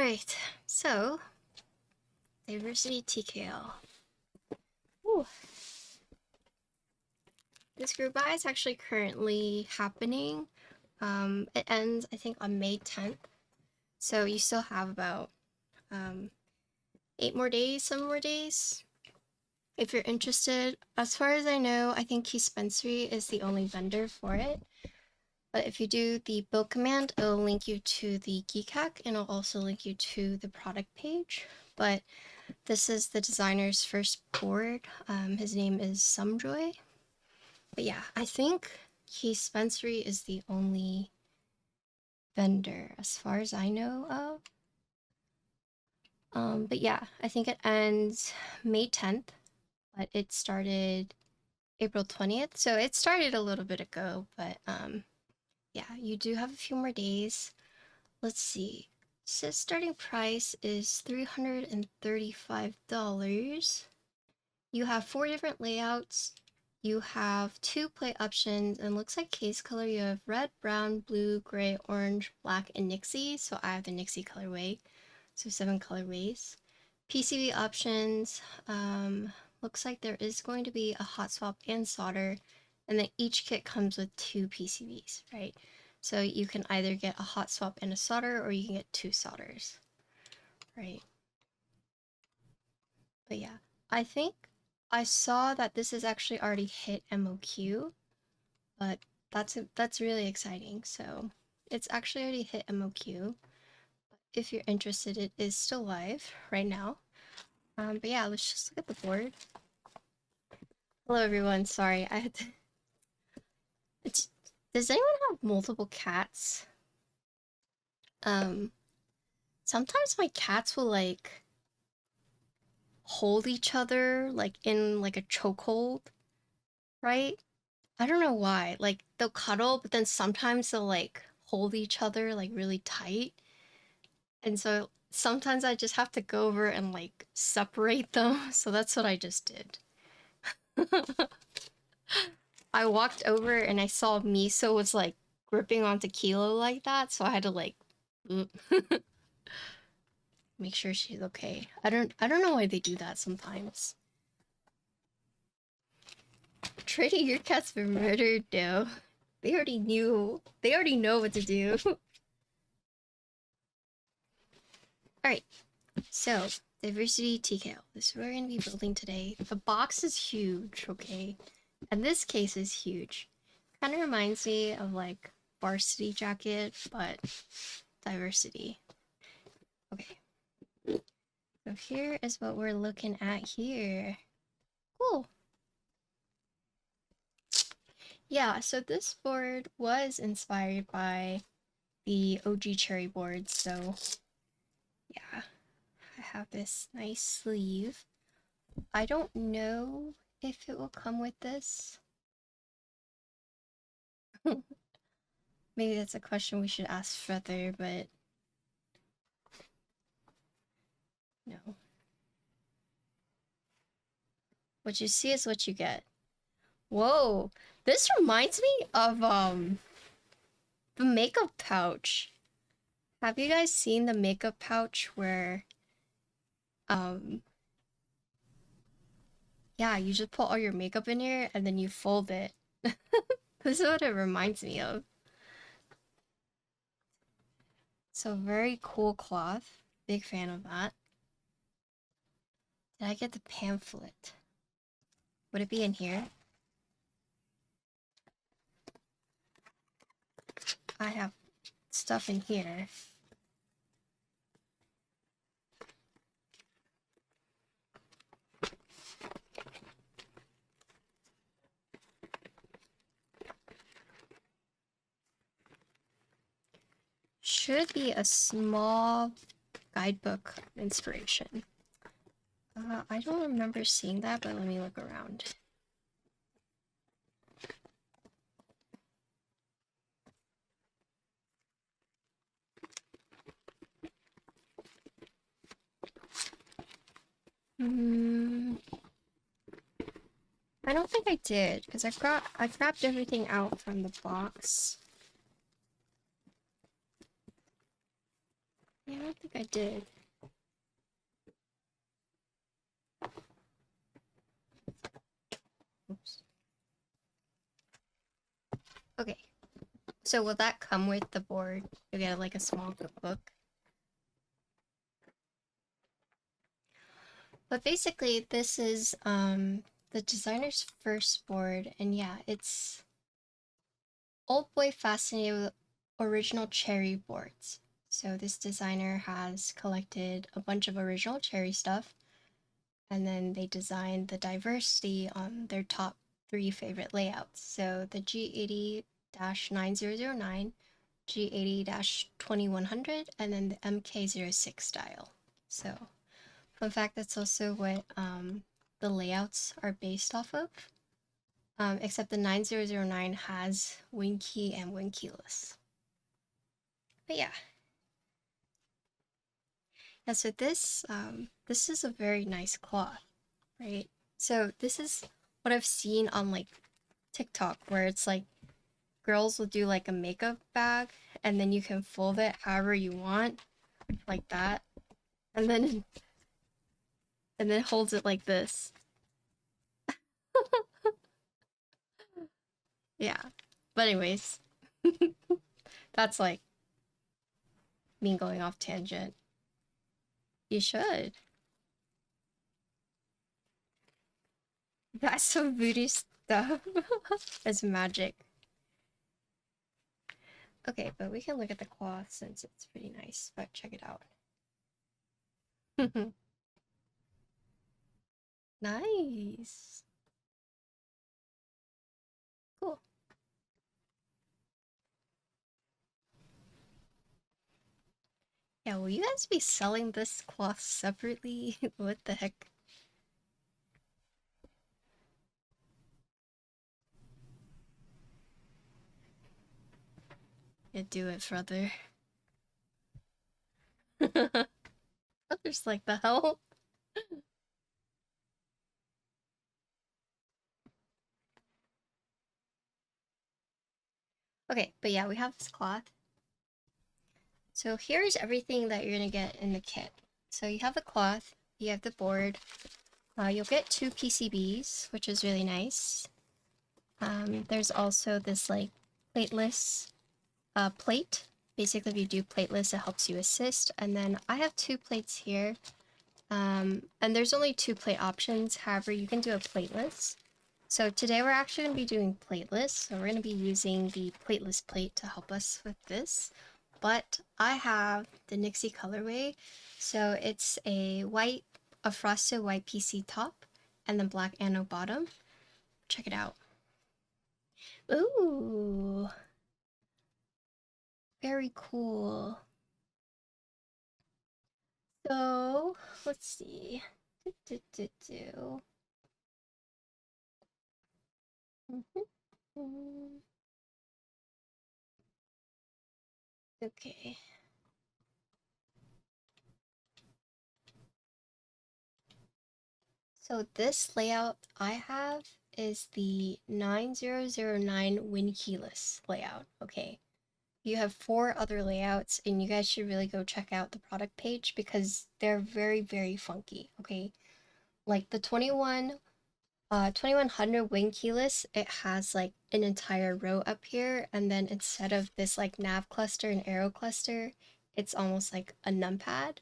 Alright, so diversity TKL. Ooh. This group buy is actually currently happening. It ends, I think, on May 10th. So you still have about 8 more days, 7 more days. If you're interested, as far as I know, I think Keycaps is the only vendor for it. But if you do the build command, it'll link you to the Keycap and it'll also link you to the product page. But this is the designer's first board. His name is Sumjoy. But yeah, I think Keycaps is the only vendor as far as I know of. But yeah, I think it ends May 10th, but it started April 20th. So it started a little bit ago, but yeah, you do have a few more days. Let's see. So starting price is $335. You have 4 different layouts. You have 2 play options, and looks like case color you have red, brown, blue, gray, orange, black, and Nixie. So I have the Nixie colorway. So 7 colorways. PCB options, looks like there is going to be a hot swap and solder, and then each kit comes with 2 PCBs, right? So you can either get a hot swap and a solder, or you can get 2 solders, right? But yeah, I think I saw that this is actually already hit MOQ, but that's really exciting. So it's actually already hit MOQ. If you're interested, it is still live right now. But yeah, let's just look at the board. Hello everyone, sorry, I had to... Does anyone have multiple cats? Sometimes my cats will like hold each other like in like a chokehold, right? I don't know why. Like they'll cuddle, but then sometimes they'll like hold each other like really tight. And so sometimes I just have to go over and like separate them. So that's what I just did. I walked over and I saw Miso was like gripping onto Kilo like that, so I had to like make sure she's okay. I don't know why they do that sometimes. Trading your cats for murder? No. They already knew. They already know what to do. Alright, so diversity TKL. This is what we're gonna be building today. The box is huge, okay? And this case is huge. Kind of reminds me of like varsity jacket, but diversity. Okay. So here is what we're looking at here. Cool. Yeah, so this board was inspired by the OG cherry board, so yeah. I have this nice sleeve. I don't know if it will come with this. Maybe that's a question we should ask Feather, but no. What you see is what you get. Whoa! This reminds me of the makeup pouch. Have you guys seen the makeup pouch where yeah, you just put all your makeup in here and then you fold it. This is what it reminds me of. So very cool cloth. Big fan of that. Did I get the pamphlet? Would it be in here? I have stuff in here. Should be a small guidebook inspiration. I don't remember seeing that, but let me look around. I don't think I did, because I grabbed everything out from the box. Yeah, I don't think I did. Oops. Okay. So will that come with the board? You get like a small cookbook. But basically, this is the designer's first board, and yeah, it's Old Boy Fascinated with original cherry boards. So this designer has collected a bunch of original cherry stuff, and then they designed the diversity on their top 3 favorite layouts. So the G80-9009, G80-2100, and then the MK06 style. So fun fact, that's also what the layouts are based off of. Except the 9009 has wing key and wing keyless. But yeah. Yeah, so this is a very nice cloth, right? So this is what I've seen on like TikTok, where it's like girls will do like a makeup bag and then you can fold it however you want, like that. And then holds it like this. Yeah. But anyways, that's like me going off tangent. You should. That's some voodoo stuff. It's magic. Okay, but we can look at the cloth since it's pretty nice, but check it out. Nice. Cool. Yeah, will you guys be selling this cloth separately? What the heck? Yeah, do it, brother. Just like the hell. Okay, but yeah, we have this cloth. So here's everything that you're gonna get in the kit. So you have the cloth, you have the board. You'll get 2 PCBs, which is really nice. There's also this like plateless plate. Basically, if you do plateless, it helps you assist. And then I have 2 plates here. And there's only 2 plate options. However, you can do a plateless. So today we're actually going to be doing plateless. So we're going to be using the plateless plate to help us with this. But I have the Nixie colorway. So it's a frosted white PC top and then black anode bottom. Check it out. Ooh. Very cool. So, let's see. Okay. So this layout I have is the 9009 Win keyless layout. Okay. You have 4 other layouts, and you guys should really go check out the product page because they're very, very funky. Okay. Like the 2100 wing keyless, it has like an entire row up here, and then instead of this like nav cluster and arrow cluster, it's almost like a numpad.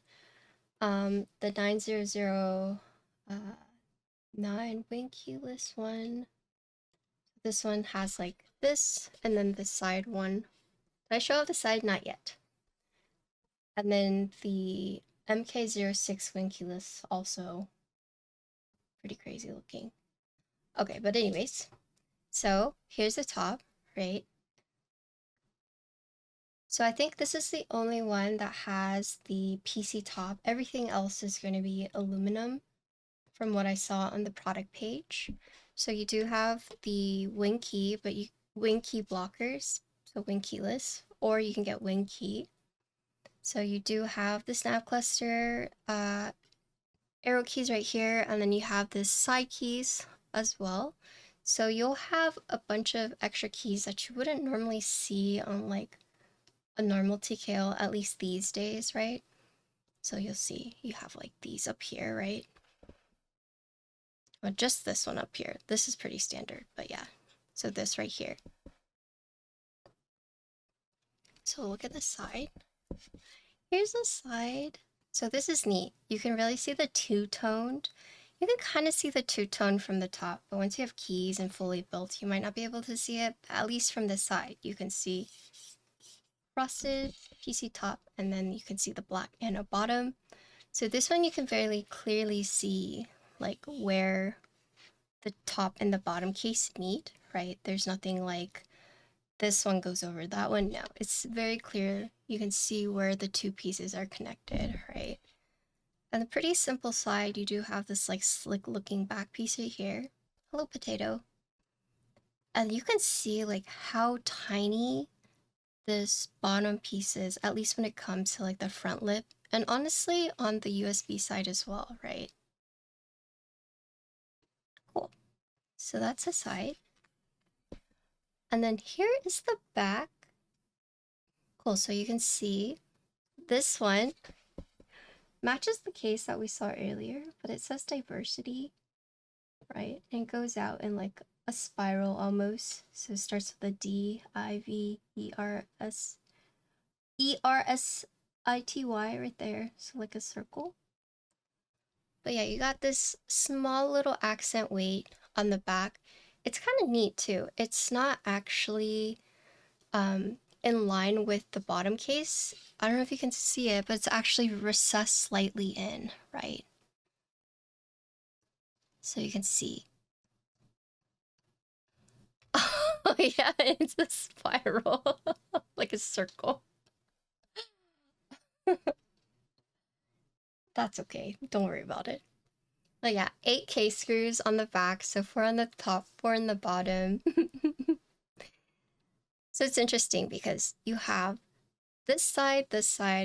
The 9009 wing keyless one, this one has like this, and then the side one. Did I show off the side? Not yet. And then the MK06 wing keyless, also pretty crazy looking. Okay, but anyways, so here's the top, right? So I think this is the only one that has the PC top. Everything else is going to be aluminum from what I saw on the product page. So you do have the wing key, but wing key blockers, so wing keyless, or you can get wing key. So you do have the snap cluster, arrow keys right here, and then you have the side keys as well. So you'll have a bunch of extra keys that you wouldn't normally see on like a normal TKL, at least these days, right? So you'll see you have like these up here, right? Well, just this one up here. This is pretty standard, but yeah. So this right here. So look at the side. Here's the side. So this is neat. You can really see the two-toned. You can kind of see the two-tone from the top, but once you have keys and fully built, you might not be able to see it. At least from the side, you can see frosted PC top, and then you can see the black and a bottom. So this one you can very clearly see like where the top and the bottom case meet, right? There's nothing like this one goes over that one. No, it's very clear. You can see where the two pieces are connected, right? And the pretty simple side, you do have this like slick looking back piece right here. Hello, potato. And you can see like how tiny this bottom piece is, at least when it comes to like the front lip. And honestly, on the USB side as well, right? Cool. So that's the side. And then here is the back. Cool, so you can see this one matches the case that we saw earlier, but it says diversity, right? And it goes out in like a spiral almost. So it starts with a D, I, V, E, R, S, E, R, S, I, T, Y right there. So like a circle. But yeah, you got this small little accent weight on the back. It's kind of neat too. It's not actually in line with the bottom case. I don't know if you can see it, but it's actually recessed slightly in, right? So you can see. Oh yeah, it's a spiral, like a circle. That's okay, don't worry about it. But yeah, 8 case screws on the back, so 4 on the top, 4 on the bottom. So it's interesting because you have this side,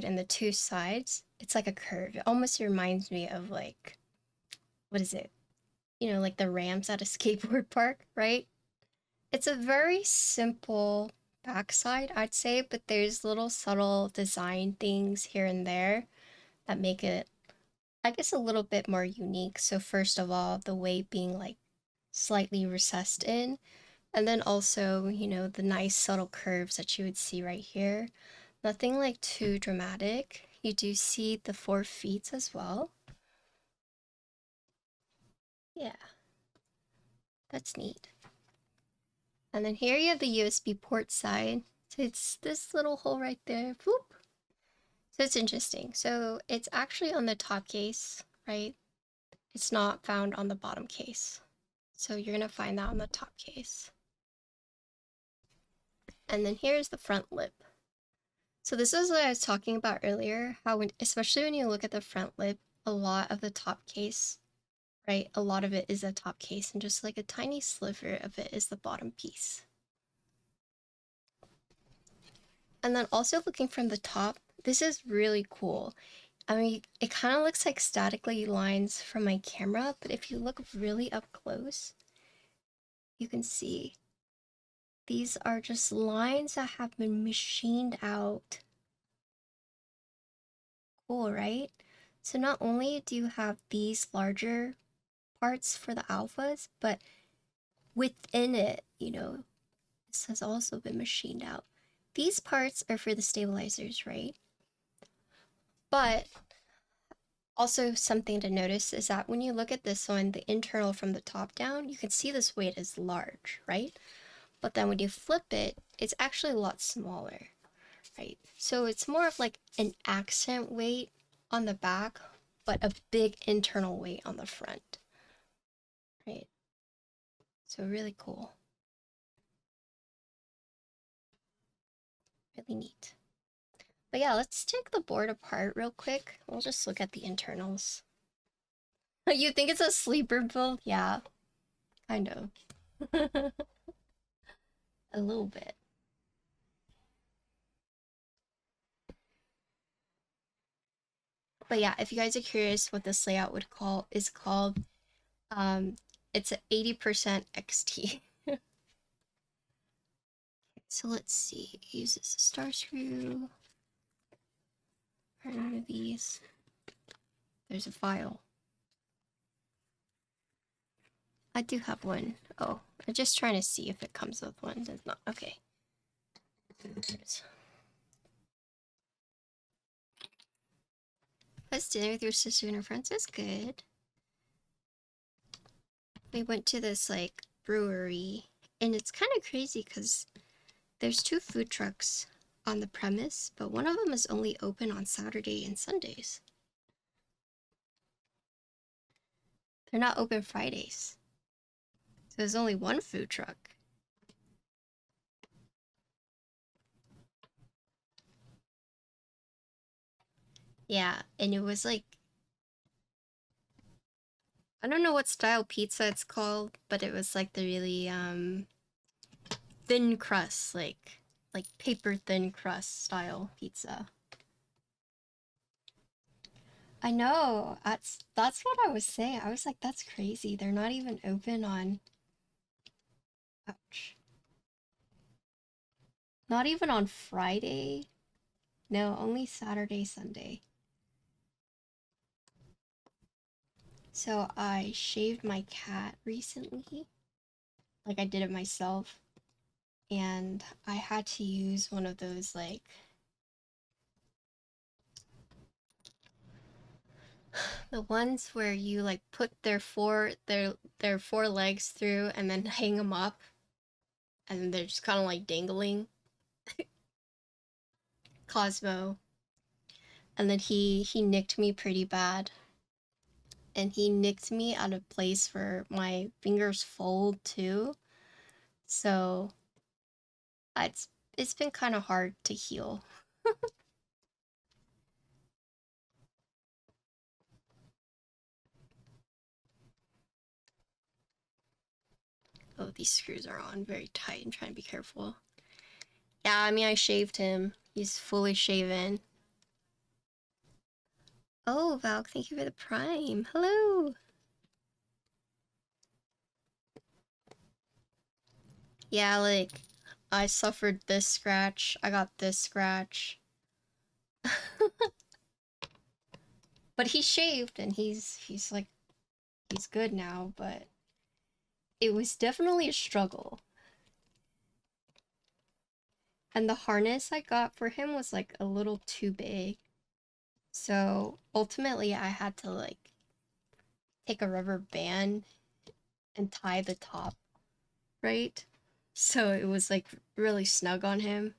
and the two sides. It's like a curve. It almost reminds me of like, what is it? You know, like the ramps at a skateboard park, right? It's a very simple backside, I'd say, but there's little subtle design things here and there that make it, I guess, a little bit more unique. So first of all, the weight being like slightly recessed in, and then also, you know, the nice subtle curves that you would see right here. Nothing like too dramatic. You do see the 4 feet as well. Yeah, that's neat. And then here you have the USB port side. So it's this little hole right there. Boop. So it's interesting. So it's actually on the top case, right? It's not found on the bottom case. So you're gonna find that on the top case. And then here's the front lip. So this is what I was talking about earlier, how especially when you look at the front lip, a lot of the top case, right? A lot of it is the top case, and just like a tiny sliver of it is the bottom piece. And then also looking from the top, this is really cool. I mean, it kind of looks like statically lines from my camera, but if you look really up close, you can see these are just lines that have been machined out. Cool, right? So not only do you have these larger parts for the alphas, but within it, you know, this has also been machined out. These parts are for the stabilizers, right? But also something to notice is that when you look at this one, the internal from the top down, you can see this weight is large, right? But then when you flip it, it's actually a lot smaller, right? So it's more of like an accent weight on the back, but a big internal weight on the front, right? So really cool. Really neat. But yeah, let's take the board apart real quick. We'll just look at the internals. You think it's a sleeper build? Yeah, kind of. A little bit. But yeah, if you guys are curious what this layout is called, it's an 80% XT. So let's see. It uses a star screw. Remove these. There's a file. I do have one. Oh, I'm just trying to see if it comes with one. Does not. Okay. How's dinner with your sister and her friends? It was good. We went to this like brewery, and it's kind of crazy because there's 2 food trucks on the premise, but one of them is only open on Saturday and Sundays. They're not open Fridays. So there's only 1 food truck. Yeah, and it was like, I don't know what style pizza it's called, but it was like the really thin crust, like paper thin crust style pizza. I know. That's what I was saying. I was like, that's crazy. They're not even open on, ouch. Not even on Friday. No, only Saturday, Sunday. So I shaved my cat recently. Like I did it myself. And I had to use one of those like the ones where you like put their four legs through and then hang them up and they're just kind of like dangling. Cosmo. And then he nicked me pretty bad. And he nicked me at a place where my fingers fold too. So it's been kind of hard to heal. Oh, these screws are on very tight. I'm trying to be careful. Yeah, I mean, I shaved him. He's fully shaven. Oh, Valk, thank you for the prime. Hello. Yeah, like, I suffered this scratch. I got this scratch. But he's shaved and he's like, he's good now, but it was definitely a struggle. And the harness I got for him was like a little too big. So ultimately I had to like take a rubber band and tie the top, right? So it was like really snug on him.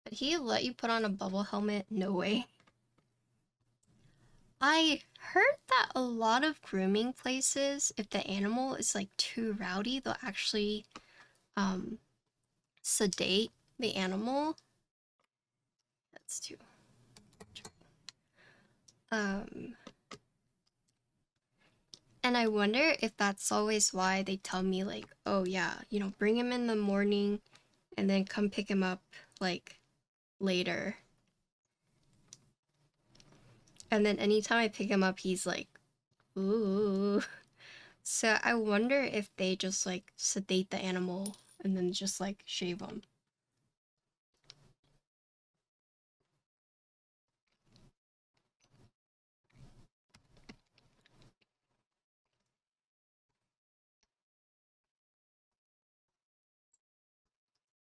But he let you put on a bubble helmet? No way. I heard that a lot of grooming places, if the animal is like too rowdy, they'll actually sedate the animal. That's too. And I wonder if that's always why they tell me like, oh yeah, you know, bring him in the morning and then come pick him up like later. And then anytime I pick him up, he's like, ooh. So I wonder if they just like sedate the animal and then just like shave him.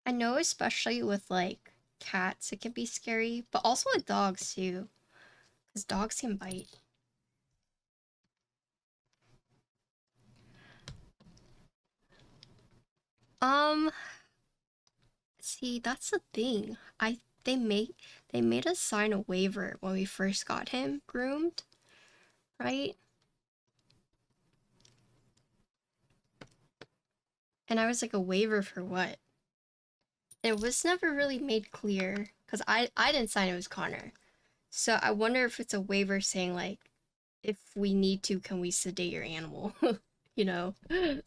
I know, especially with like cats, it can be scary, but also with dogs too, because dogs can bite. Um, see, that's the thing. They made us sign a waiver when we first got him groomed, right? And I was like, a waiver for what? It was never really made clear because I didn't sign it, was Connor. So I wonder if it's a waiver saying like, if we need to, can we sedate your animal? You know? Okay.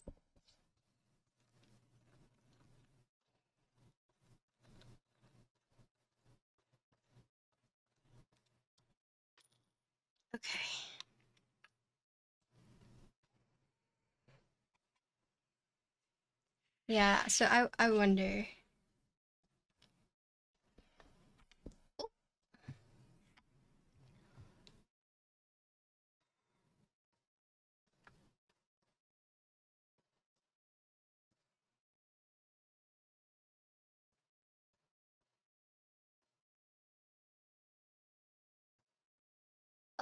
Yeah, so I wonder.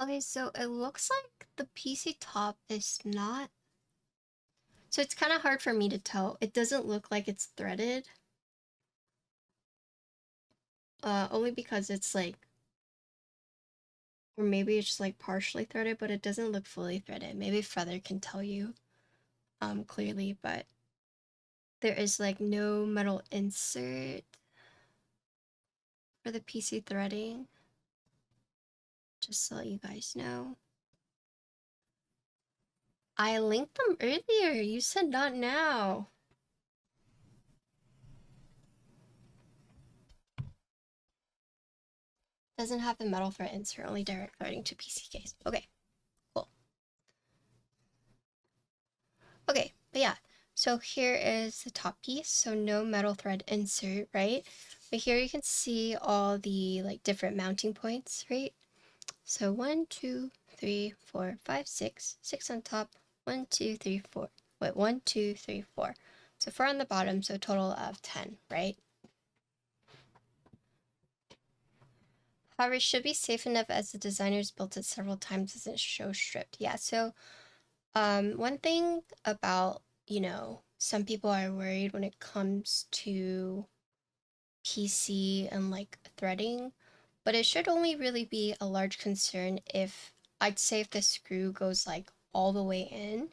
Okay, so it looks like the PC top is not... So it's kind of hard for me to tell. It doesn't look like it's threaded. Only because it's like... Or maybe it's just like partially threaded, but it doesn't look fully threaded. Maybe Feather can tell you clearly, but there is like no metal insert for the PC threading. Just to let you guys know. I linked them earlier. You said not now. Doesn't have the metal thread insert, only direct threading to PC case. Okay, cool. Okay, but yeah. So here is the top piece. So no metal thread insert, right? But here you can see all the like different mounting points, right? So 1, 2, 3, 4, 5, 6. 6 on top. 1, 2, 3, 4. Wait, 1, 2, 3, 4. So 4 on the bottom, so a total of 10, right? However, it should be safe enough as the designers built it several times as it shows stripped. Yeah, so one thing about, you know, some people are worried when it comes to PC and like threading, but it should only really be a large concern if, I'd say if the screw goes like all the way in,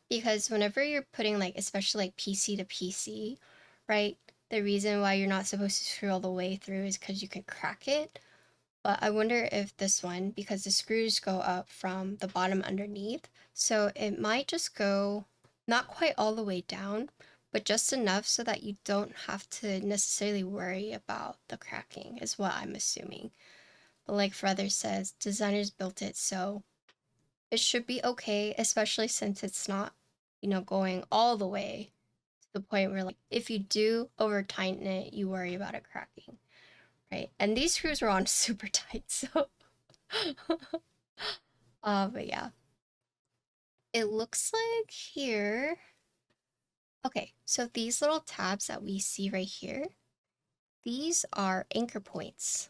because whenever you're putting like, especially like PC to PC, right? The reason why you're not supposed to screw all the way through is because you could crack it. But I wonder if this one, because the screws go up from the bottom underneath, so it might just go not quite all the way down, but just enough so that you don't have to necessarily worry about the cracking, is what I'm assuming. But like Feather says, designers built it, so it should be okay, especially since it's not, you know, going all the way to the point where like if you do over tighten it, you worry about it cracking. Right, and these screws were on super tight, so but yeah. It looks like here. Okay, so these little tabs that we see right here, these are anchor points,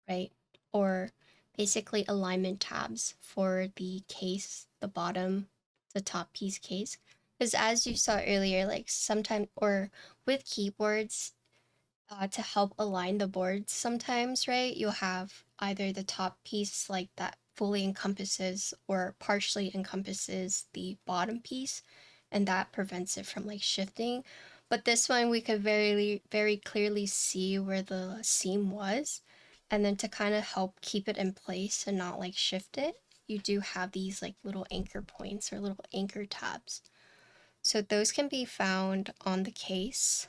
right? Or basically alignment tabs for the case, the bottom, the top piece case. Because as you saw earlier, like sometimes, or with keyboards, to help align the boards sometimes, right? You'll have either the top piece like that fully encompasses or partially encompasses the bottom piece, and that prevents it from like shifting. But this one we could very clearly see where the seam was, and then to kind of help keep it in place and not like shift it, you do have these like little anchor points or little anchor tabs. So those can be found on the case.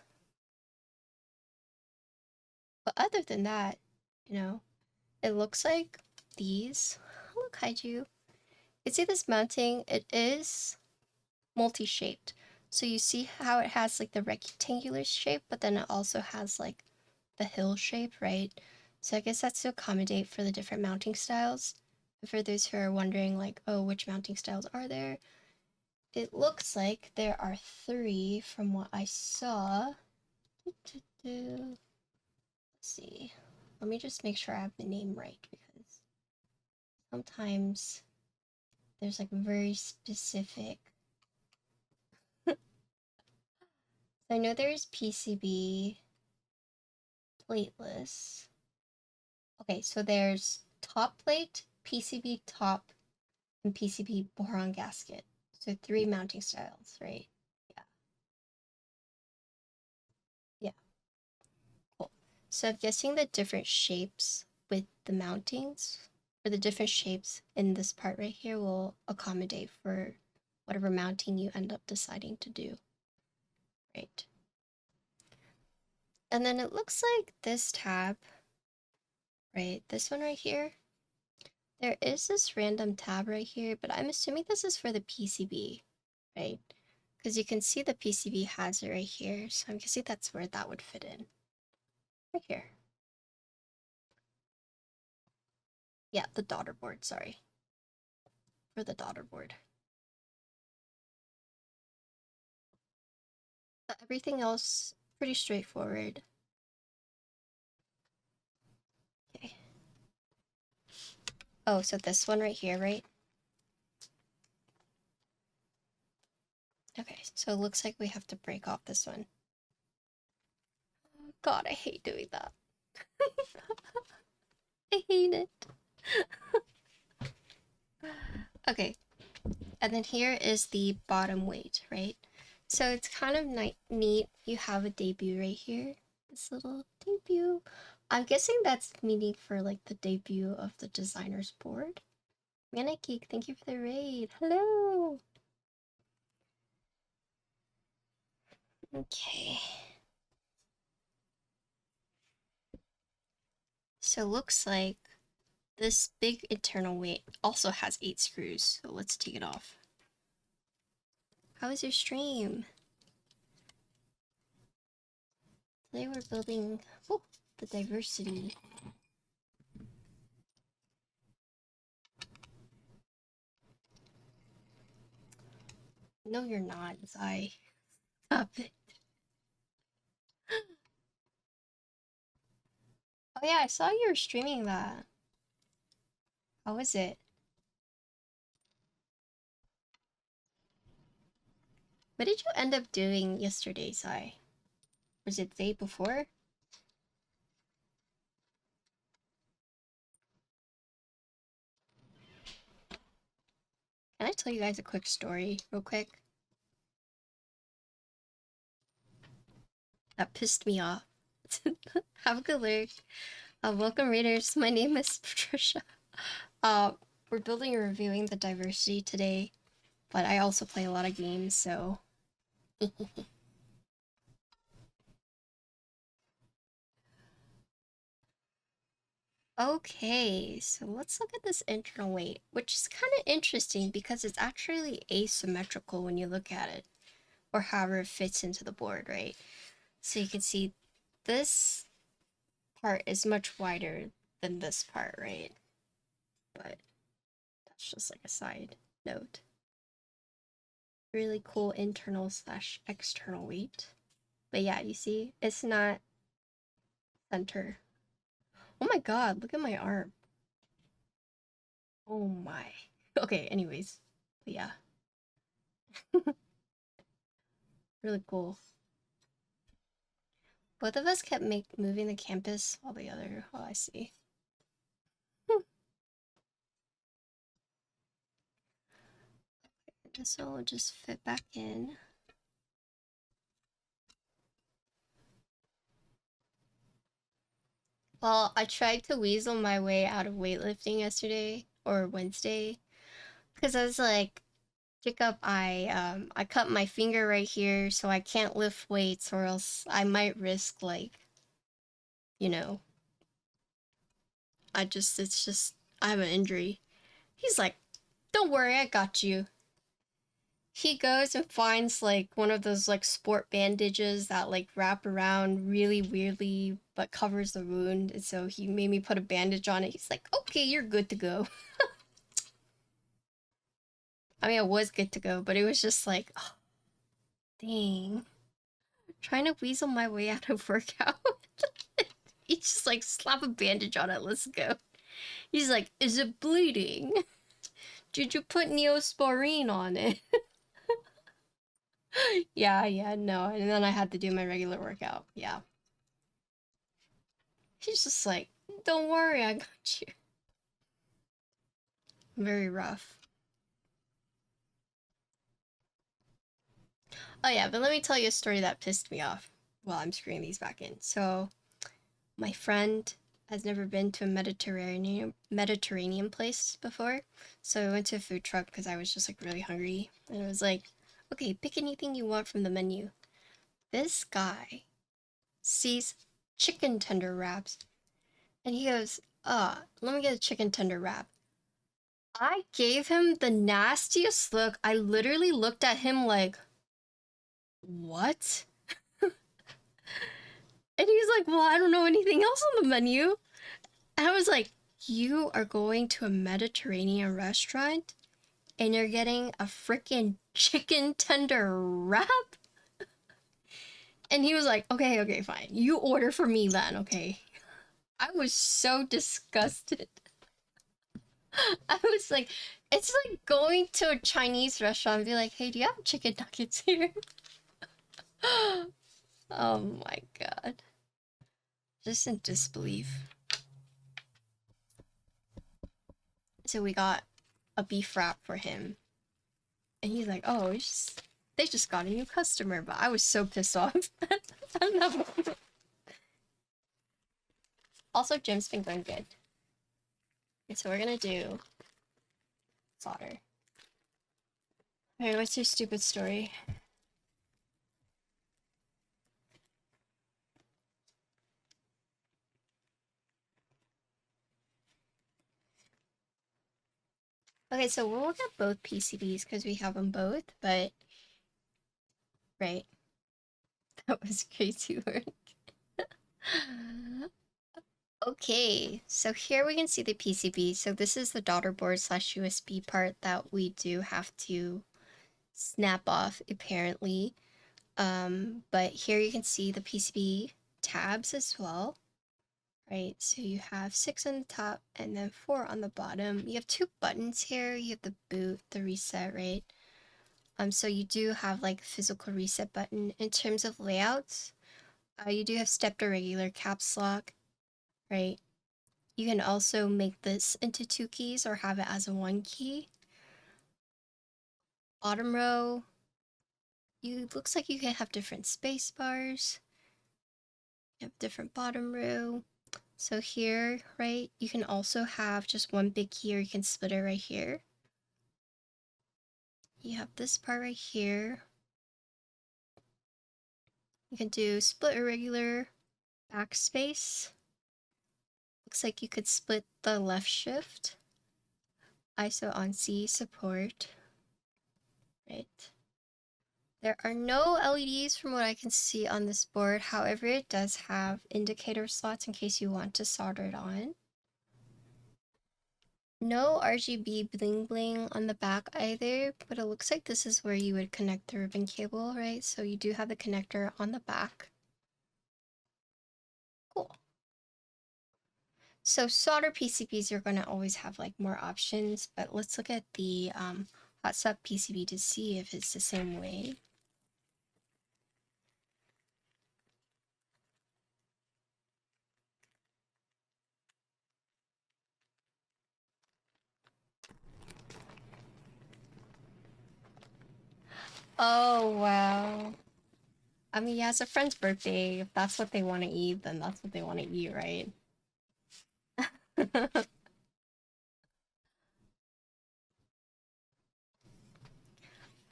But other than that, you know, it looks like these. Look, Kaiju. You see this mounting? It is multi-shaped. So you see how it has like the rectangular shape, but then it also has like the hill shape, right? So I guess that's to accommodate for the different mounting styles. For those who are wondering like, oh, which mounting styles are there? It looks like there are 3 from what I saw. Let's see. Let me just make sure I have the name right because sometimes there's like very specific. So I know there's PCB, plateless. Okay, so there's top plate, PCB top, and PCB boron gasket. So 3 mounting styles, right? Yeah. Yeah, cool. So I'm guessing the different shapes with the mountings, or the different shapes in this part right here will accommodate for whatever mounting you end up deciding to do. Right. And then it looks like this tab, right? This one right here. There is this random tab right here, but I'm assuming this is for the PCB, right? Because you can see the PCB has it right here. So I'm guessing that's where that would fit in. Right here. Yeah, the daughter board, sorry. For the daughter board. But everything else, pretty straightforward. Okay. Oh, so this one right here, right? Okay, so it looks like we have to break off this one. God, I hate doing that. I hate it. Okay, and then here is the bottom weight, right? So it's kind of neat. You have a debut right here. This little debut. I'm guessing that's meaning for like the debut of the designer's board. Manaki, thank you for the raid. Hello. Okay. So looks like this big internal weight also has 8 screws. So let's take it off. How was your stream? Today we're building the diversity. No, you're not, Zai. Stop it. Oh yeah, I saw you were streaming that. How was it? What did you end up doing yesterday, Zai? Was it the day before? Can I tell you guys a quick story, real quick? That pissed me off. Have a good lyric. Welcome, readers. My name is Patricia. We're building and reviewing the diversity today, but I also play a lot of games, so... Okay, so let's look at this internal weight, which is kind of interesting because it's actually asymmetrical when you look at it, or however it fits into the board, right? So you can see this part is much wider than this part, right? But that's just like a side note. Really cool internal slash external weight. But yeah, you see, it's not center. Oh my god, look at my arm. Oh my. Okay, anyways. But yeah. Really cool. Both of us kept moving the campus while the other... Oh, I see. This one will just fit back in. Well, I tried to weasel my way out of weightlifting yesterday, or Wednesday, because I was like, Jacob, I cut my finger right here, so I can't lift weights, or else I might risk, like, you know, it's just, I have an injury. He's like, don't worry, I got you. He goes and finds, like, one of those, like, sport bandages that, like, wrap around really weirdly, but covers the wound, and so he made me put a bandage on it. He's like, okay, you're good to go. I mean, I was good to go, but it was just like, oh, dang. Trying to weasel my way out of workout. He's just like, slap a bandage on it, let's go. He's like, is it bleeding? Did you put Neosporin on it? Yeah, no. And then I had to do my regular workout. Yeah. He's just like, don't worry, I got you. Very rough. Oh yeah, but let me tell you a story that pissed me off while I'm screwing these back in. So, my friend has never been to a Mediterranean place before, so I went to a food truck because I was just like really hungry, and it was like, okay, pick anything you want from the menu. This guy sees chicken tender wraps, and he goes, let me get a chicken tender wrap. I gave him the nastiest look. I literally looked at him like, what? And he's like, well, I don't know anything else on the menu. And I was like, you are going to a Mediterranean restaurant and you're getting a freaking chicken tender wrap? And he was like, okay, fine. You order for me then, okay? I was so disgusted. I was like, it's like going to a Chinese restaurant and be like, hey, do you have chicken nuggets here? Oh my god. Just in disbelief. So we got a beef wrap for him. And he's like, oh, they just got a new customer. But I was so pissed off. I'm not... Also, gym's been going good. Okay, so we're gonna do solder. Alright, what's your stupid story? Okay, so we'll look at both PCBs because we have them both, but... Right. That was crazy work. Okay, so here we can see the PCB. So this is the daughter board slash USB part that we do have to snap off, apparently. But here you can see the PCB tabs as well. Right, so you have 6 on the top and then 4 on the bottom. You have 2 buttons here. You have the boot, the reset, right? So you do have like physical reset button. In terms of layouts, you do have step to regular caps lock, right? You can also make this into 2 keys or have it as a 1 key. Bottom row, looks like you can have different space bars. You have different bottom row. So here, right, you can also have just 1 big key or you can split it right here. You have this part right here. You can do split irregular backspace. Looks like you could split the left shift. ISO on C support. Right. There are no LEDs from what I can see on this board. However, it does have indicator slots in case you want to solder it on. No RGB bling bling on the back either, but it looks like this is where you would connect the ribbon cable, right? So you do have the connector on the back. Cool. So solder PCBs, you're going to always have like more options, but let's look at the hot swap PCB to see if it's the same way. Oh, wow. I mean, yeah, it's a friend's birthday. If that's what they want to eat, then that's what they want to eat, right?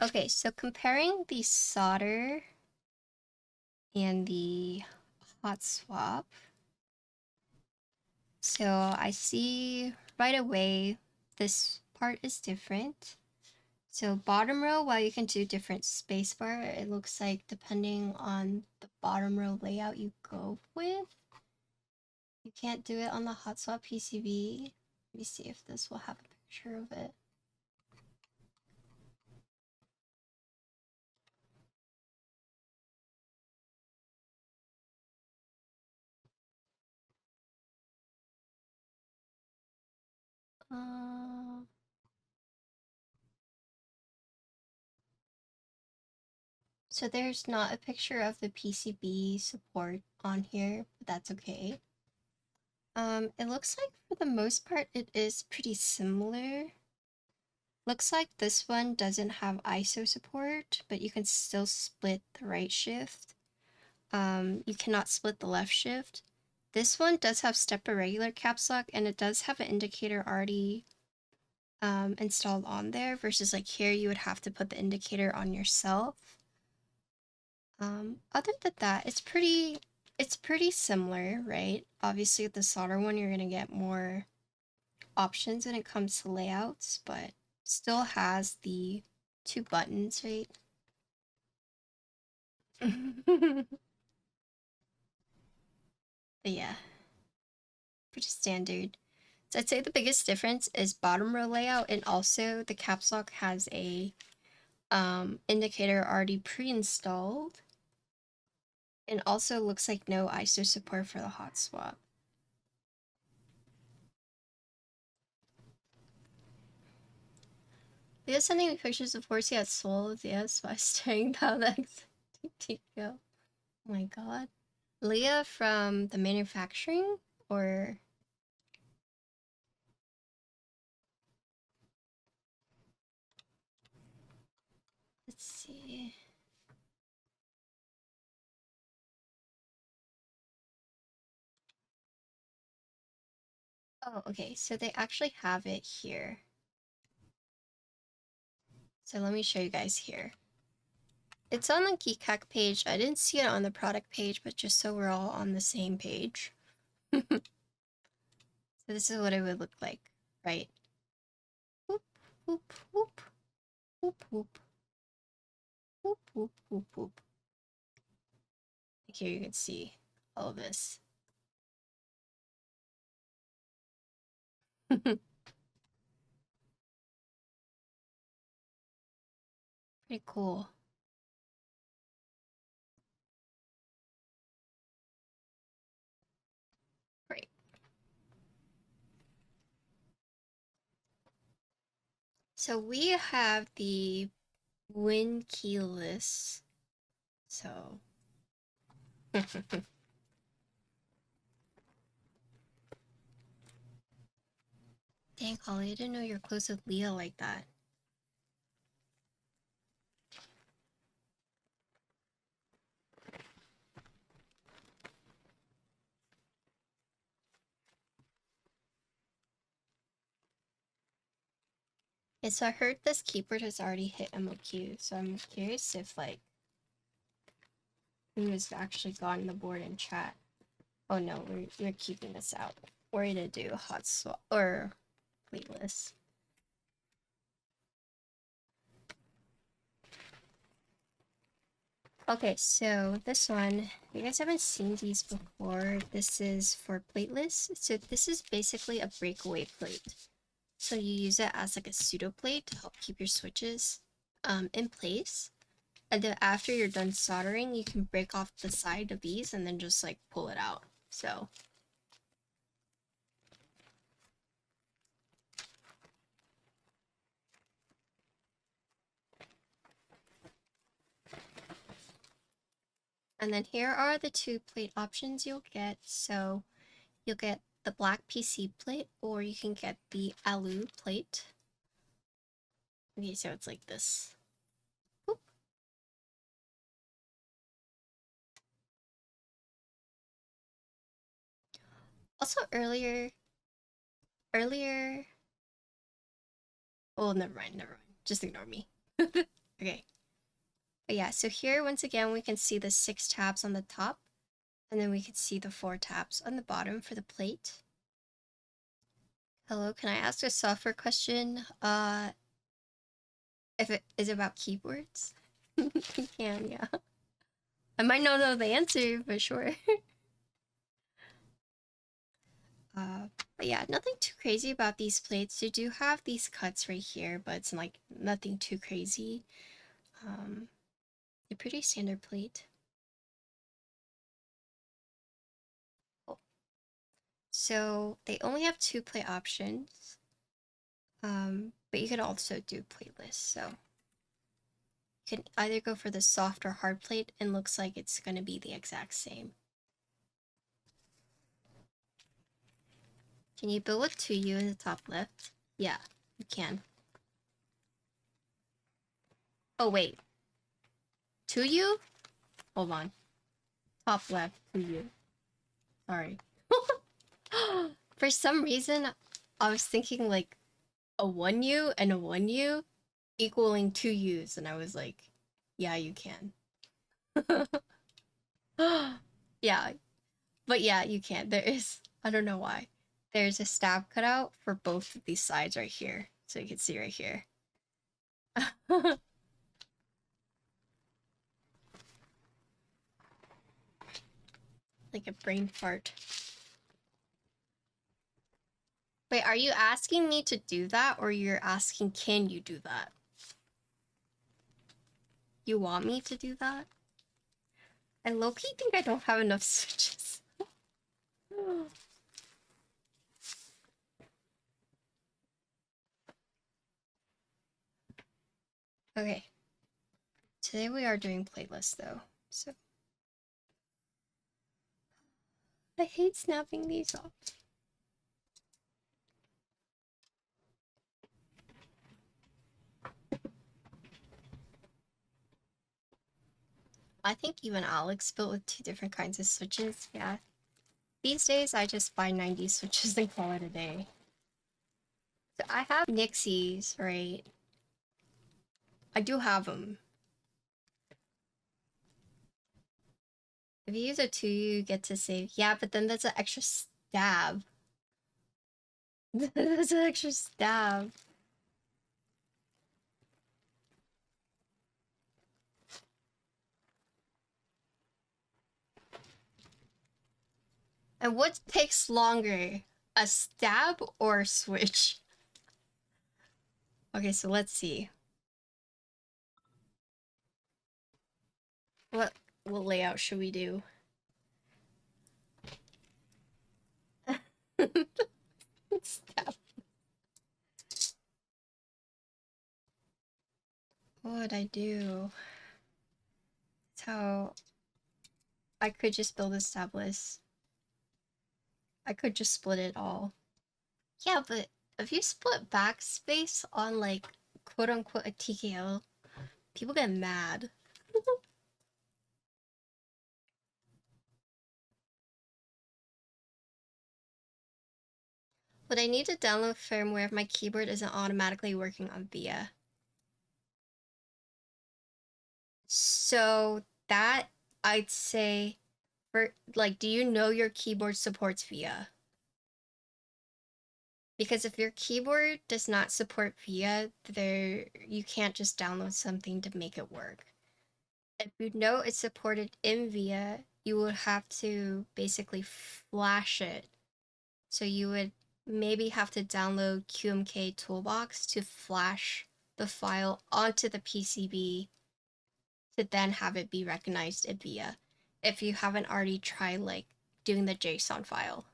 Okay, so comparing the solder and the hot swap. So I see right away this part is different. So bottom row, while you can do different spacebar, it looks like depending on the bottom row layout you go with, you can't do it on the hot swap PCB. Let me see if this will have a picture of it. So there's not a picture of the PCB support on here, but that's okay. It looks like for the most part it is pretty similar. Looks like this one doesn't have ISO support, but you can still split the right shift. You cannot split the left shift. This one does have step irregular caps lock, and it does have an indicator already installed on there, versus like here you would have to put the indicator on yourself. Other than that, it's pretty similar, right? Obviously with the solder one, you're gonna get more options when it comes to layouts, but still has the 2 buttons, right? But yeah, pretty standard. So I'd say the biggest difference is bottom row layout, and also the caps lock has a indicator already pre-installed. And also looks like no ISO support for the hot swap. Leah's sending me pictures of horsey at Seoul. Yes, by staring down the TKL. Oh my god. Leah from the manufacturing? Or... let's see. Oh, okay. So they actually have it here. So let me show you guys here. It's on the Keycaps page. I didn't see it on the product page, but just so we're all on the same page. So this is what it would look like, right? Whoop, whoop, whoop, whoop, whoop, whoop, whoop, whoop, whoop. Here you can see all of this. Pretty cool. Right. So we have the Plateless. So dang, Holly, I didn't know you're close with Leah like that. Yeah, so I heard this keyword has already hit MOQ, so I'm curious if, like, who has actually gotten the board in chat. Oh no, we're keeping this out. We're gonna do hot swap or Plateless. Okay, so this one, you guys haven't seen these before. This is for Plateless. So this is basically a breakaway plate. So you use it as like a pseudo plate to help keep your switches in place. And then after you're done soldering, you can break off the side of these and then just like pull it out. So and then here are the two plate options you'll get. So you'll get the black PC plate, or you can get the alu plate. Okay, so it's like this. Oop. Also earlier, oh, never mind. Just ignore me. Okay. But yeah, so here, once again, we can see the 6 tabs on the top, and then we can see the 4 tabs on the bottom for the plate. Hello, can I ask a software question? If it is about keyboards? You can, yeah. I might not know the answer, but sure. But yeah, nothing too crazy about these plates. You do have these cuts right here, but it's like nothing too crazy. A pretty standard plate. Oh. So they only have 2 plate options. But you can also do plateless, so you can either go for the soft or hard plate, and looks like it's gonna be the exact same. Can you build with 2U in the top left? Yeah, you can. Oh wait. 2U? Hold on. Top left, 2U. Sorry. For some reason, I was thinking like a 1U and a 1U equaling 2Us, and I was like, yeah, you can. Yeah, but yeah, you can. There is, I don't know why. There's a stab cutout for both of these sides right here. So you can see right here. Like a brain fart. Wait, are you asking me to do that, or you're asking, can you do that? You want me to do that? I low-key think I don't have enough switches. Okay. Today we are doing Plateless though, so I hate snapping these off. I think even Alex built with 2 different kinds of switches, yeah. These days I just buy 90 switches and call it a day. So I have Nixies, right? I do have them. If you use a 2, you get to save. Yeah, but then that's an extra stab. That's an extra stab. And what takes longer? A stab or a switch? Okay, so let's see. What layout should we do? Stab. What would I do? So I could just build a stabless. I could just split it all. Yeah, but if you split backspace on like quote unquote a TKL, people get mad. But I need to download firmware if my keyboard isn't automatically working on VIA. So that I'd say for like, do you know your keyboard supports VIA? Because if your keyboard does not support VIA, you can't just download something to make it work. If you know it's supported in VIA, you would have to basically flash it. So you would maybe have to download QMK Toolbox to flash the file onto the PCB to then have it be recognized in VIA if you haven't already tried like doing the JSON file.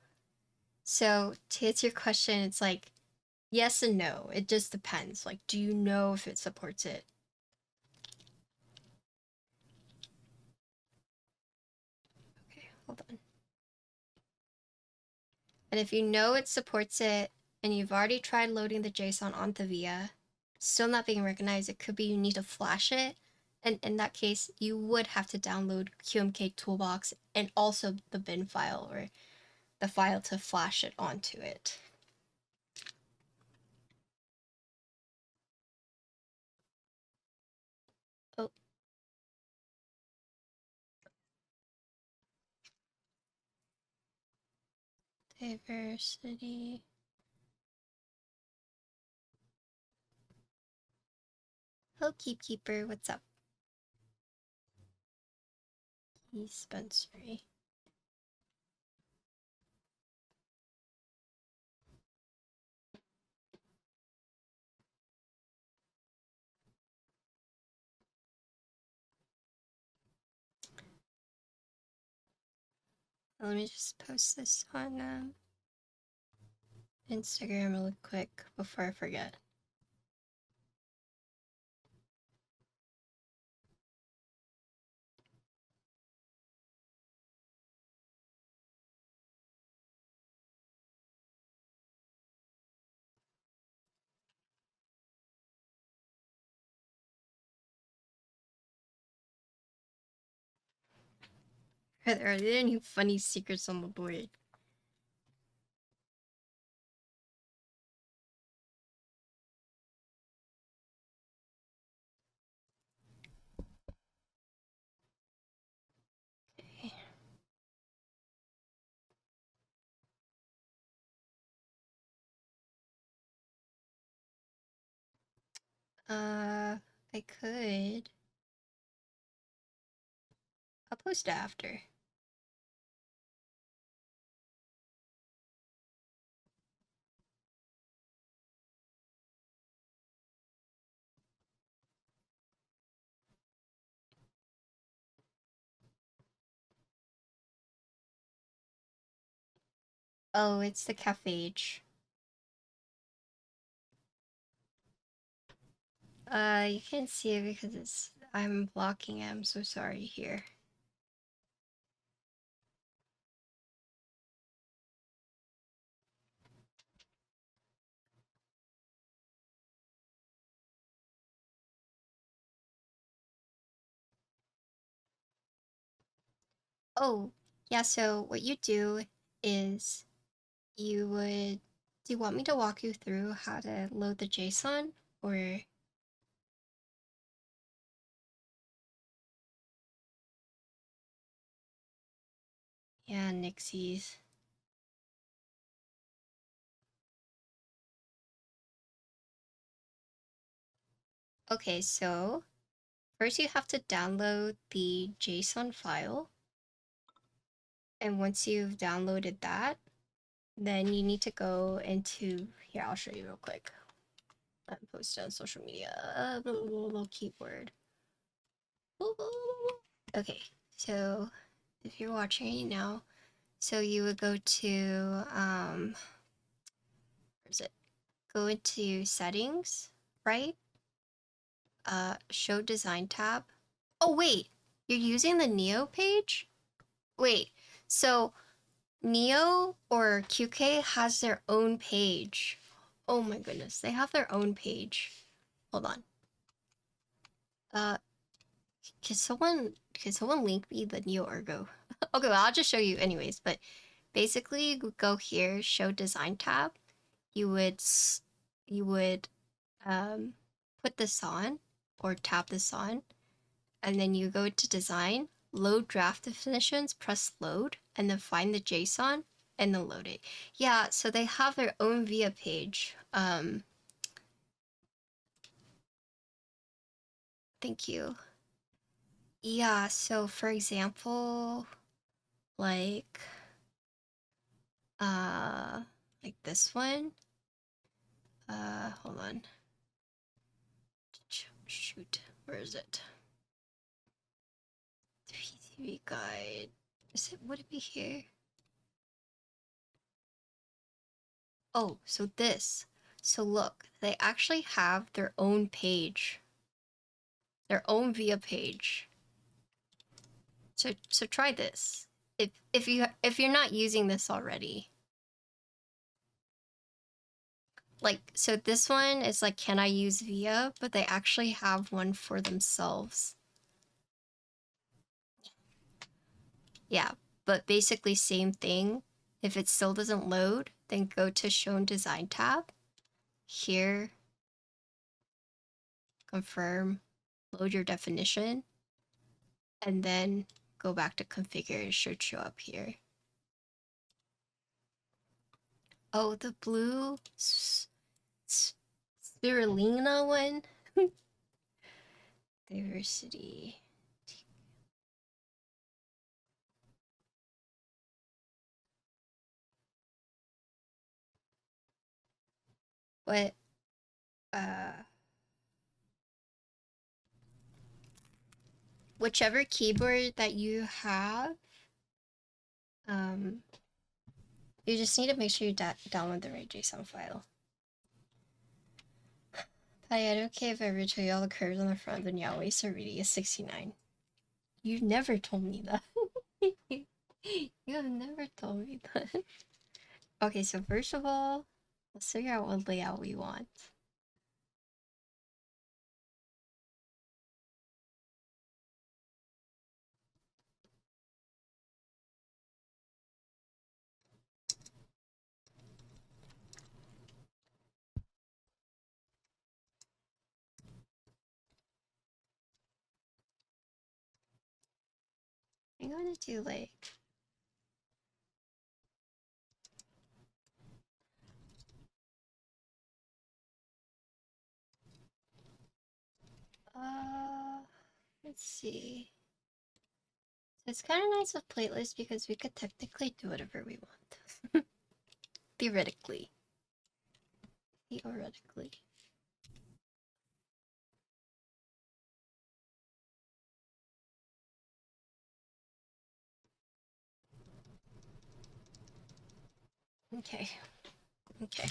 So to answer your question, it's like yes and no. It just depends. Like, do you know if it supports it? Okay, hold on. And if you know it supports it and you've already tried loading the JSON onto VIA, still not being recognized, it could be you need to flash it. And in that case, you would have to download QMK Toolbox and also the bin file or the file to flash it onto it. Oh. Diversity. Hello, Keeper. What's up? Dispensary. Let me just post this on Instagram really quick before I forget. Are there any funny secrets on the board? Okay. I could. I'll post it after. Oh, it's the cafe. You can't see it because I'm blocking it. I'm so sorry here. Oh, yeah, so what you do is you would... Do you want me to walk you through how to load the JSON? Or... Yeah, Nixie's. Okay, so first you have to download the JSON file. And once you've downloaded that, then you need to go into... Here, I'll show you real quick. I'm posted on social media. Keyboard. Okay, so if you're watching right now, so you would go to, where is it? Go into settings, right? Show design tab. Oh, wait, you're using the Neo page? Wait, so Neo or QK has their own page. Oh my goodness, they have their own page. Hold on. Can someone link me the Neo Ergo? Okay, well, I'll just show you anyways, but basically you go here, show design tab. You would put this on or tap this on, and then you go to design, load draft definitions, press load, and then find the JSON and then load it. Yeah, so they have their own VIA page. Thank you. Yeah, so for example, like like this one. Hold on. Shoot, where is it? The PCB guide. Would it be here? Oh, so this. So look, they actually have their own page. Their own VIA page. So try this. If you're not using this already. Like, so this one is like, can I use VIA? But they actually have one for themselves. Yeah, but basically same thing. If it still doesn't load, then go to shown design tab. Here, confirm, load your definition, and then go back to configure. It should show up here. Oh, the blue spirulina one. Diversity. But whichever keyboard that you have, you just need to make sure you download the right JSON file. Patty, I don't care if I ever tell you all the curves on the front of the Yahweh Sariti is 69. You never told me that. You have never told me that. Okay, so first of all, let's figure out what layout we want. I'm gonna do like... let's see. It's kind of nice with Plateless because we could technically do whatever we want. Theoretically. Theoretically. Okay. Okay.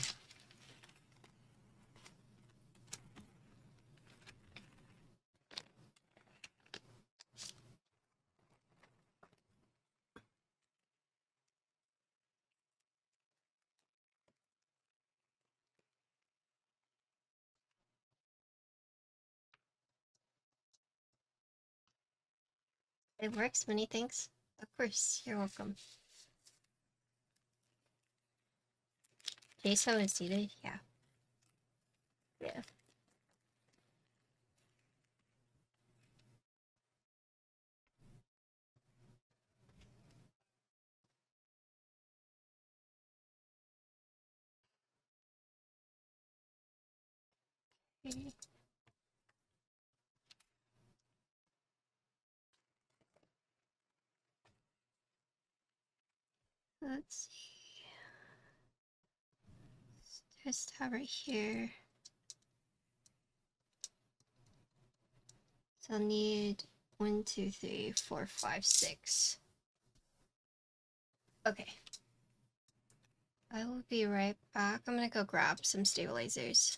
It works, many thanks. Of course, you're welcome. Jason is seated? Yeah. Yeah. Okay. Let's see. There's that right here. So I'll need 1, 2, 3, 4, 5, 6. Okay. I will be right back. I'm gonna go grab some stabilizers.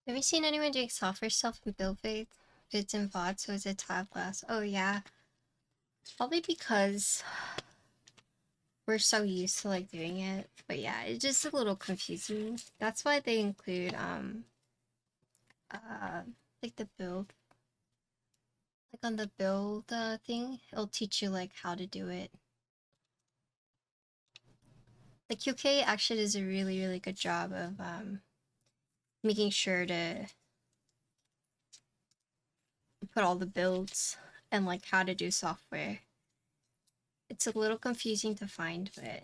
Have you seen anyone doing software stuff in build vids and VOD? So is it tab glass? Oh yeah. Probably because we're so used to like doing it. But yeah, it's just a little confusing. That's why they include uh like the build. Like on the build thing, it'll teach you like how to do it. The QK actually does a really, really good job of making sure to put all the builds and like how to do software. It's a little confusing to find, but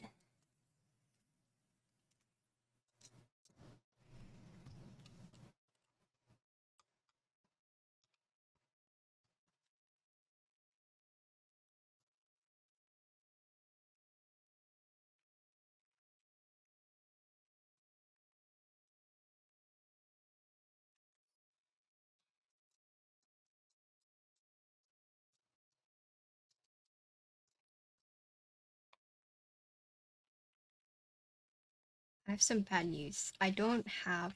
I have some bad news. I don't have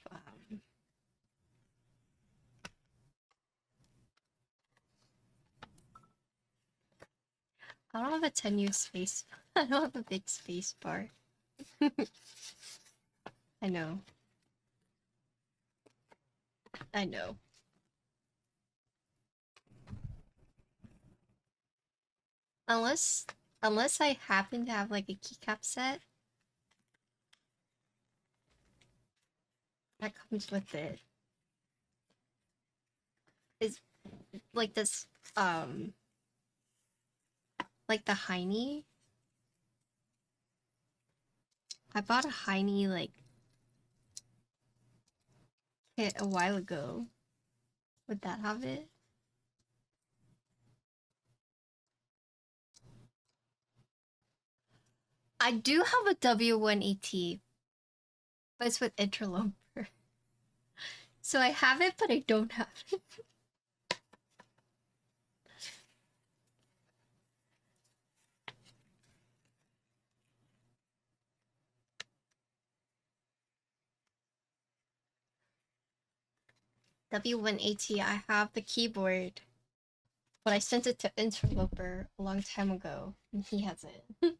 I don't have a 10U space. I don't have a big space bar. I know. I know. Unless I happen to have like a keycap set that comes with it. Is like this like the Heine. I bought a Heine like kit a while ago. Would that have it? I do have a W1AT, but it's with interloper. So I have it, but I don't have it. W180, I have the keyboard, but I sent it to Interloper a long time ago, and he has it.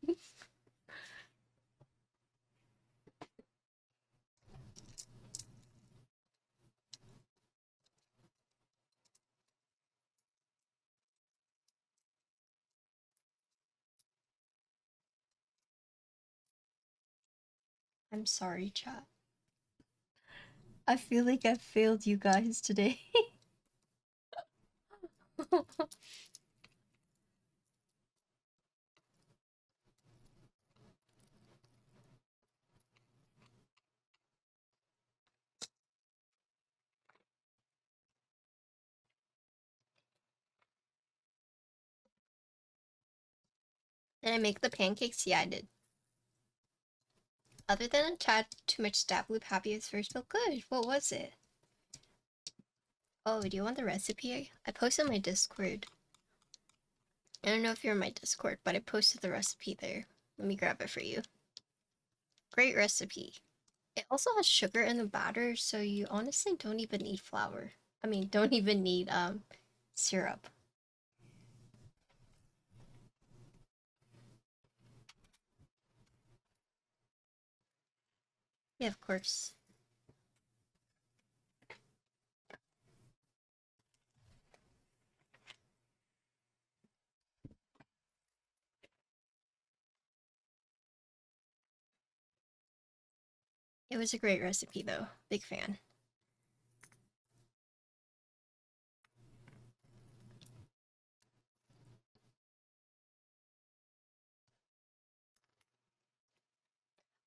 I'm sorry, chat. I feel like I failed you guys today. Did I make the pancakes? Yeah, I did. Other than a tad too much stab loop, happy with first felt good. What was it? Oh, do you want the recipe? I posted my Discord. I don't know if you're in my Discord, but I posted the recipe there. Let me grab it for you. Great recipe. It also has sugar in the batter, so you honestly don't even need flour. I mean, don't even need syrup. Yeah, of course. It was a great recipe though. Big fan.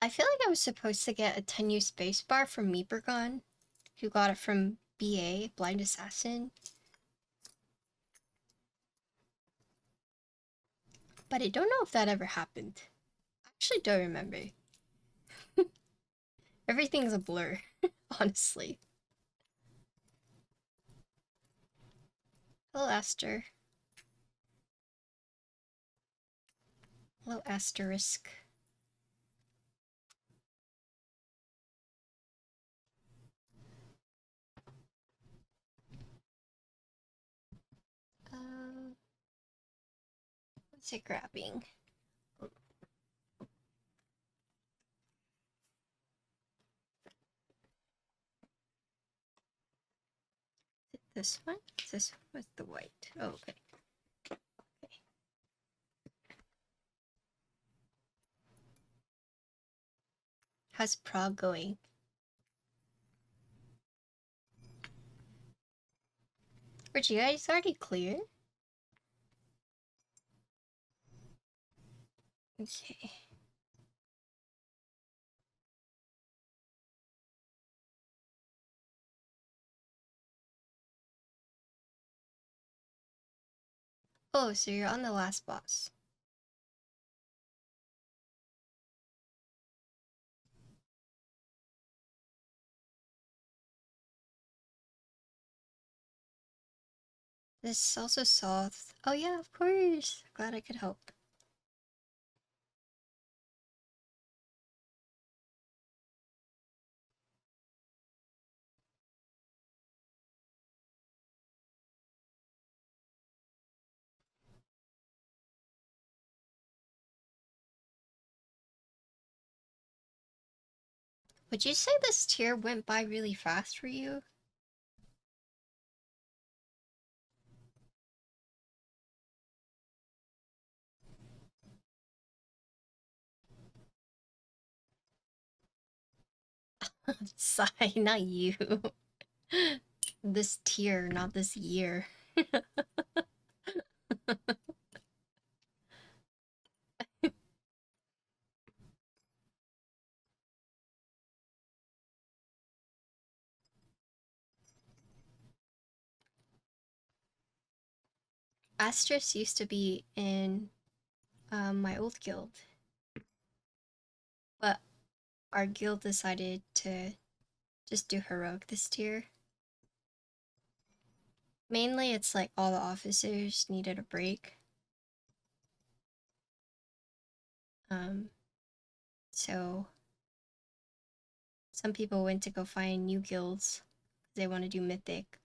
I feel like I was supposed to get a 10U spacebar from Meepergon, who got it from BA, Blind Assassin. But I don't know if that ever happened. I actually don't remember. Everything's a blur, honestly. Hello, Aster. Hello, Asterisk. What's it grabbing? This one? This one with the white. Oh, okay. Okay. How's Prague going? Were you guys already clear? Okay. Oh, so you're on the last boss. This also solved. Oh yeah, of course. Glad I could help. Would you say this tier went by really fast for you? Sigh, not you. This tier, not this year. Astrus used to be in my old guild, but our guild decided to just do heroic this tier. Mainly, it's like all the officers needed a break. So some people went to go find new guilds They want to do mythic.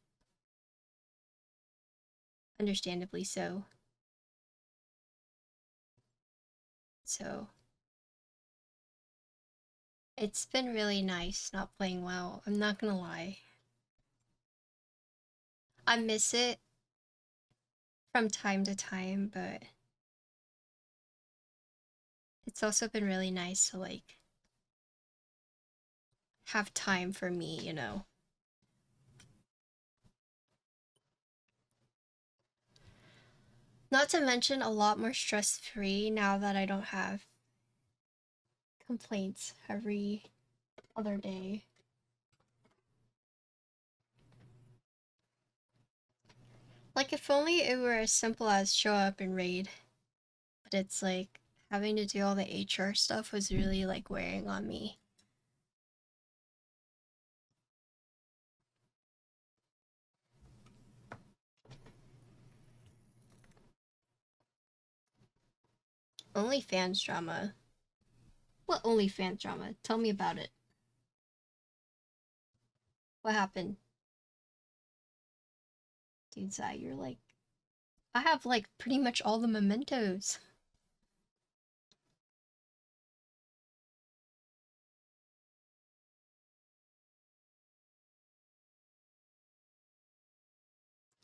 Understandably so. So it's been really nice not playing WoW. I'm not gonna lie. I miss it from time to time, but it's also been really nice to like have time for me, you know. Not to mention a lot more stress-free now that I don't have complaints every other day. Like if only it were as simple as show up and raid. But it's like having to do all the HR stuff was really like wearing on me. OnlyFans drama. What OnlyFans drama? Tell me about it. What happened? Dude, Zai, you're like... I have like pretty much all the mementos.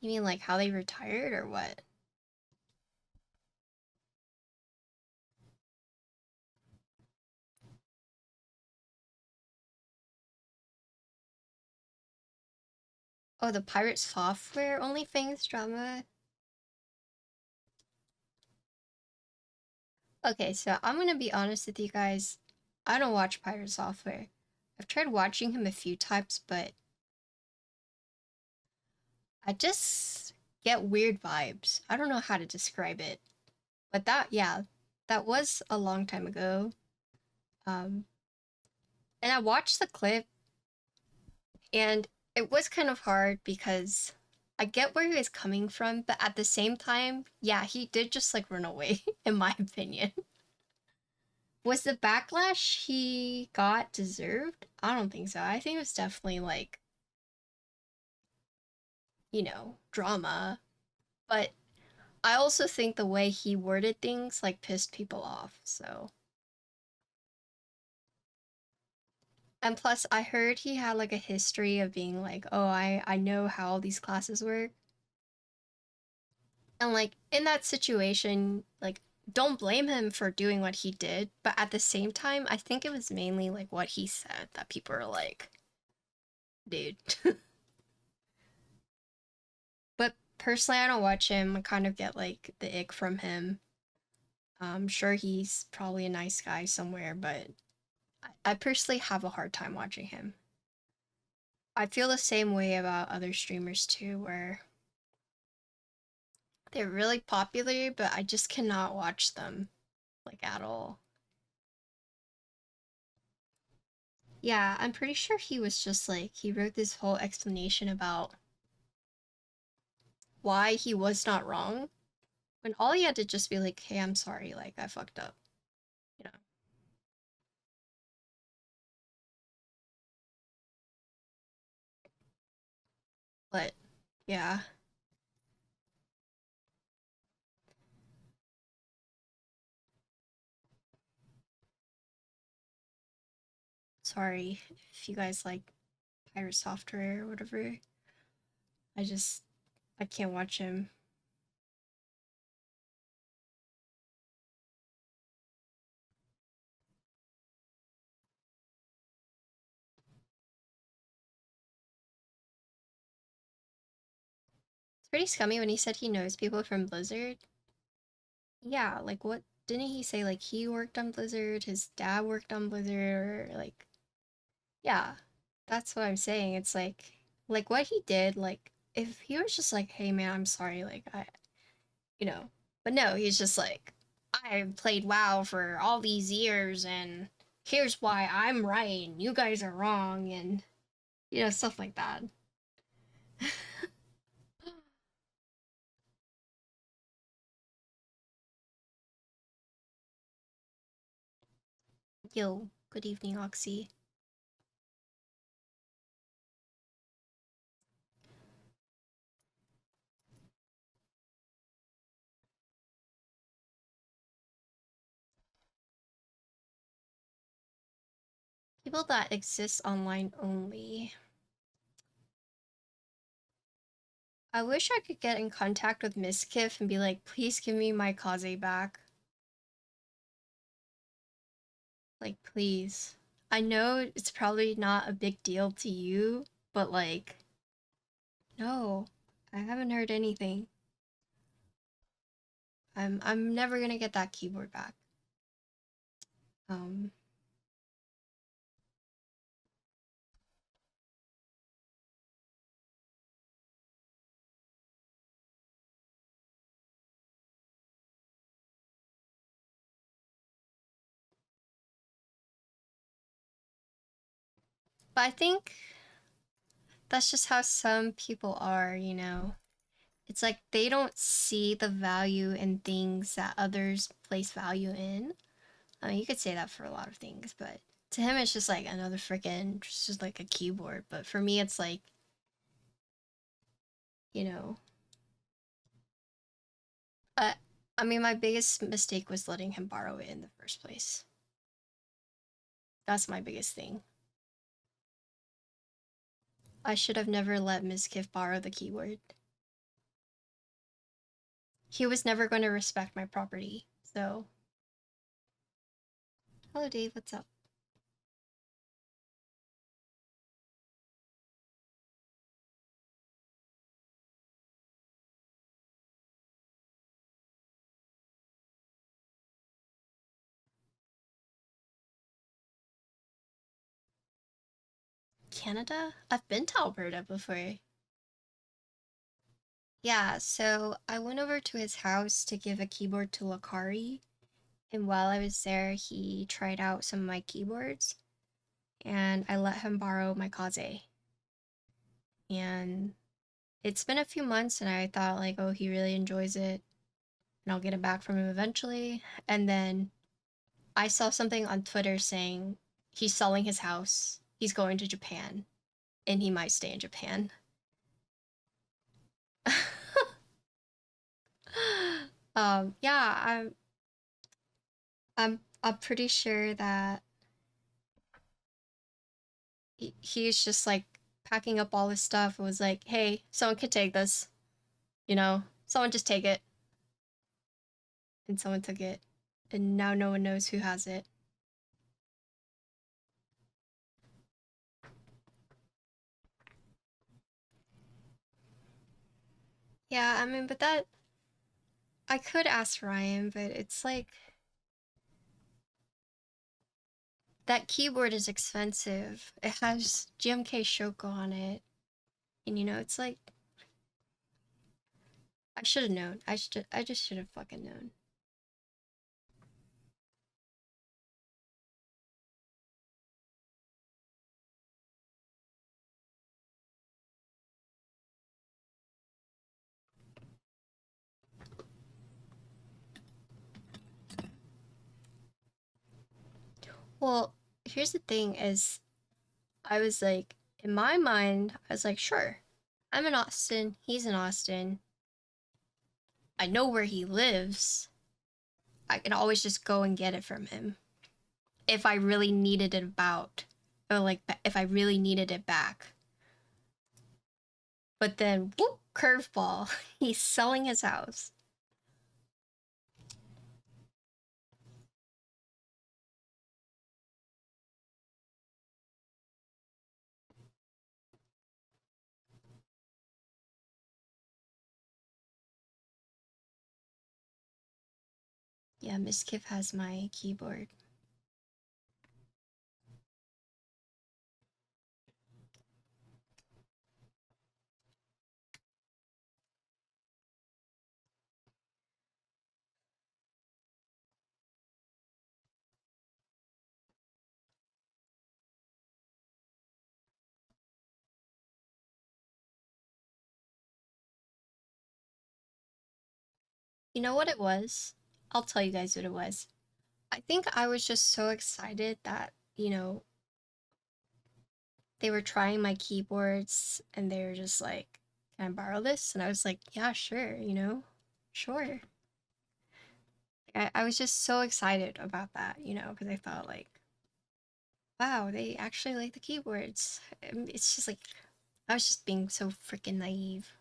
You mean like how they retired or what? Oh, the pirate software OnlyFans drama? Okay, so I'm gonna be honest with you guys. I don't watch pirate software. I've tried watching him a few times, but I just get weird vibes. I don't know how to describe it. But yeah, that was a long time ago. Um, and I watched the clip, and it was kind of hard because I get where he was coming from, but at the same time, yeah, he did just like run away, in my opinion. Was the backlash he got deserved? I don't think so. I think it was definitely like, you know, drama. But I also think the way he worded things like pissed people off, so. And plus, I heard he had like a history of being like, oh, I know how all these classes work. And like in that situation, like don't blame him for doing what he did, but at the same time, I think it was mainly like what he said that people are like, dude. But personally, I don't watch him. I kind of get like the ick from him. I'm sure he's probably a nice guy somewhere, but I personally have a hard time watching him. I feel the same way about other streamers too, where they're really popular, but I just cannot watch them, like, at all. Yeah, I'm pretty sure he was just like, he wrote this whole explanation about why he was not wrong, when all he had to just be like, hey, I'm sorry, like, I fucked up, you know? But, yeah. Sorry if you guys like pirate software or whatever. I just, I can't watch him. It's pretty scummy when he said he knows people from Blizzard. Yeah, like what didn't he say like he worked on Blizzard, his dad worked on Blizzard, or like yeah. That's what I'm saying. It's like what he did, like if he was just like, "Hey man, I'm sorry, like I you know." But no, he's just like, "I played WoW for all these years and here's why I'm right and you guys are wrong," and you know, stuff like that. Yo, good evening, Oxy. People that exist online only. I wish I could get in contact with Miss Kiff and be like, please give me my kaze back. Like, please. I know it's probably not a big deal to you, but like, no, I haven't heard anything. I'm never gonna get that keyboard back. Um, but I think that's just how some people are, you know? It's like they don't see the value in things that others place value in. I mean, you could say that for a lot of things, but to him, it's just like another freaking, just like a keyboard. But for me, it's like, you know, uh, I mean, my biggest mistake was letting him borrow it in the first place. That's my biggest thing. I should have never let Ms. Kiff borrow the keyboard. He was never going to respect my property, so. Hello, Dave, what's up? Canada? I've been to Alberta before. Yeah, so I went over to his house to give a keyboard to Lakari, and while I was there, he tried out some of my keyboards, and I let him borrow my kaze. And it's been a few months, and I thought, like, oh, he really enjoys it, and I'll get it back from him eventually. And then I saw something on Twitter saying he's selling his house, he's going to Japan, and he might stay in Japan. Yeah, I'm pretty sure that he's just like packing up all his stuff and was like, hey, someone could take this, you know, someone just take it. And someone took it, and now no one knows who has it. Yeah, I mean, but that I could ask Ryan, but it's like that keyboard is expensive. It has GMK Shoko on it. And you know, it's like I should have known. I just should have fucking known. Well, here's the thing is I was like in my mind, I was like, sure. I'm in Austin, he's in Austin. I know where he lives. I can always just go and get it from him. If I really needed it about or like if I really needed it back. But then whoop, curveball. He's selling his house. Yeah, Miss Kiff has my keyboard. You know what it was? I'll tell you guys what it was. I think I was just so excited that, you know, they were trying my keyboards and they were just like, can I borrow this? And I was like, yeah, sure, you know, sure. I was just so excited about that, you know, because I thought like, wow, they actually like the keyboards. It's just like, I was just being so freaking naive.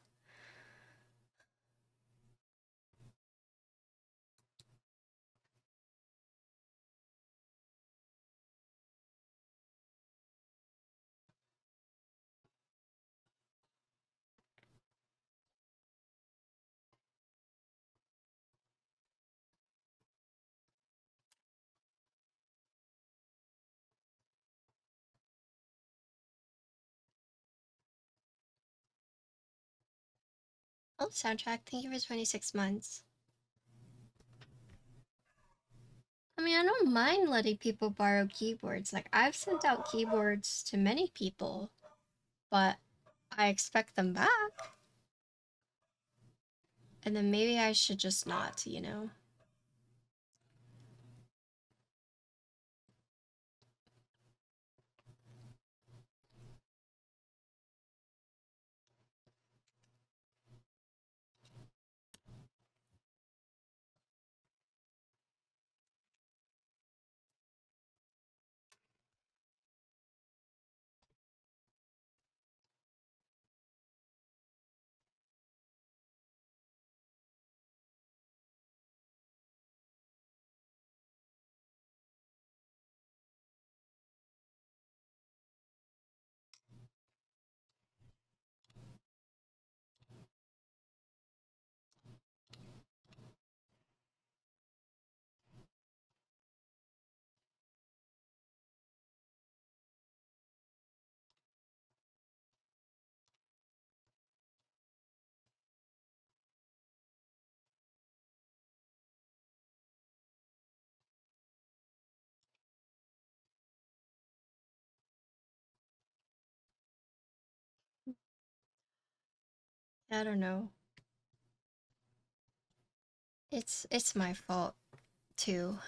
Oh, soundtrack, thank you for 26 months. I mean, I don't mind letting people borrow keyboards. Like, I've sent out keyboards to many people, but I expect them back. And then maybe I should just not, you know? I don't know. It's my fault too.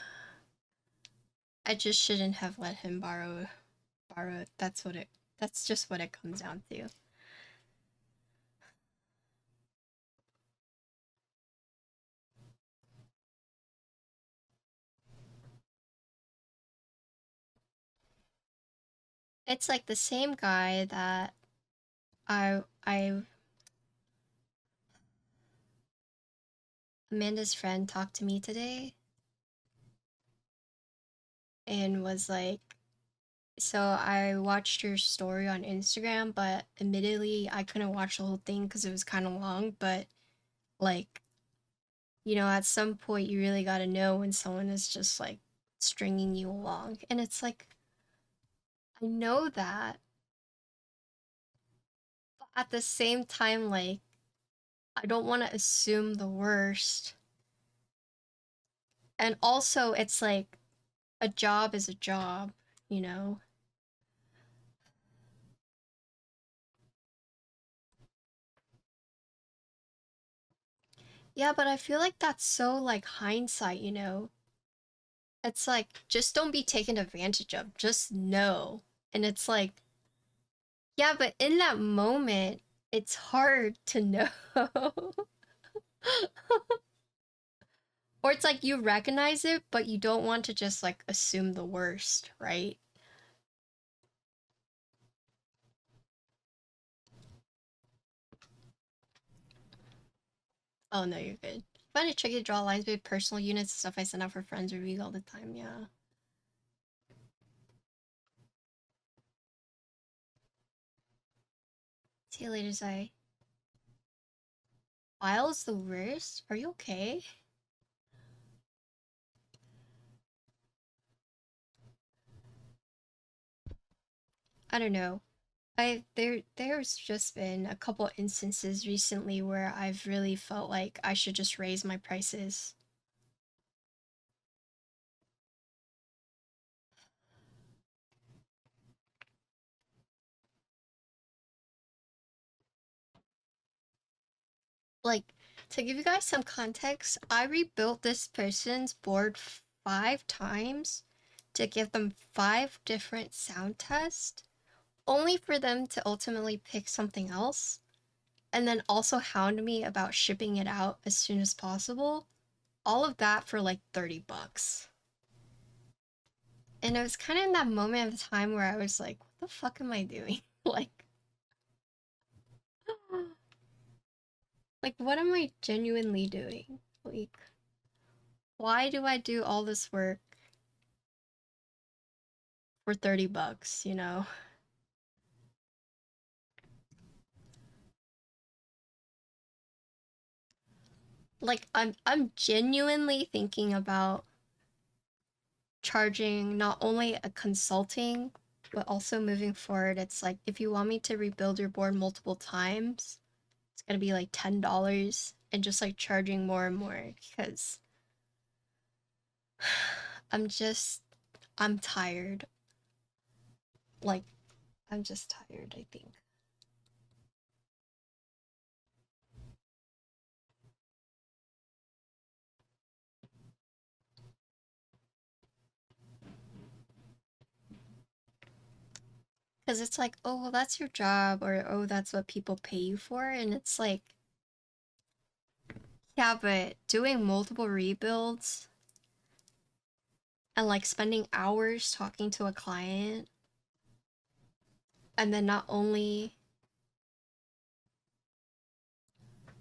I just shouldn't have let him borrow it. That's just what it comes down to. It's like the same guy that I Amanda's friend talked to me today and was like, so I watched your story on Instagram, but admittedly I couldn't watch the whole thing because it was kind of long, but like, you know, at some point you really got to know when someone is just like stringing you along. And it's like, I know that, but at the same time, like, I don't want to assume the worst. And also, it's like a job is a job, you know? Yeah, but I feel like that's so like hindsight, you know? It's like, just don't be taken advantage of, just know. And it's like, yeah, but in that moment, it's hard to know. Or it's like you recognize it, but you don't want to just like assume the worst, right? Oh no, you're good. Find it tricky to draw lines between personal units and stuff I send out for friends or read all the time, yeah. See you later, Zai. Wile's the worst? Are you okay? I don't know. There's just been a couple instances recently where I've really felt like I should just raise my prices. Like, to give you guys some context, I rebuilt this person's board 5 times to give them 5 different sound tests, only for them to ultimately pick something else, and then also hound me about shipping it out as soon as possible. All of that for like 30 bucks. And it was kind of in that moment of time where I was like, what the fuck am I doing? Like what am I genuinely doing? Like, why do I do all this work for 30 bucks, you know? Like I'm genuinely thinking about charging not only a consulting, but also moving forward. It's like if you want me to rebuild your board multiple times, it's gonna be like $10 and just like charging more and more because I'm just I'm tired. Like I'm just tired, I think. Because it's like, oh, well, that's your job, or oh, that's what people pay you for. And it's like, yeah, but doing multiple rebuilds and like spending hours talking to a client, and then not only.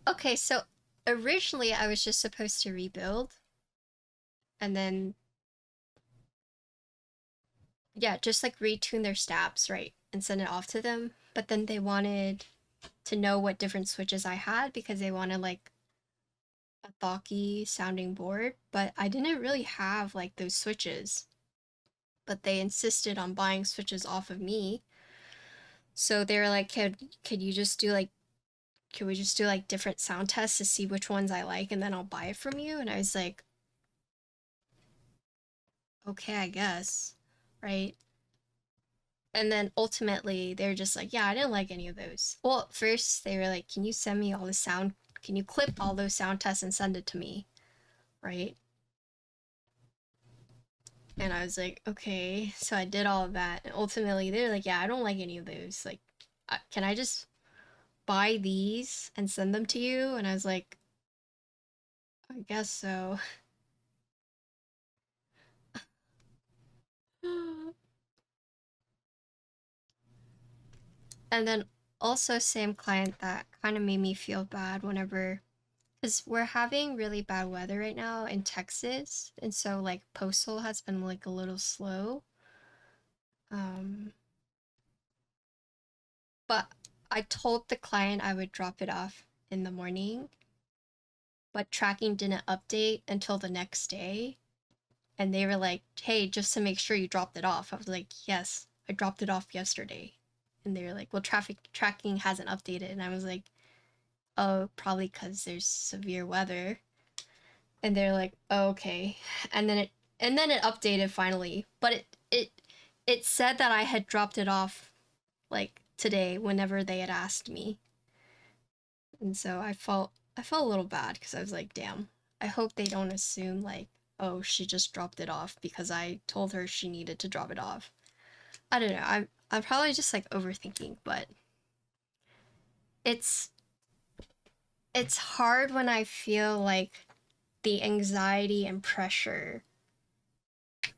Okay, so originally I was just supposed to rebuild, and then, yeah, just like retune their stabs, right? And send it off to them. But then they wanted to know what different switches I had because they wanted like a Thoki sounding board, but I didn't really have like those switches. But they insisted on buying switches off of me. So they were like, could you just do like could we just do like different sound tests to see which ones I like and then I'll buy it from you? And I was like, okay, I guess. Right? And then ultimately they're just like, yeah, I didn't like any of those. Well, first they were like, can you send me all the sound can you clip all those sound tests and send it to me? Right? And I was like, okay. So I did all of that. And ultimately, they're like, yeah, I don't like any of those. Like, can I just buy these and send them to you? And I was like, I guess so. And then also, same client that kind of made me feel bad whenever, because we're having really bad weather right now in Texas. And so, like, postal has been like a little slow. Um, but I told the client I would drop it off in the morning, but tracking didn't update until the next day. And they were like, hey, just to make sure you dropped it off. I was like, yes, I dropped it off yesterday. And they were like, well, traffic tracking hasn't updated. And I was like, oh, probably because there's severe weather. And they're like, oh, okay. And then it updated finally. But it said that I had dropped it off like today whenever they had asked me. And so I felt a little bad because I was like, damn, I hope they don't assume like, oh, she just dropped it off because I told her she needed to drop it off. I don't know. I'm probably just like overthinking, but it's it's hard when I feel like the anxiety and pressure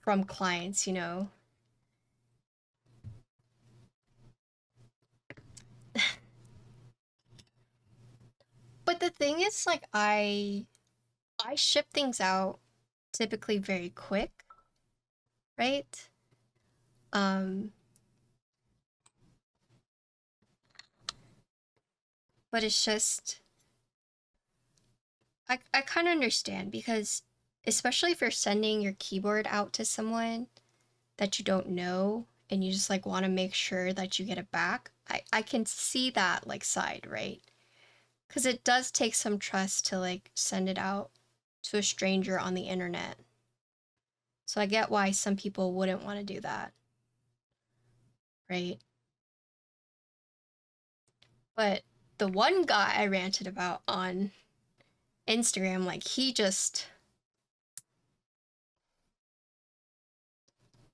from clients, you know. But the thing is like I ship things out typically very quick, right? Um but it's just I kind of understand because especially if you're sending your keyboard out to someone that you don't know and you just like want to make sure that you get it back, I can see that like side, right? Because it does take some trust to like send it out to a stranger on the internet. So I get why some people wouldn't want to do that, right? But the one guy I ranted about on Instagram, like he just,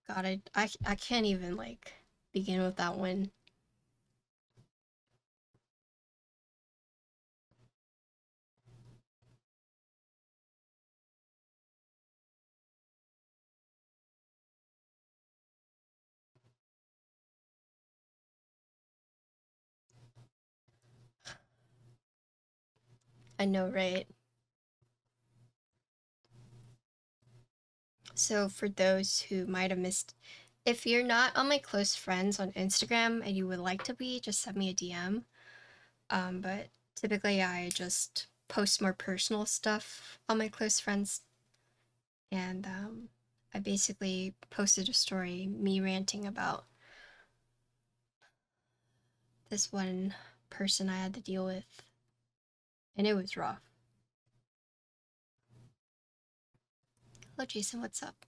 God, I can't even like begin with that one. I know, right? So for those who might have missed, if you're not on my close friends on Instagram and you would like to be, just send me a DM. But typically I just post more personal stuff on my close friends, and I basically posted a story, me ranting about this one person I had to deal with, and it was rough. Hello, Jason, what's up?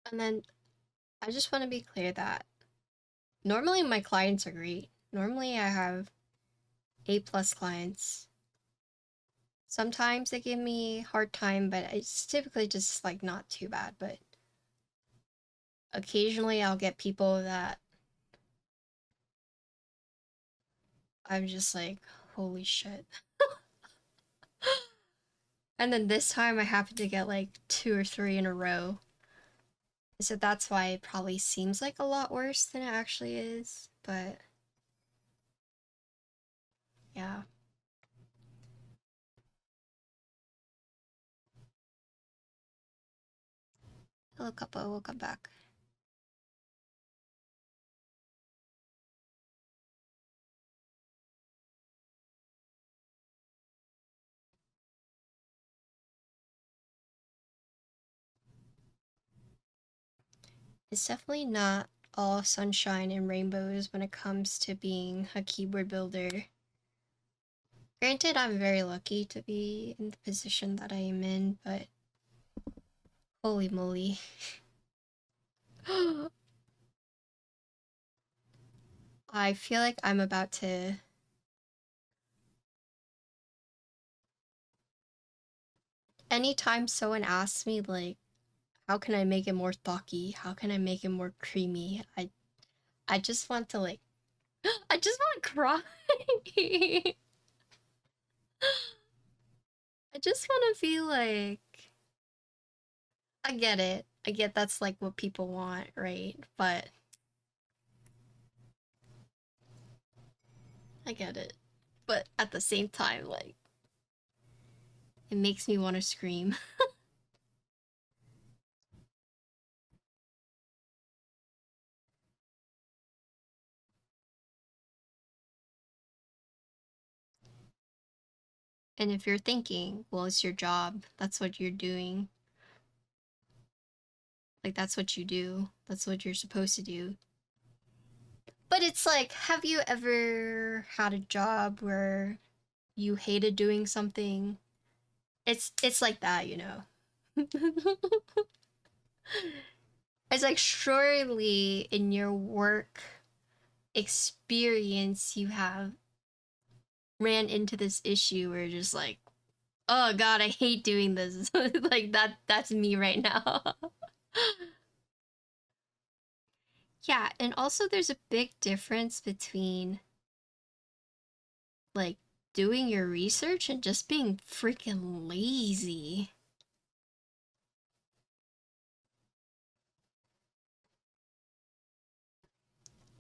And then I just want to be clear that normally my clients are great. Normally I have A+ clients. Sometimes they give me a hard time, but it's typically just like not too bad. But occasionally I'll get people that I'm just like, holy shit. And then this time I happened to get like 2 or 3 in a row. So that's why it probably seems like a lot worse than it actually is. But yeah. Hello, couple, welcome back. It's definitely not all sunshine and rainbows when it comes to being a keyboard builder. Granted, I'm very lucky to be in the position that I am in, but holy moly. I feel like I'm about to... Anytime someone asks me, like, how can I make it more thocky? How can I make it more creamy? I just want to, like... I just want to cry! I just want to be like... I get it. I get that's, like, what people want, right? But... I get it. But at the same time, like... It makes me want to scream. And if you're thinking, well, it's your job, that's what you're doing. Like, that's what you do. That's what you're supposed to do. But it's like, have you ever had a job where you hated doing something? It's like that, you know. It's like, surely in your work experience you have ran into this issue where you're just like, oh god, I hate doing this. Like that's me right now. Yeah, and also there's a big difference between like doing your research and just being freaking lazy.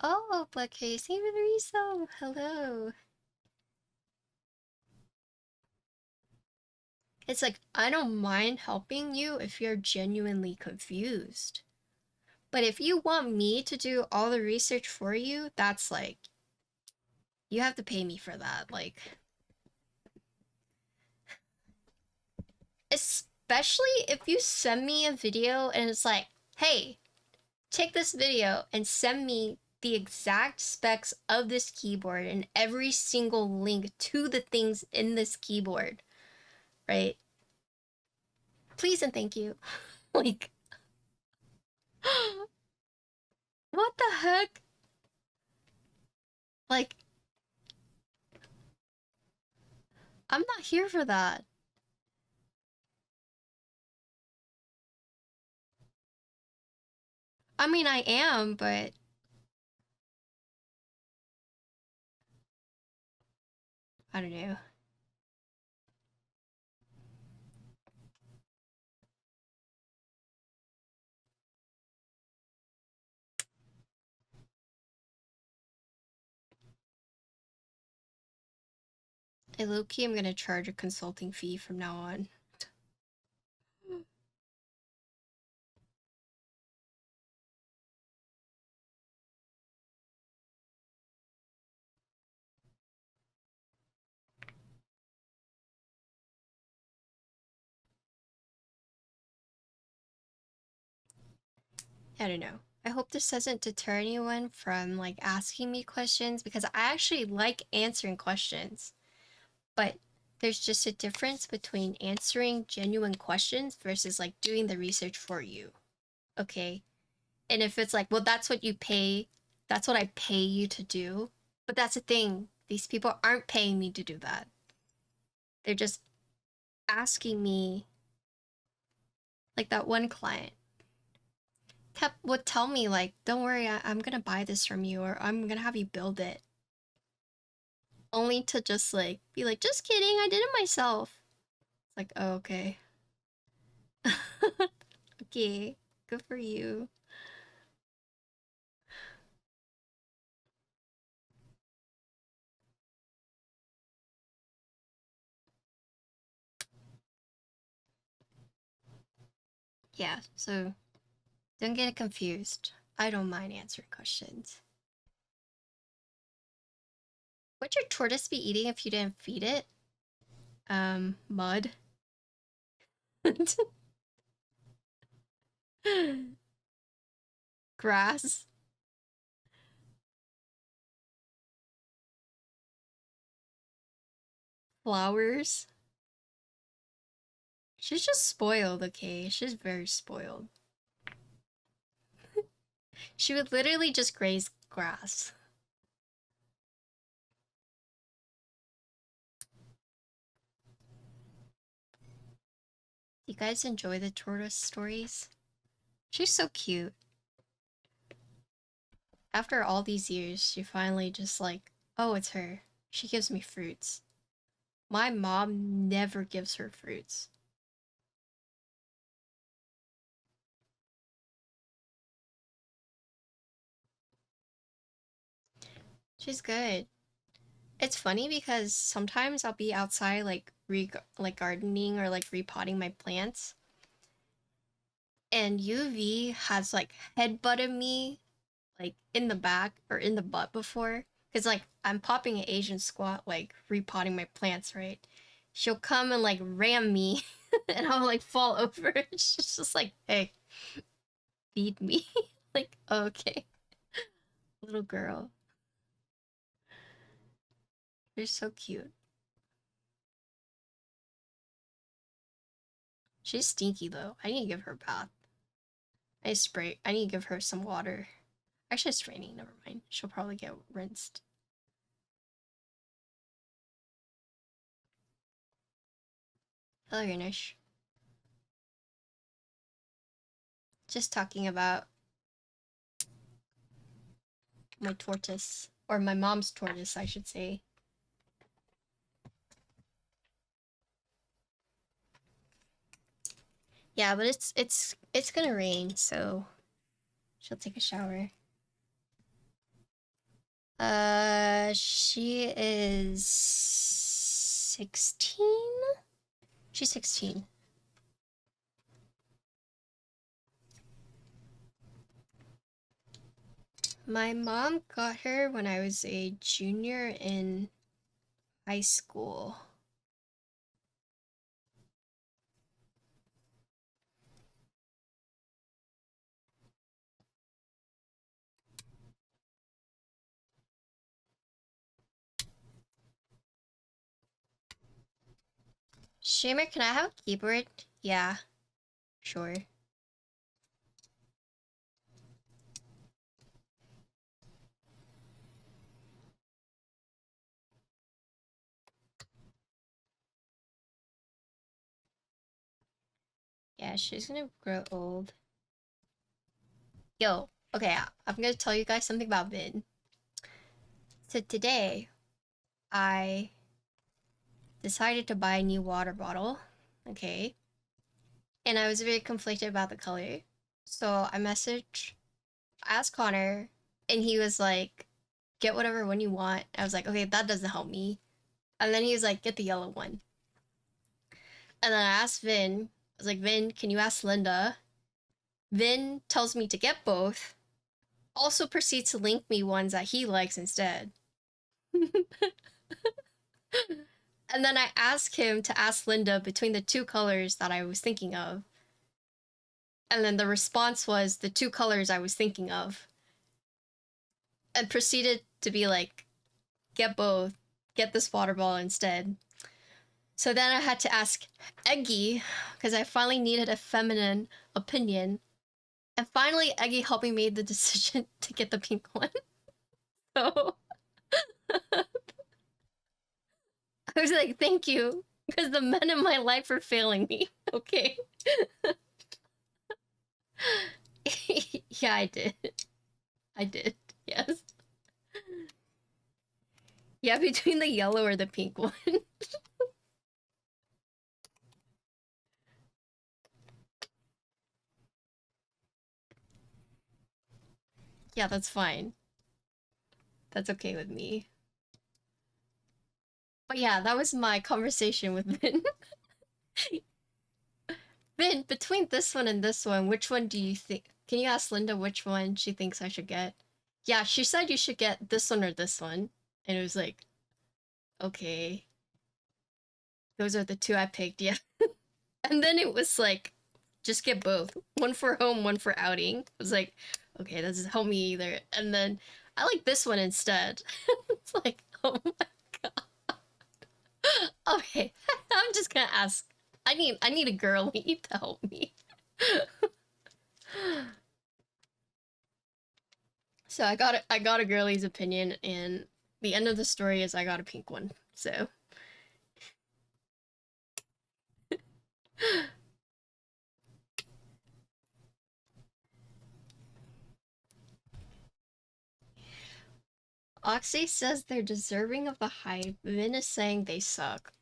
Oh, but Casey with Riso, hello. It's like, I don't mind helping you if you're genuinely confused. But if you want me to do all the research for you, that's like, you have to pay me for that. Like, especially if you send me a video and it's like, hey, take this video and send me the exact specs of this keyboard and every single link to the things in this keyboard, right? Please and thank you. Like, what the heck? Like, I'm not here for that. I mean, I am, but I don't know. Hey, low-key, I'm gonna charge a consulting fee from now on. I don't know. I hope this doesn't deter anyone from like asking me questions because I actually like answering questions. But there's just a difference between answering genuine questions versus like doing the research for you. Okay? And if it's like, well, that's what you pay, that's what I pay you to do. But that's the thing. These people aren't paying me to do that. They're just asking me, like that one client would tell me like, don't worry, I'm gonna buy this from you or I'm gonna have you build it. Only to just like be like, just kidding, I did it myself. It's like, oh, okay. Okay, good for you. Yeah, so don't get it confused. I don't mind answering questions. What'd your tortoise be eating if you didn't feed it? Mud. Grass. Flowers. She's just spoiled, okay? She's very spoiled. She would literally just graze grass. You guys enjoy the tortoise stories? She's so cute. After all these years, she finally just like, oh, it's her. She gives me fruits. My mom never gives her fruits. She's good. It's funny because sometimes I'll be outside like like gardening or like repotting my plants, and UV has like headbutted me like in the back or in the butt before. Cause like I'm popping an Asian squat like repotting my plants, right? She'll come and like ram me and I'll like fall over. She's just like, hey, feed me. Like, okay. Little girl. You're so cute. She's stinky though. I need to give her a bath. I need to give her some water. Actually, it's raining. Never mind. She'll probably get rinsed. Hello, Yunish. Just talking about my tortoise. Or my mom's tortoise, I should say. Yeah, but it's gonna rain, so she'll take a shower. She is 16? She's 16. My mom got her when I was a junior in high school. Shamer, can I have a keyboard? Yeah, sure. Yeah, she's gonna grow old. Yo, okay, I'm gonna tell you guys something about Vin. So today, I decided to buy a new water bottle, okay? And I was very conflicted about the color. So I asked Connor, and he was like, get whatever one you want. I was like, okay, that doesn't help me. And then he was like, get the yellow one. And then I asked Vin, I was like, Vin, can you ask Linda? Vin tells me to get both, also proceeds to link me ones that he likes instead. And then I asked him to ask Linda between the two colors that I was thinking of. And then the response was the two colors I was thinking of. And proceeded to be like, get both, get this water bottle instead. So then I had to ask Eggy, because I finally needed a feminine opinion. And finally, Eggy helped me make the decision to get the pink one. So I was like, thank you, because the men in my life are failing me. Okay. Yeah, I did. I did. Yes. Yeah, between the yellow or the pink one. Yeah, that's fine. That's okay with me. But yeah, that was my conversation with Vin. Vin, between this one and this one, which one do you think? Can you ask Linda which one she thinks I should get? Yeah, she said you should get this one or this one. And it was like, okay. Those are the two I picked, yeah. And then it was like, just get both. One for home, one for outing. I was like, okay, that doesn't help me either. And then I like this one instead. It's like, oh my god. Okay, I'm just gonna ask. I need a girlie to help me. So I got a girlie's opinion, and the end of the story is I got a pink one. So Oxy says they're deserving of the hype. Vin is saying they suck.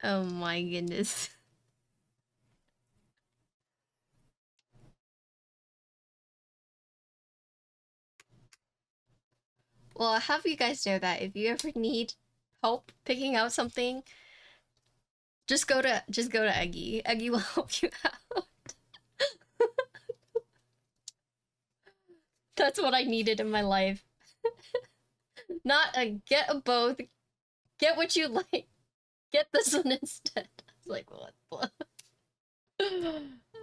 Oh my goodness. Well, I'll have you guys know that if you ever need help picking out something, just go to Eggy. Eggy will help you out. That's what I needed in my life. Not a get a both. Get what you like. Get this one instead. It's like what?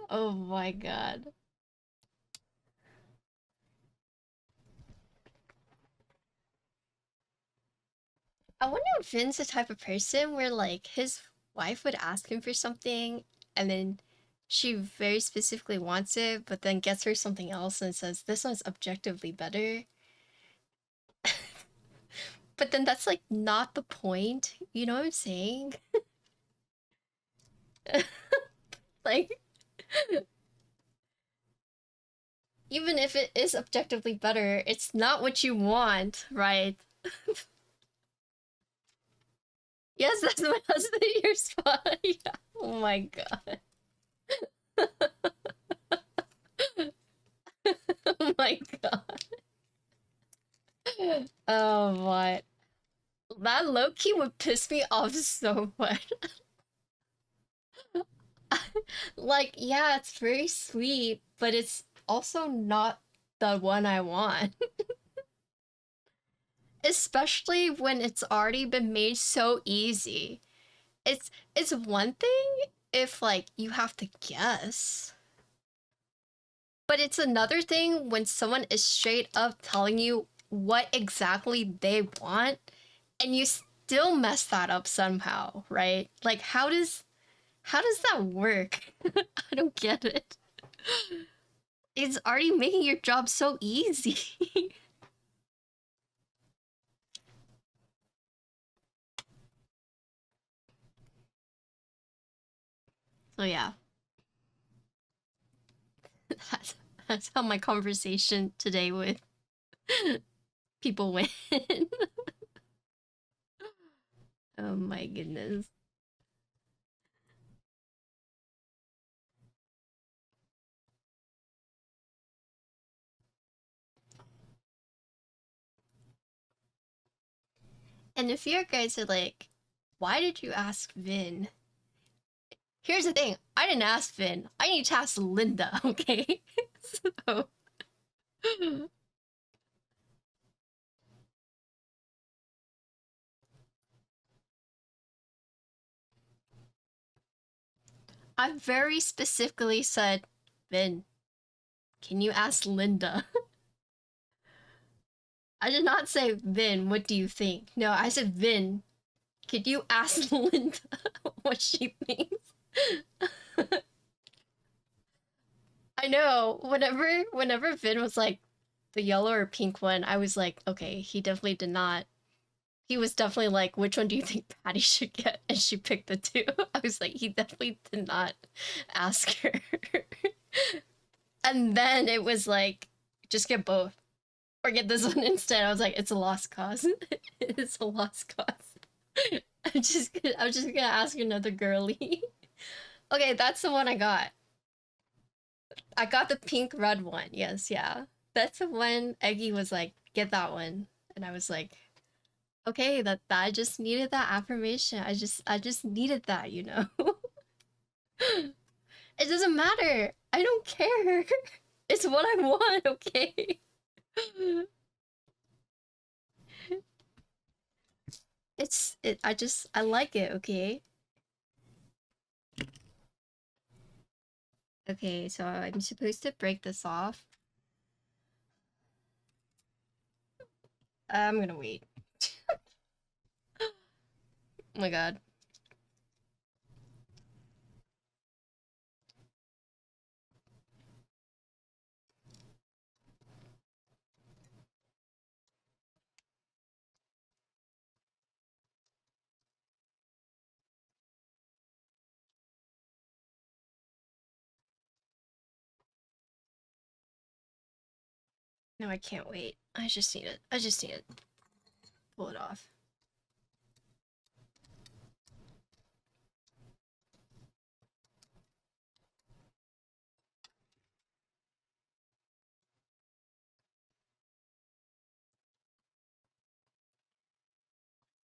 Oh my god. I wonder if Finn's the type of person where like his wife would ask him for something and then she very specifically wants it, but then gets her something else and says, this one's objectively better. But then that's like not the point. You know what I'm saying? Like, even if it is objectively better, it's not what you want, right? Yes, that's my husband in your spot. Yeah. Oh my god. Oh my god. Oh my. That low-key would piss me off so much. Like, yeah, it's very sweet, but it's also not the one I want. Especially when it's already been made so easy. It's one thing if like you have to guess. But it's another thing when someone is straight up telling you what exactly they want and you still mess that up somehow, right? Like how does that work? I don't get it. It's already making your job so easy. So yeah. That's how my conversation today with people went. Oh my goodness. And if you guys are like, why did you ask Vin? Here's the thing, I didn't ask Vin. I need to ask Linda, okay? So I very specifically said, Vin, can you ask Linda? I did not say, Vin, what do you think? No, I said, Vin, could you ask Linda what she thinks? I know. Whenever Vin was like the yellow or pink one, I was like, okay, he definitely did not. He was definitely like, which one do you think Patty should get? And she picked the two. I was like, he definitely did not ask her. And then it was like, just get both. Or get this one instead. I was like, it's a lost cause. It's a lost cause. I'm just gonna ask another girly. Okay, that's the one I got. I got the pink red one. Yes, yeah. That's the one Eggy was like, get that one. And I was like, okay, that I just needed that affirmation. I just needed that, you know? It doesn't matter. I don't care. It's what I want, okay? I like it, okay? Okay, so I'm supposed to break this off. I'm gonna wait. Oh my god. No, I can't wait. I just need it. I just need to pull it off.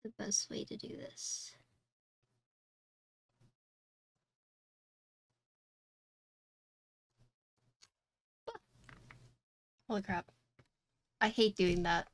The best way to do this. Holy crap. I hate doing that.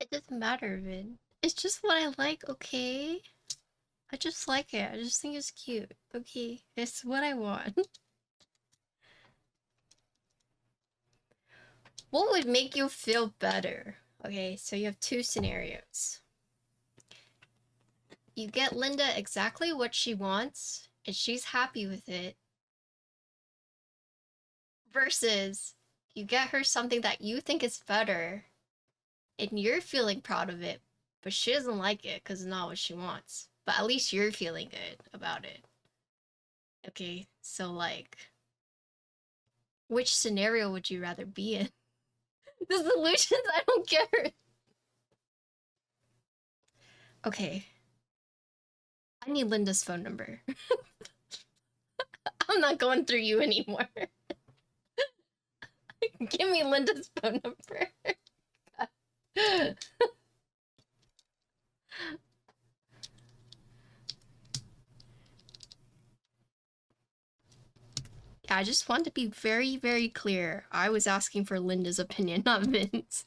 It doesn't matter, Vin. It's just what I like, okay? I just like it. I just think it's cute. Okay, it's what I want. What would make you feel better? Okay, so you have two scenarios. You get Linda exactly what she wants, and she's happy with it. Versus you get her something that you think is better, and you're feeling proud of it, but she doesn't like it because it's not what she wants. But at least you're feeling good about it. Okay, so like, which scenario would you rather be in? The solutions, I don't care. Okay. I need Linda's phone number. I'm not going through you anymore. Give me Linda's phone number. I just want to be very, very clear. I was asking for Linda's opinion, not Vin's.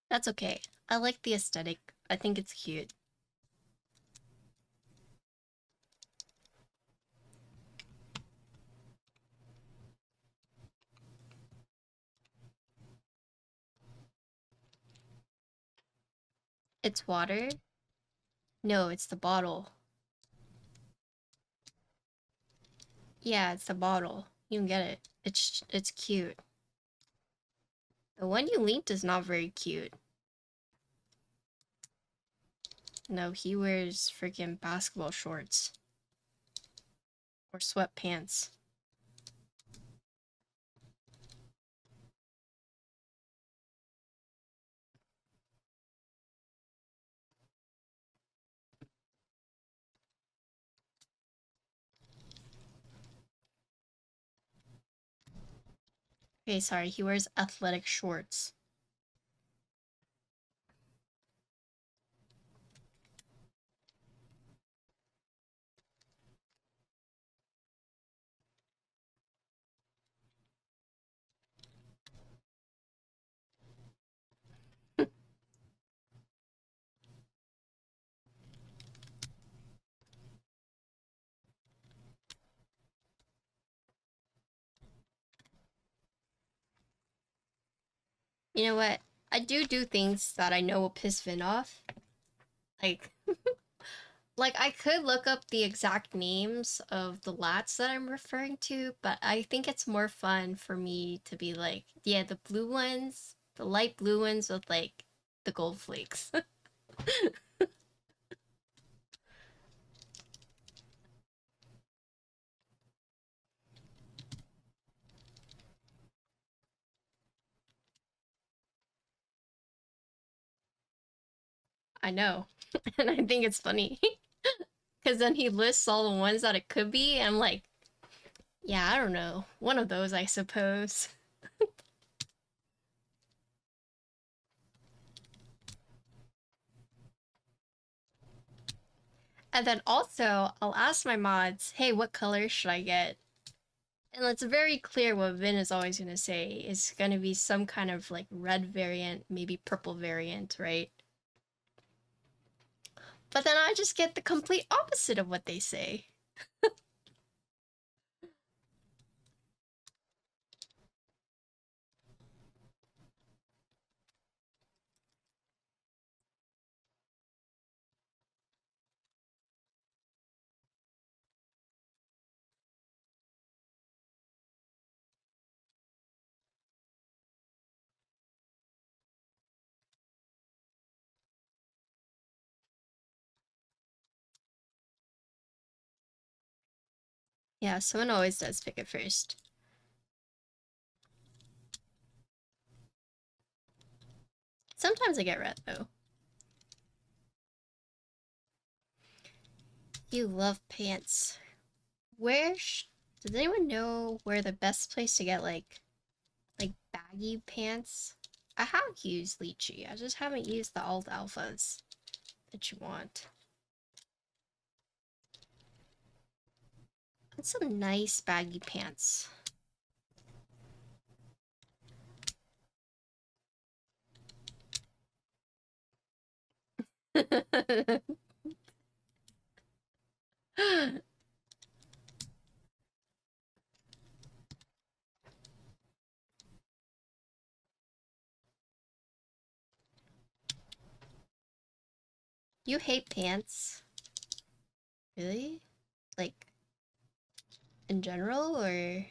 That's okay. I like the aesthetic. I think it's cute. It's water? No, it's the bottle. Yeah, it's the bottle. You can get it. It's cute. The one you linked is not very cute. No, he wears freaking basketball shorts. Or sweatpants. Okay, sorry, he wears athletic shorts. You know what? I do things that I know will piss Vin off. Like, like I could look up the exact names of the lats that I'm referring to, but I think it's more fun for me to be like, yeah, the blue ones, the light blue ones with like the gold flakes. I know. And I think it's funny. Because then he lists all the ones that it could be, and I'm like, yeah, I don't know. One of those, I suppose. And then also, I'll ask my mods, hey, what color should I get? And it's very clear what Vin is always going to say. It's going to be some kind of like red variant, maybe purple variant, right? But then I just get the complete opposite of what they say. Yeah, someone always does pick it first. Sometimes I get red, though. You love pants. Does anyone know where the best place to get like baggy pants? I have used Lychee. I just haven't used the alt alphas that you want. And some nice baggy pants. You hate pants? Really? Like, in general, or?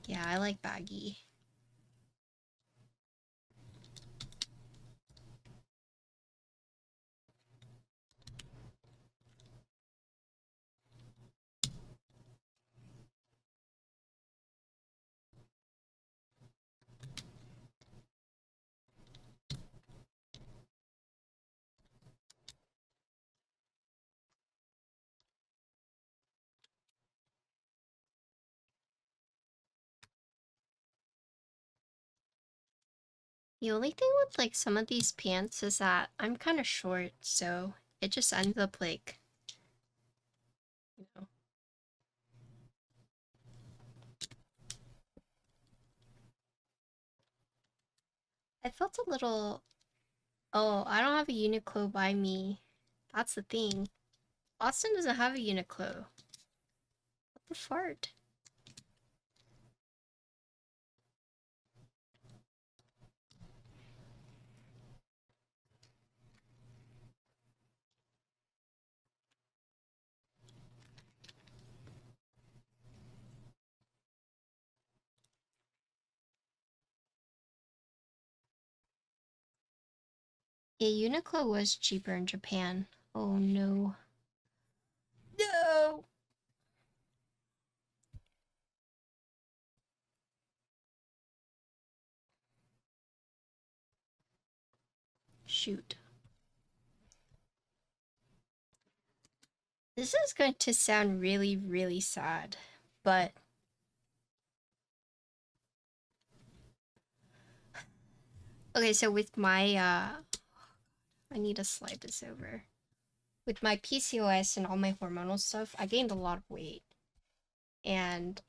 Yeah, I like baggy. The only thing with like some of these pants is that I'm kind of short, so it just ends up like, you know. I felt a little, oh, I don't have a Uniqlo by me. That's the thing. Austin doesn't have a Uniqlo. What the fart? Yeah, Uniqlo was cheaper in Japan. Oh no. No! Shoot. This is going to sound really, really sad, but okay, so with my I need to slide this over. With my PCOS and all my hormonal stuff, I gained a lot of weight. And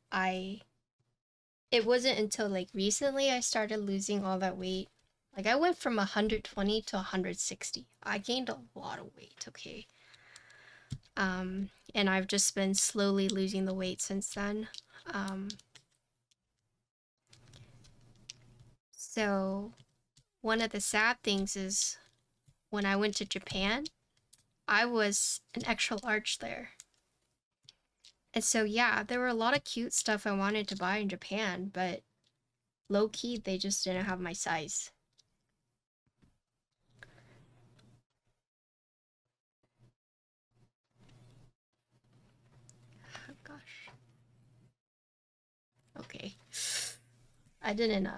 it wasn't until like recently I started losing all that weight. Like I went from 120 to 160. I gained a lot of weight, okay? And I've just been slowly losing the weight since then. So one of the sad things is when I went to Japan, I was an extra large there. And so yeah, there were a lot of cute stuff I wanted to buy in Japan, but low key they just didn't have my size. Oh gosh. Okay. I didn't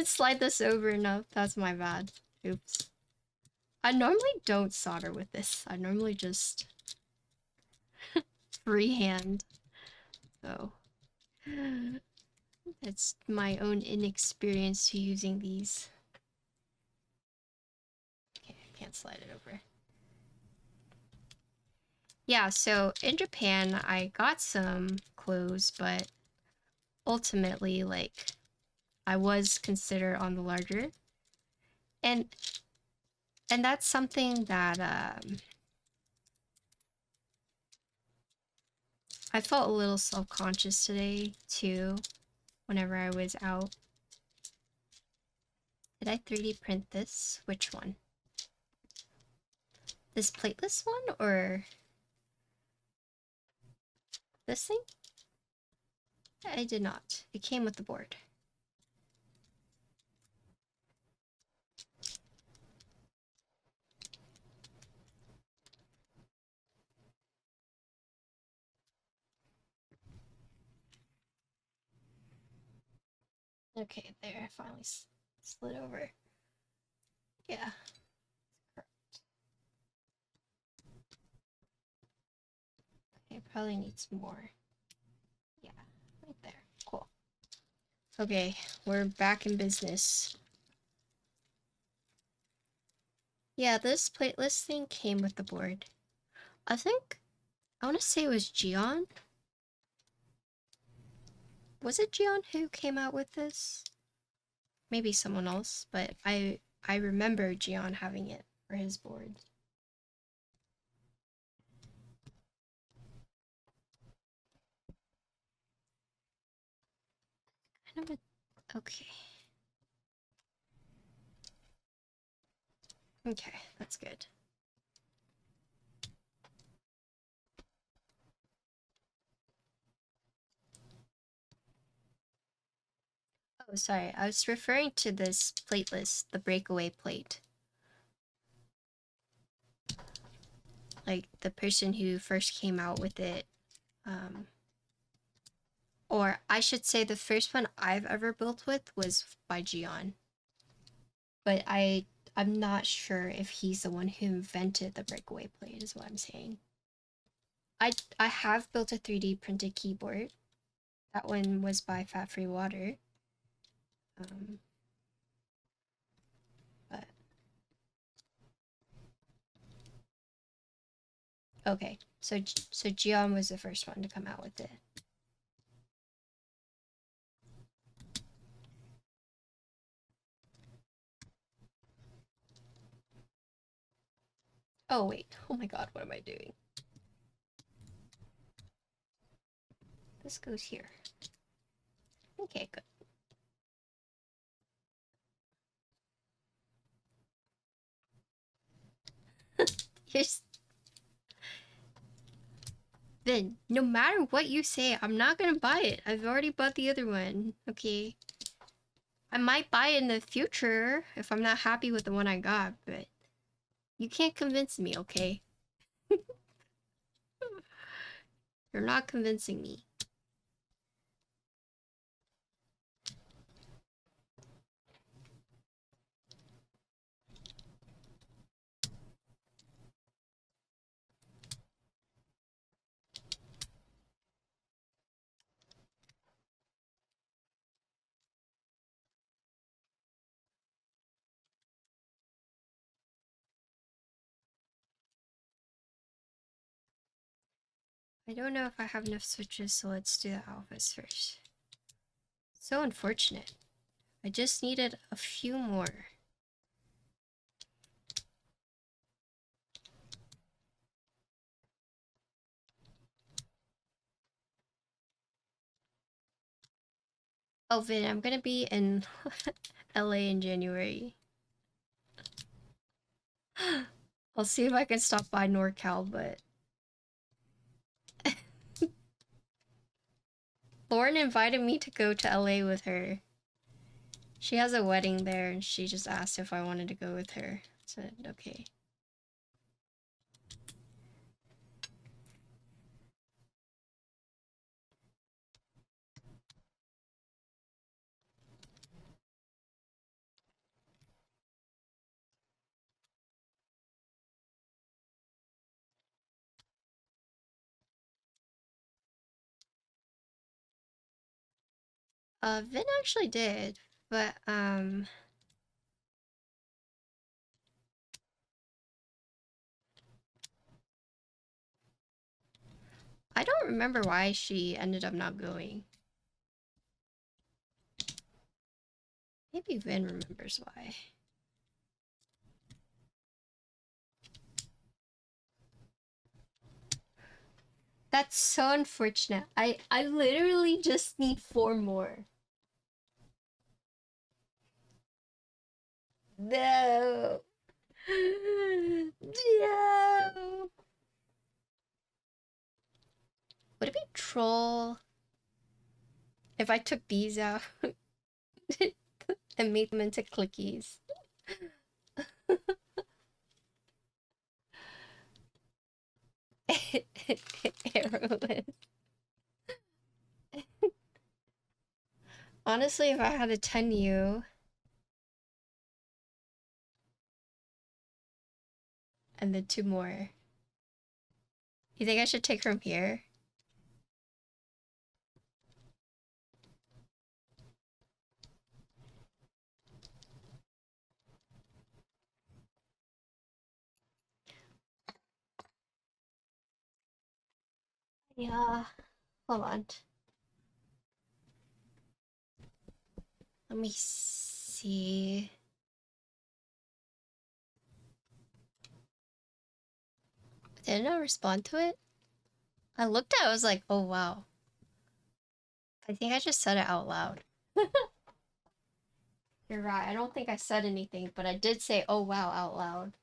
slide this over enough. That's my bad. Oops. I normally don't solder with this. I normally just freehand. So it's my own inexperience to using these. Okay, I can't slide it over. Yeah, so in Japan, I got some clothes, but ultimately, like, I was considered on the larger. And that's something that I felt a little self-conscious today too whenever I was out. Did I 3D print this? Which one? This plateless one or this thing? I did not. It came with the board. Okay, there, I finally slid over. Yeah. Okay, probably needs more. Yeah, right there. Cool. Okay, we're back in business. Yeah, this plateless thing came with the board. I think, I want to say it was Gion. Was it Gion who came out with this? Maybe someone else, but I remember Gion having it for his board. Kind of a, okay. Okay, that's good. Oh, sorry, I was referring to this plateless, the breakaway plate. Like the person who first came out with it. Or I should say the first one I've ever built with was by Gion. But I'm not sure if he's the one who invented the breakaway plate is what I'm saying. I have built a 3D printed keyboard. That one was by Fat Free Water. Okay, so Gion was the first one to come out with it. Oh wait, oh my god, what am I doing? This goes here. Okay, good. Here's... Then, no matter what you say, I'm not gonna buy it. I've already bought the other one, okay? I might buy it in the future if I'm not happy with the one I got, but you can't convince me, okay? You're not convincing me. I don't know if I have enough switches, so let's do the alphas first. So unfortunate. I just needed a few more. Oh, Vin, I'm gonna be in LA in January. I'll see if I can stop by NorCal, but... Lauren invited me to go to LA with her. She has a wedding there, and she just asked if I wanted to go with her. I said, okay. Vin actually did, but, I don't remember why she ended up not going. Maybe Vin remembers why. That's so unfortunate. I literally just need 4 more. No. No. Would it be troll if I took these out and made them into clickies? Arrowless. Honestly, if I had a 10U and then 2 more, you think I should take from here? Yeah, hold on. Let me see. Did I not respond to it? I looked at it, I was like, oh wow. I think I just said it out loud. You're right, I don't think I said anything, but I did say oh wow out loud.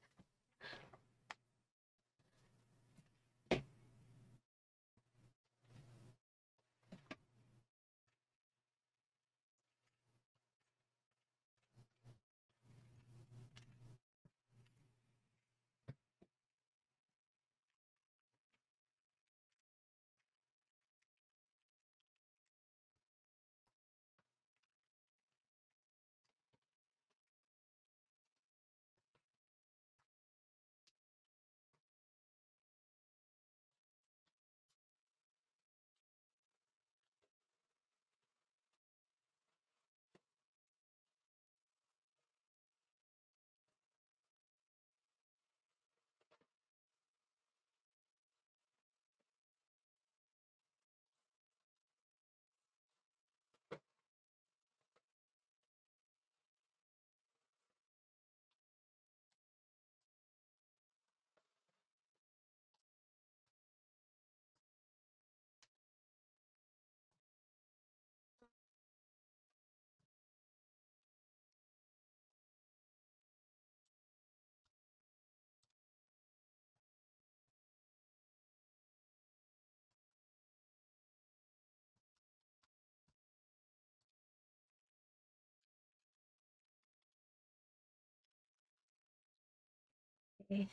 Okay.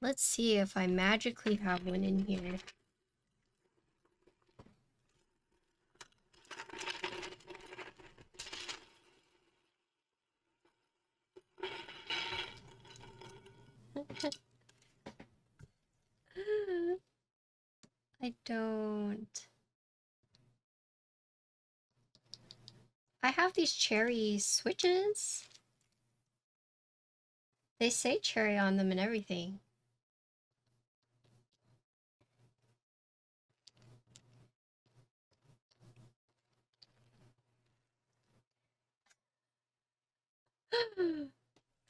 Let's see if I magically have one in here. I don't. I have these cherry switches. They say cherry on them and everything.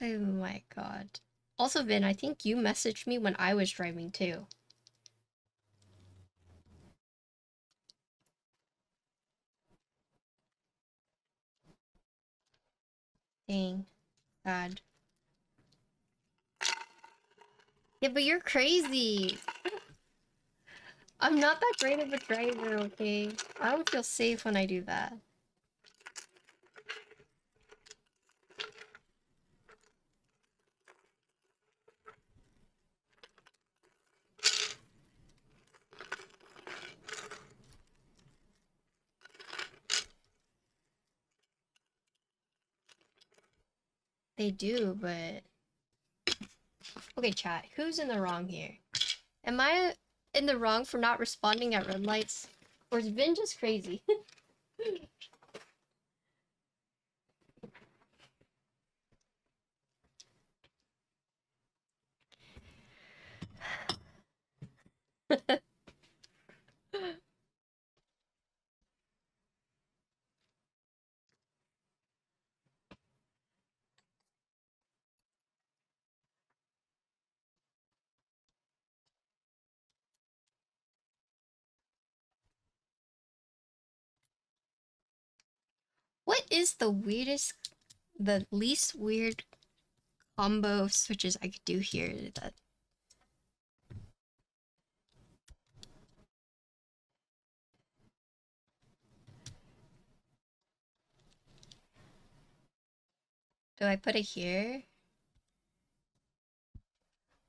Oh my god. Also, Vin, I think you messaged me when I was driving too. Dang. God. Yeah, but you're crazy. I'm not that great of a driver, okay? I don't feel safe when I do that. They do, but... Okay, chat. Who's in the wrong here? Am I in the wrong for not responding at red lights? Or is Vin just crazy? What is the least weird combo of switches I could do here? That do I put it here?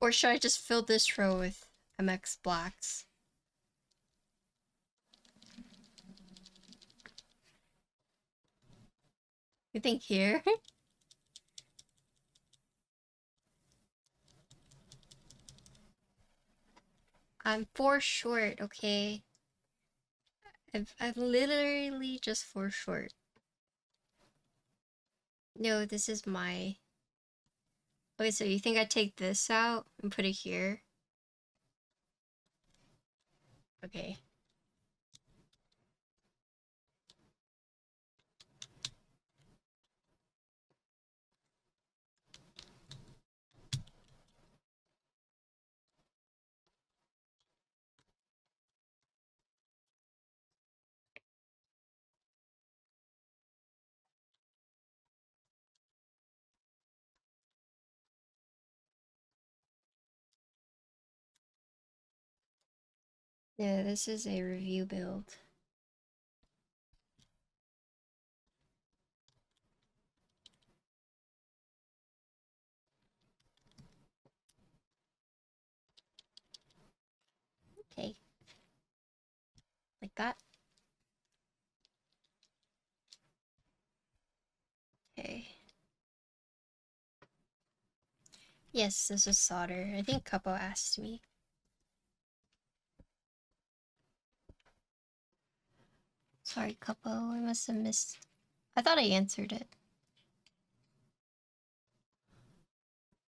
Or should I just fill this row with MX blacks? You think here? I'm 4 short, okay? I've literally just 4 short. No, this is my... Okay, so you think I take this out and put it here? Okay. Yeah, this is a review build. Okay. Like that. Okay. Yes, this is solder. I think Couple asked me. Sorry, Couple. I must have missed. I thought I answered it.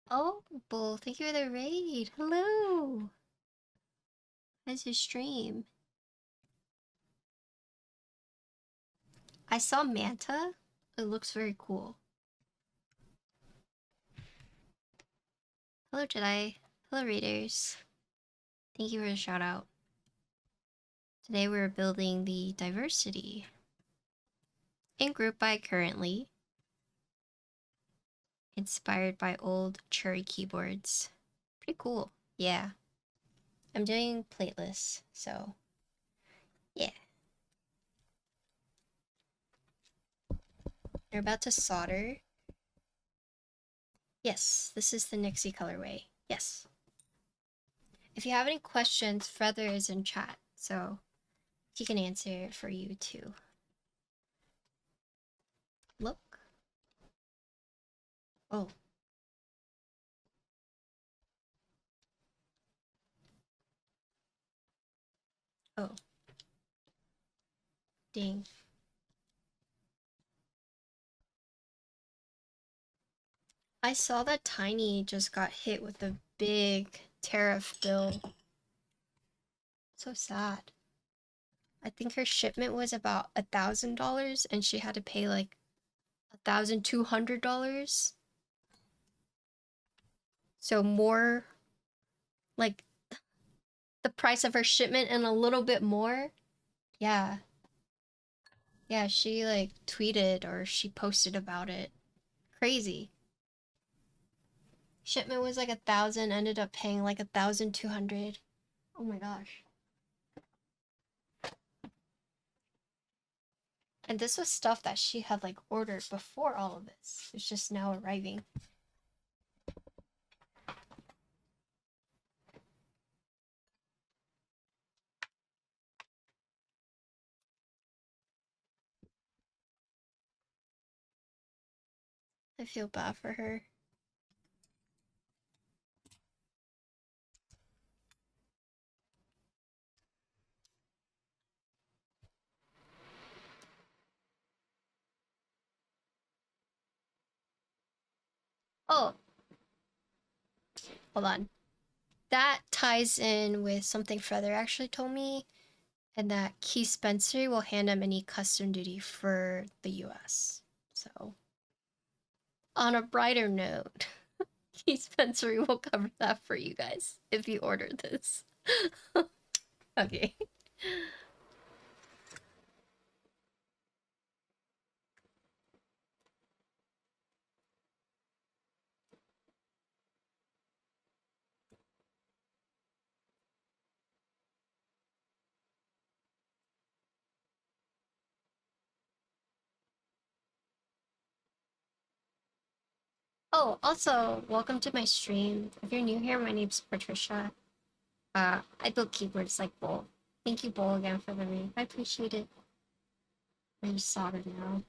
Oh, Bull, thank you for the raid. Hello. How's your stream? I saw Manta. It looks very cool. Hello, Jedi. Hello, Raiders. Thank you for the shout out. Today we're building the diversity. In group by currently. Inspired by old cherry keyboards. Pretty cool. Yeah. I'm doing Plateless, so yeah. They're about to solder. Yes, this is the Nixie colorway. Yes. If you have any questions, Feather is in chat, so he can answer it for you too. Look. Oh. Oh. Dang. I saw that Tiny just got hit with a big tariff bill. So sad. I think her shipment was about $1,000 and she had to pay like $1,200. So more, like the price of her shipment and a little bit more. Yeah. Yeah, she like tweeted or she posted about it. Crazy. Shipment was like 1,000, ended up paying like 1,200. Oh my gosh. And this was stuff that she had like ordered before all of this. It's just now arriving. I feel bad for her. Oh, hold on. That ties in with something Feather actually told me, and that Key Spencer will hand him any custom duty for the US. So, on a brighter note, Key Spencer will cover that for you guys if you order this. Okay. Oh, also, welcome to my stream. If you're new here, my name's Patricia. I build keyboards like Bull. Thank you, Bull, again for the read. I appreciate it. I just soldered now.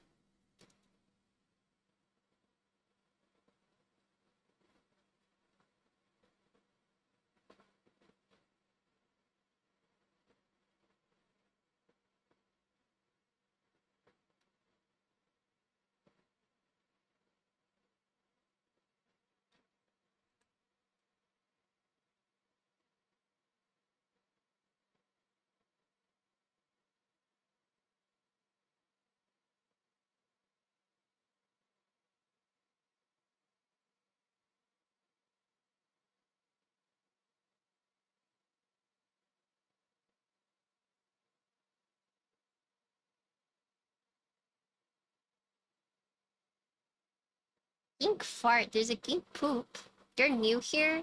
Ink fart. There's a ink poop. You're new here?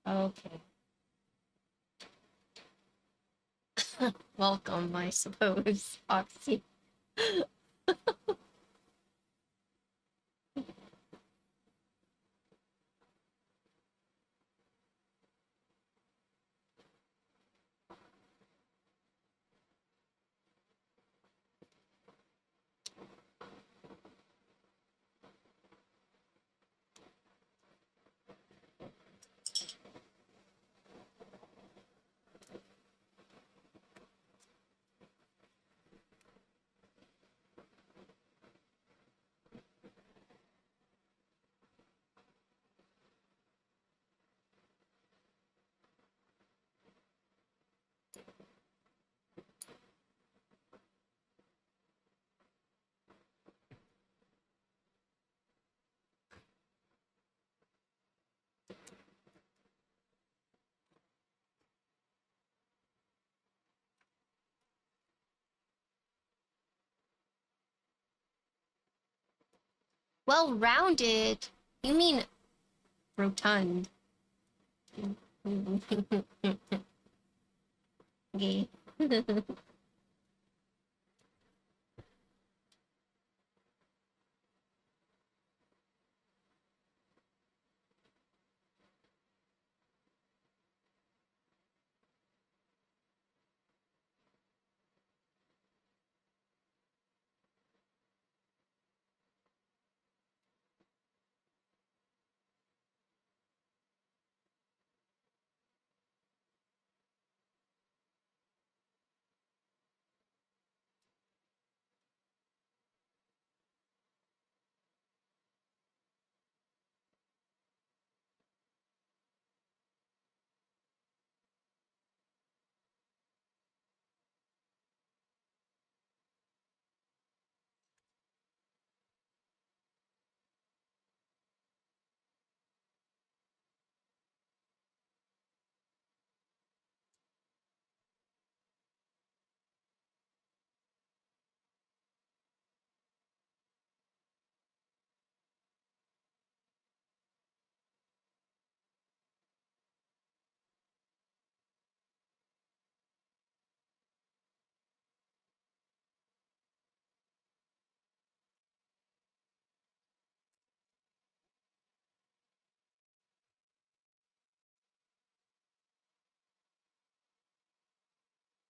Okay. Welcome, I suppose, Oxy. Well-rounded? You mean rotund. Okay.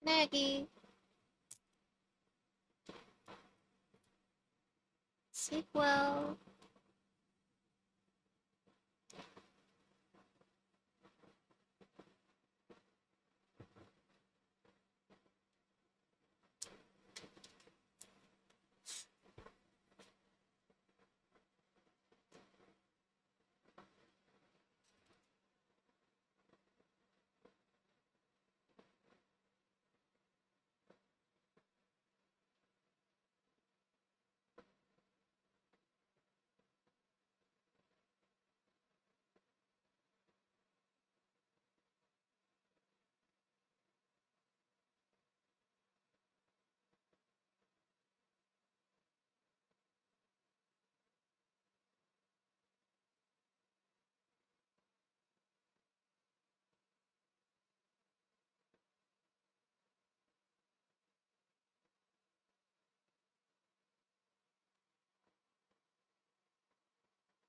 Maggie, sleep well.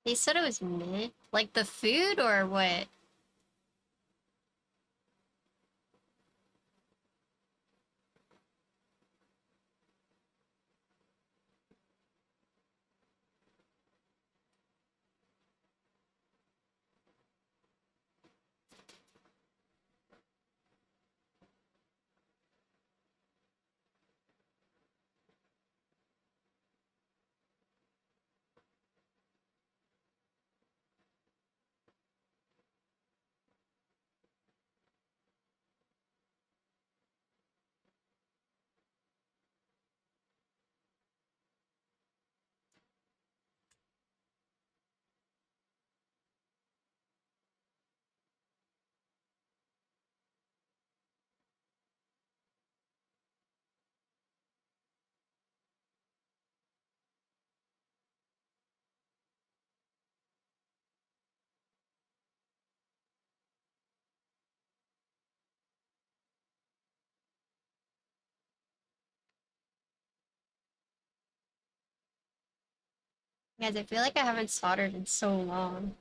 They said it was mid. Like the food or what? Guys, I feel like I haven't soldered in so long.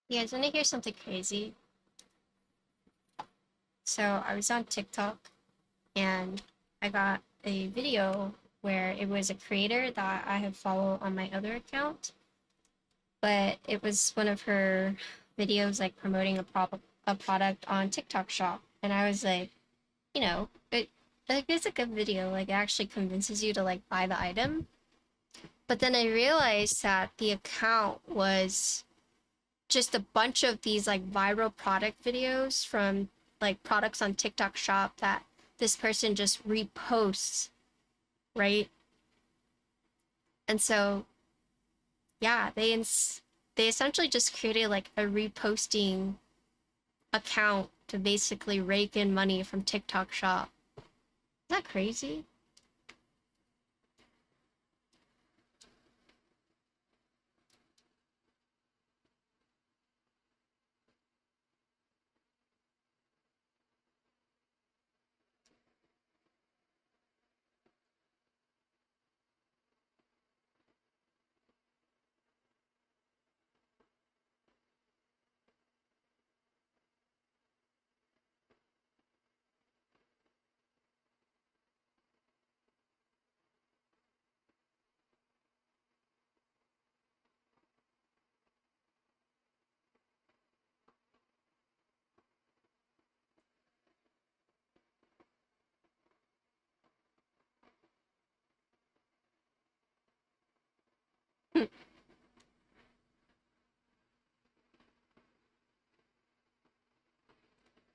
You guys want to hear something crazy? So I was on TikTok and I got a video where it was a creator that I have followed on my other account, but it was one of her videos like promoting a product on TikTok Shop, and I was like, it's a good video. Like it actually convinces you to like buy the item. But then I realized that the account was just a bunch of these like viral product videos from like products on TikTok Shop that this person just reposts, right? And so yeah, they essentially just created like a reposting account to basically rake in money from TikTok Shop. Is that crazy?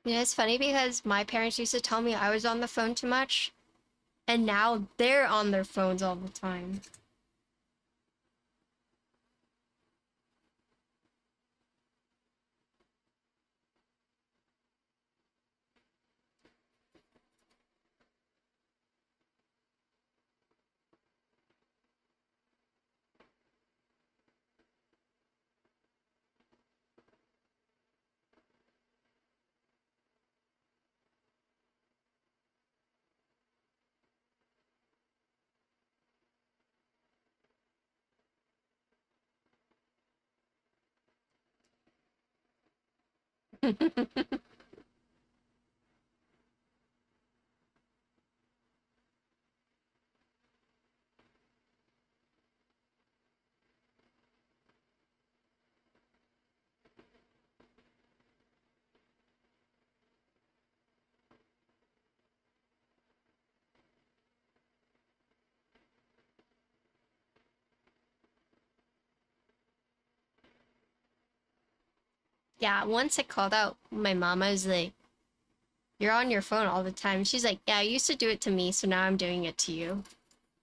It's funny because my parents used to tell me I was on the phone too much, and now they're on their phones all the time. Yeah, once I called out my mom, I was like, "You're on your phone all the time." She's like, "Yeah, I used to do it to me, so now I'm doing it to you."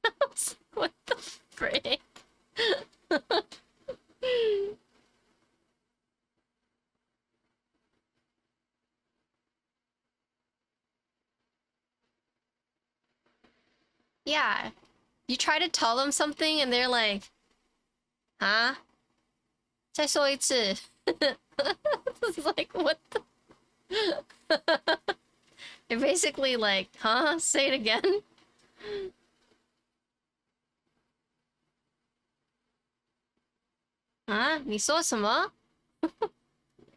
I was like, what the frick? Yeah, you try to tell them something and they're like, "Huh? 再说一次." It's like, what the? They're basically like, "Huh? Say it again." 啊，你说什么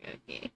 ？Okay.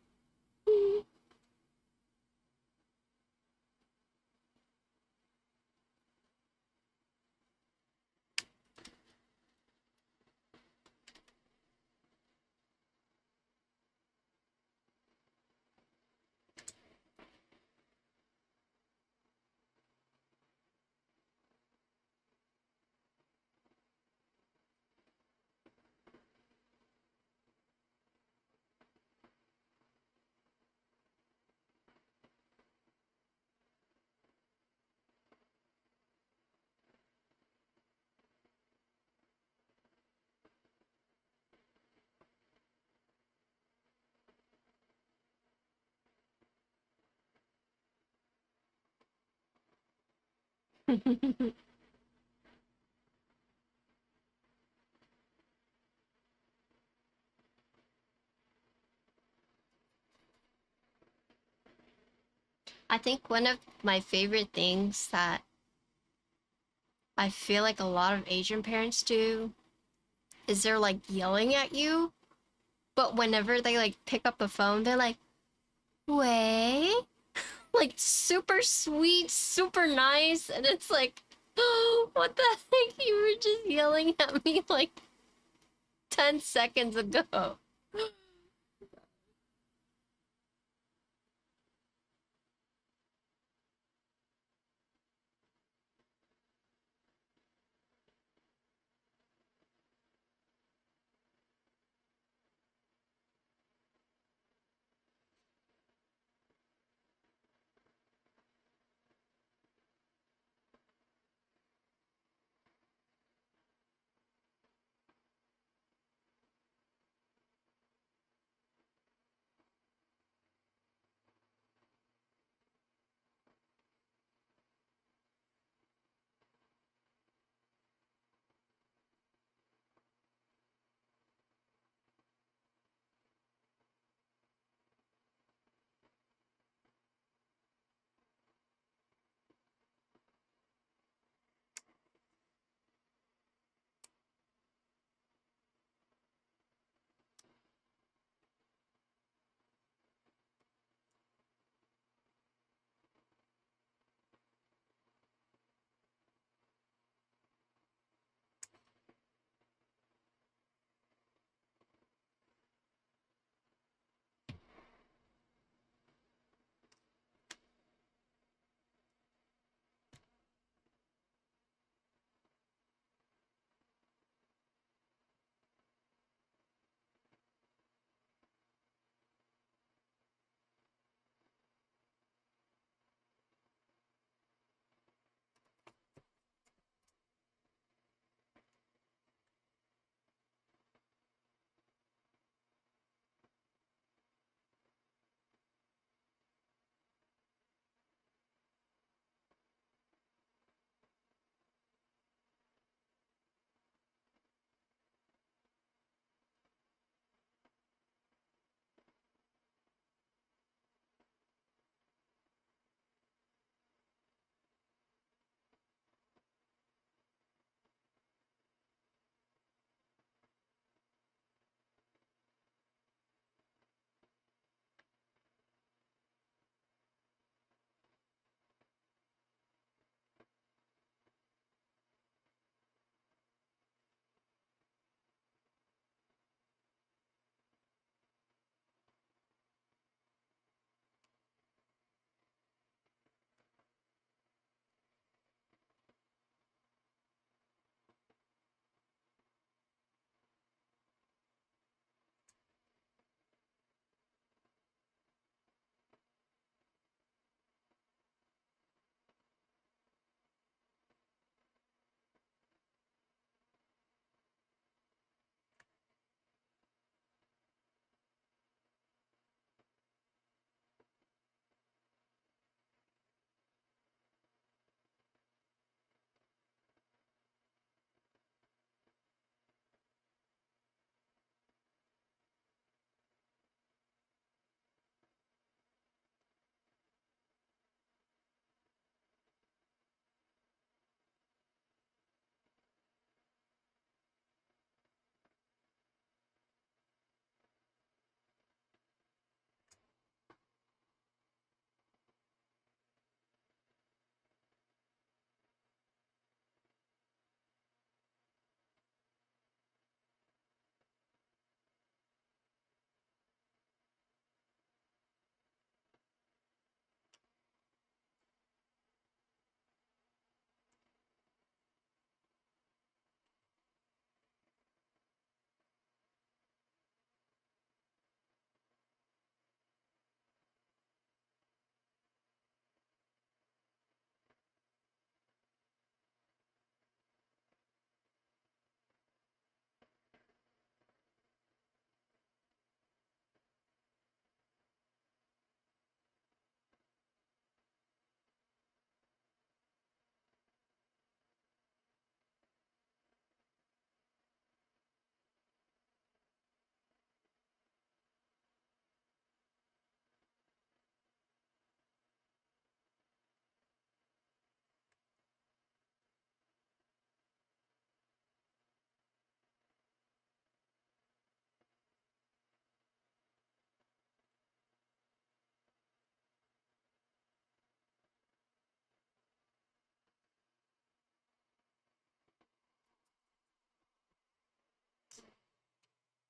I think one of my favorite things that I feel like a lot of Asian parents do is they're like yelling at you But whenever they like pick up the phone, they're like, "Way," like super sweet, super nice, and it's like, oh, what the heck? You were just yelling at me like 10 seconds ago.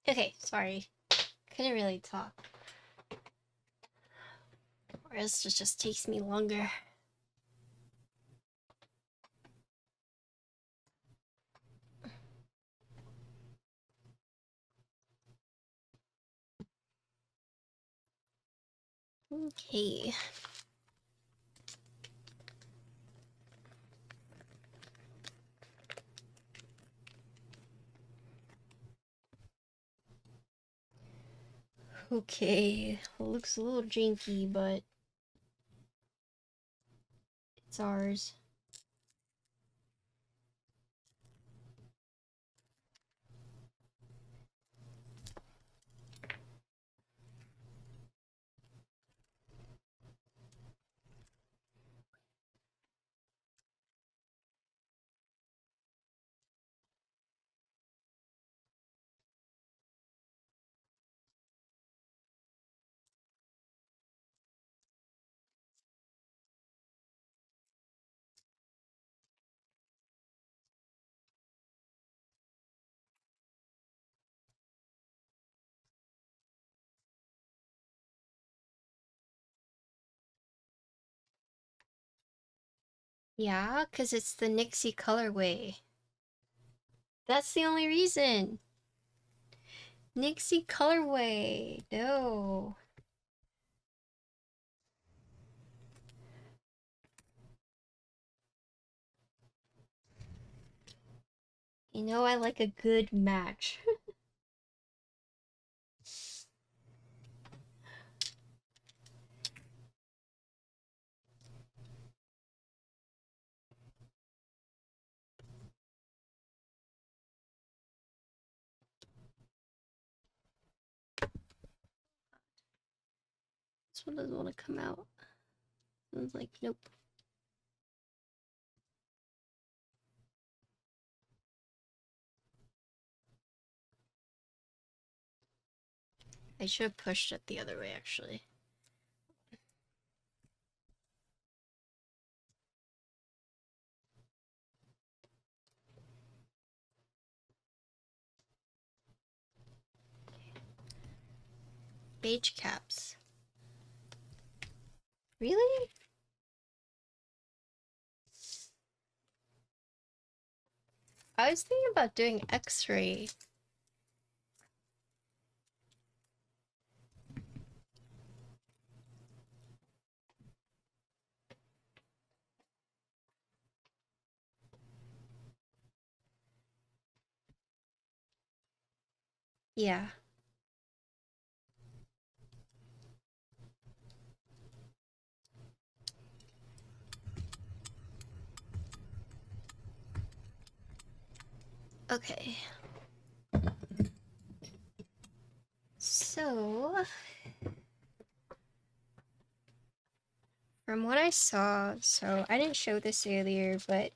Okay, sorry. Couldn't really talk. Or else it just takes me longer. Okay. Okay, looks a little janky, but it's ours. Yeah, because it's the Nixie colorway. That's the only reason. Nixie colorway. No. You know I like a good match. This one doesn't want to come out. I was like, nope. I should have pushed it the other way, actually. Beige caps. Really? I was thinking about doing X-ray. Yeah. Okay. So, from what I saw, so I didn't show this earlier, but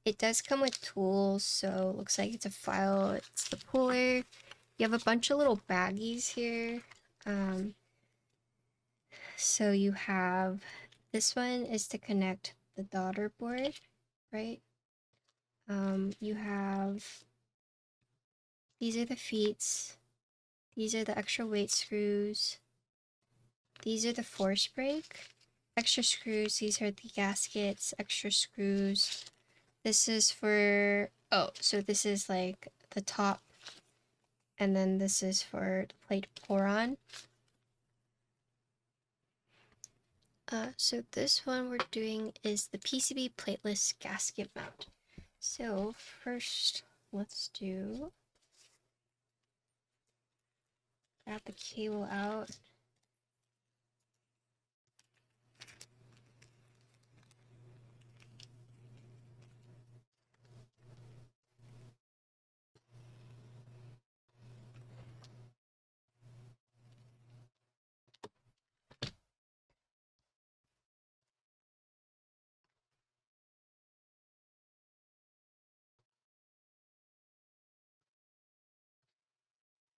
it does come with tools, so it looks like it's a file. It's the puller. You have a bunch of little baggies here. So you have, this one is to connect the daughter board, right? You have, these are the feet. These are the extra weight screws. These are the force brake. Extra screws, these are the gaskets, extra screws. This is for, oh, so this is like the top, and then this is for the plate pour on. So this one we're doing is the PCB plateless gasket mount. So first, let's do, grab the cable out.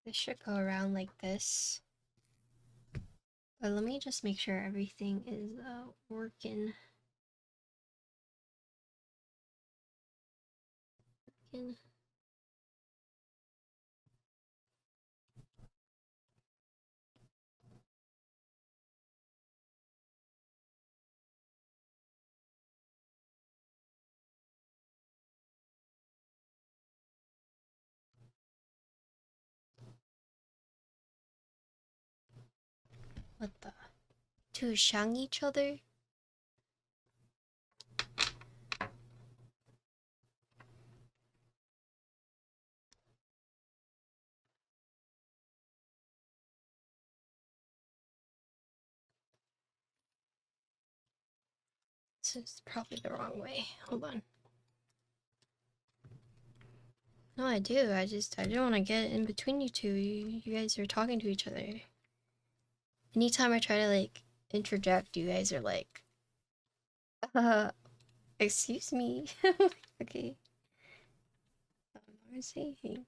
This should go around like this. But let me just make sure everything is working. What the? To shang each other? This is probably the wrong way. Hold on. No, I do. I don't want to get in between you two. You guys are talking to each other. Anytime I try to, like, interject, you guys are like, excuse me. Okay. I'm saying.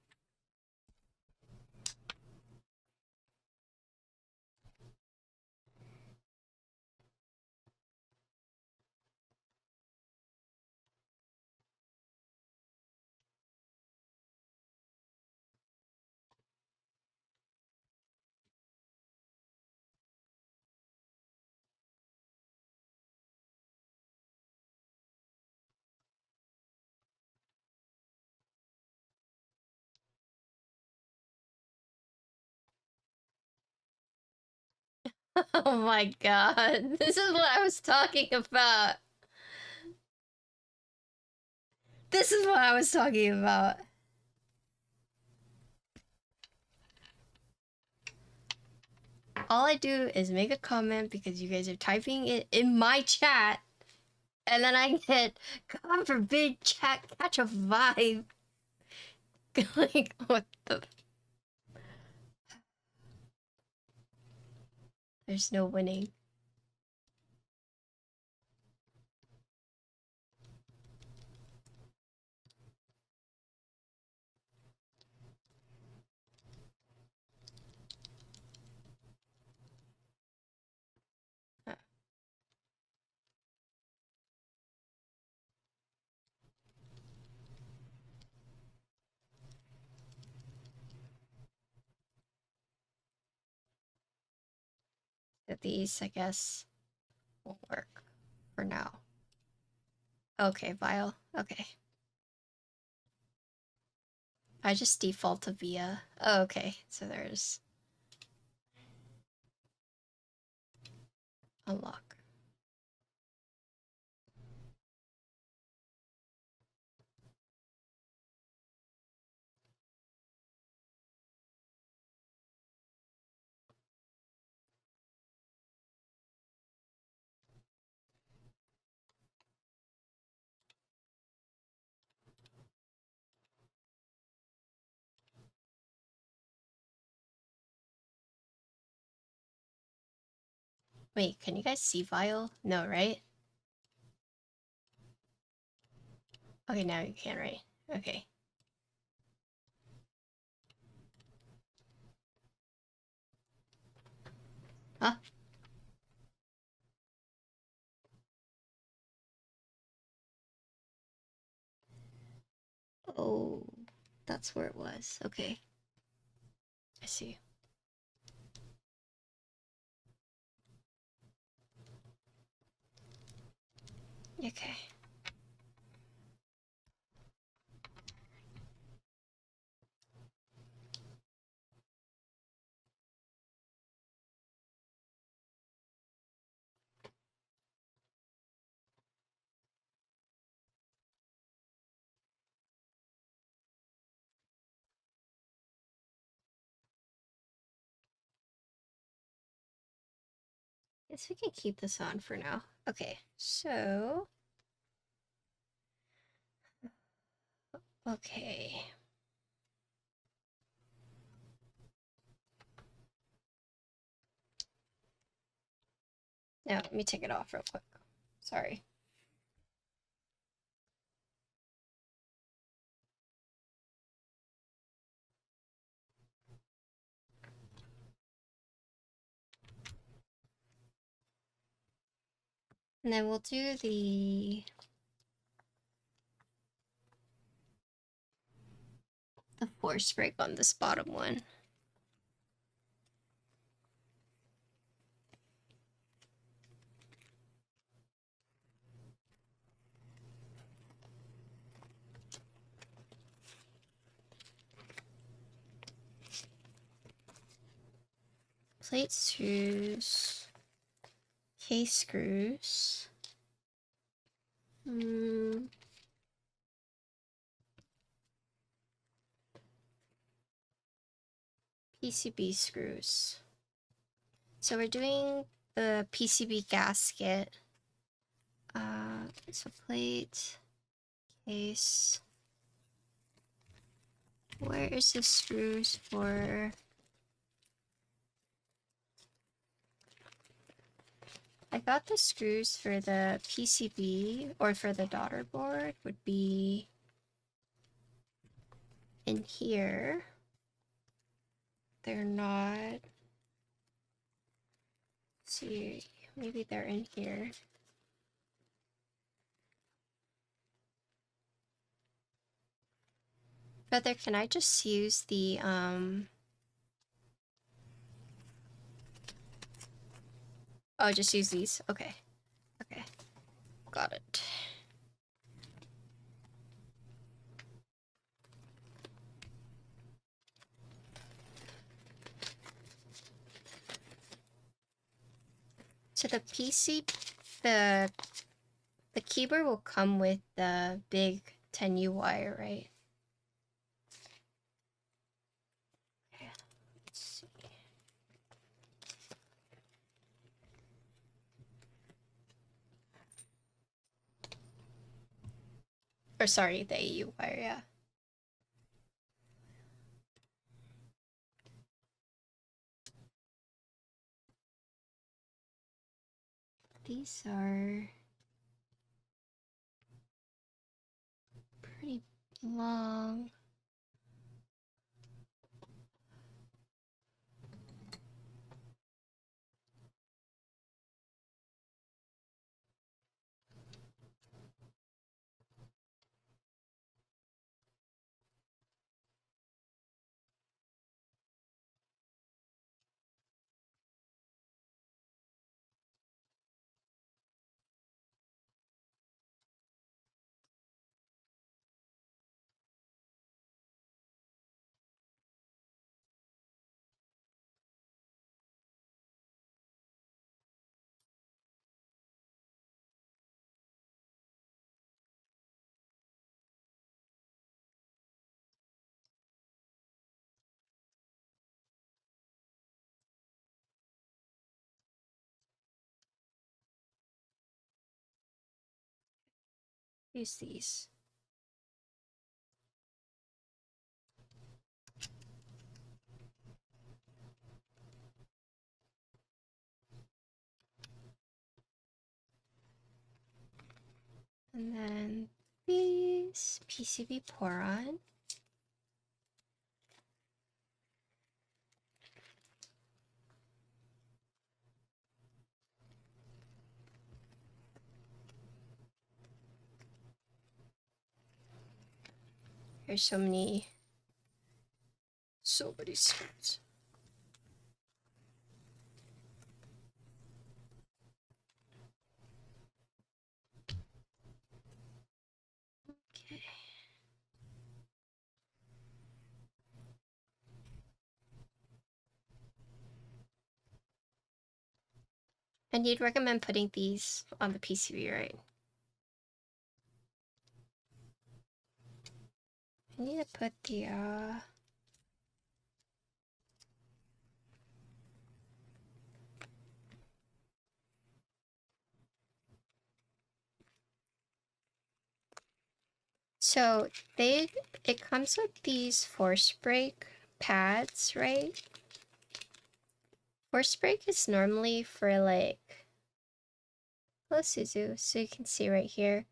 Oh my god. This is what I was talking about. This is what I was talking about. All I do is make a comment because you guys are typing it in my chat. And then I get, God forbid, chat catch a vibe. Like, what the? There's no winning. That these, I guess, won't work for now. Okay, Vile. Okay. I just default to Via. Oh, okay. So there's unlock. Wait, can you guys see Vile? No, right? Okay, now you can, right? Okay. Huh? Oh, that's where it was. Okay. I see. Okay. Guess we can keep this on for now. Okay, so... Okay. Now, let me take it off real quick. Sorry. And then we'll do the force break on this bottom one. plate screws, case screws. PCB screws. So we're doing the PCB gasket. So plate, case. Where is the screws for? I got the screws for the PCB or for the daughter board would be in here. They're not. Let's see, maybe they're in here. Feather, can I just use the oh, just use these? Okay. Okay. Got it. So the the keyboard will come with the big 10U wire, right? Okay, let's see. Or sorry, the AU wire, yeah. These are pretty long. Use these. And then these PCB pour on. There's so many screws. Okay. And you'd recommend putting these on the PCB, right? I need to put the so it comes with these force brake pads, right? Force brake is normally for like, hello Suzu, so you can see right here.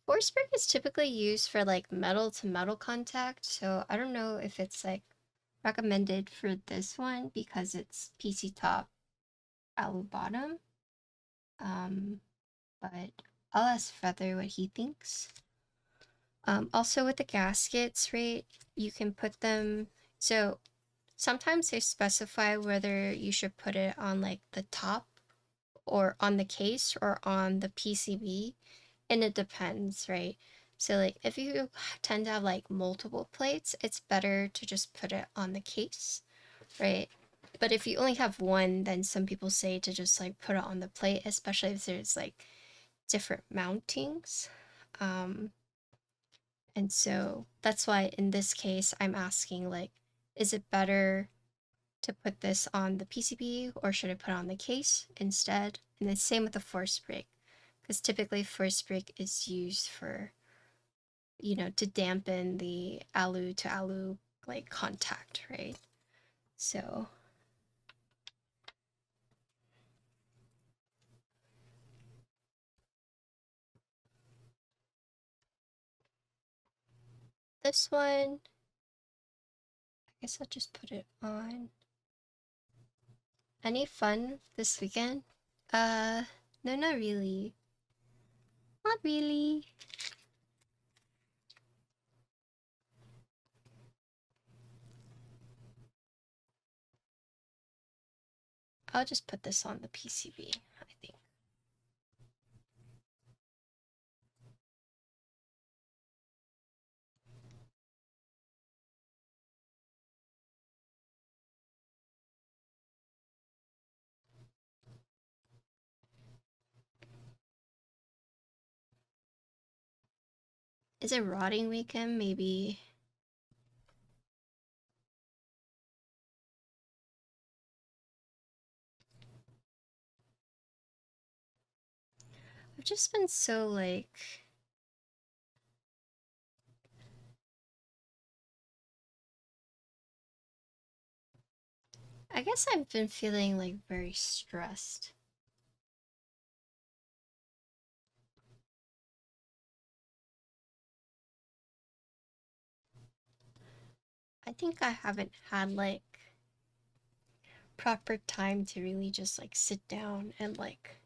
Force brake is typically used for like metal to metal contact, so I don't know if it's like recommended for this one because it's PC top, ALU bottom. But I'll ask Feather what he thinks. Also with the gaskets, right, you can put them, so sometimes they specify whether you should put it on like the top or on the case or on the PCB, and it depends, right? So like if you tend to have like multiple plates, it's better to just put it on the case, right? But if you only have one, then some people say to just like put it on the plate, especially if there's like different mountings. Um, and so that's why in this case, I'm asking like, is it better to put this on the PCB or should I put it on the case instead? And then same with the force brake, because typically force brake is used for, you know, to dampen the alu to alu like contact, right? So this one, I guess I'll just put it on. Any fun this weekend? Uh, no, not really. Not really. I'll just put this on the PCB, I think. Is it rotting weekend? Maybe. I've just been so like, I guess I've been feeling like very stressed. I think I haven't had like proper time to really just like sit down and like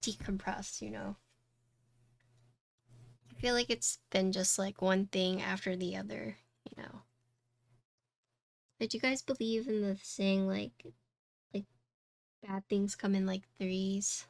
decompress, you know? I feel like it's been just like one thing after the other, you know? Did you guys believe in the saying like bad things come in like threes?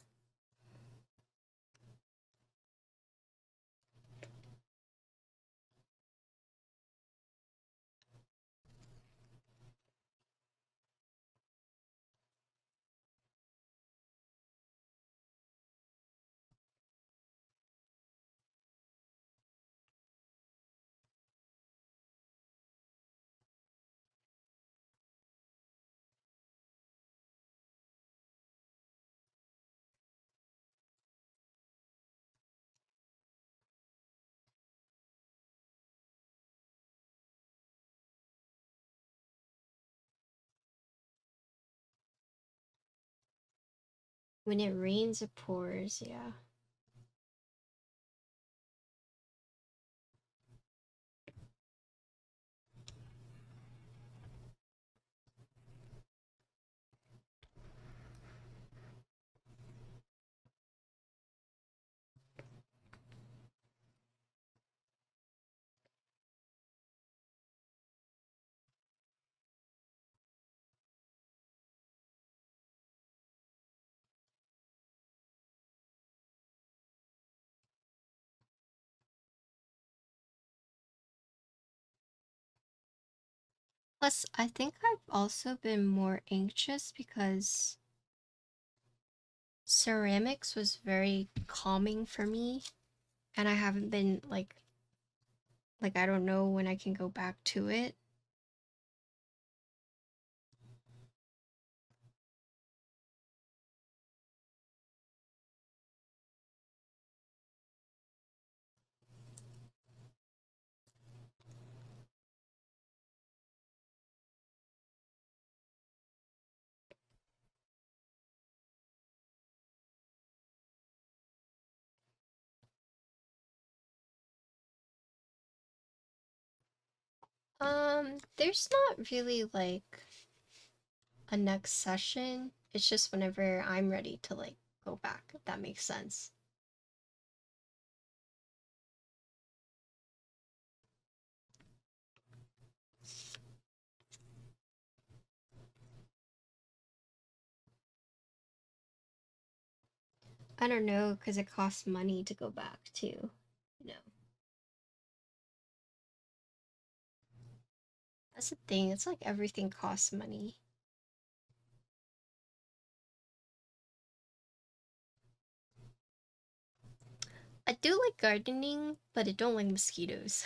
When it rains, it pours, yeah. Plus, I think I've also been more anxious because ceramics was very calming for me, and I haven't been like I don't know when I can go back to it. There's not really like a next session. It's just whenever I'm ready to like go back, if that makes sense. I don't know, because it costs money to go back too, you know. That's the thing, it's like everything costs money. I do like gardening, but I don't like mosquitoes.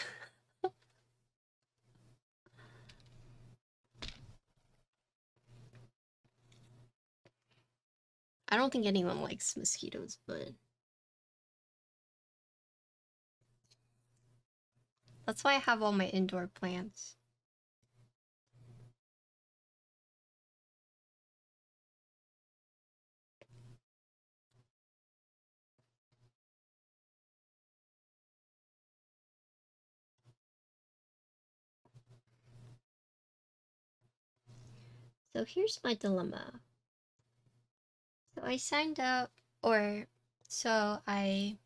I don't think anyone likes mosquitoes, but that's why I have all my indoor plants. So here's my dilemma. So I signed up, or so I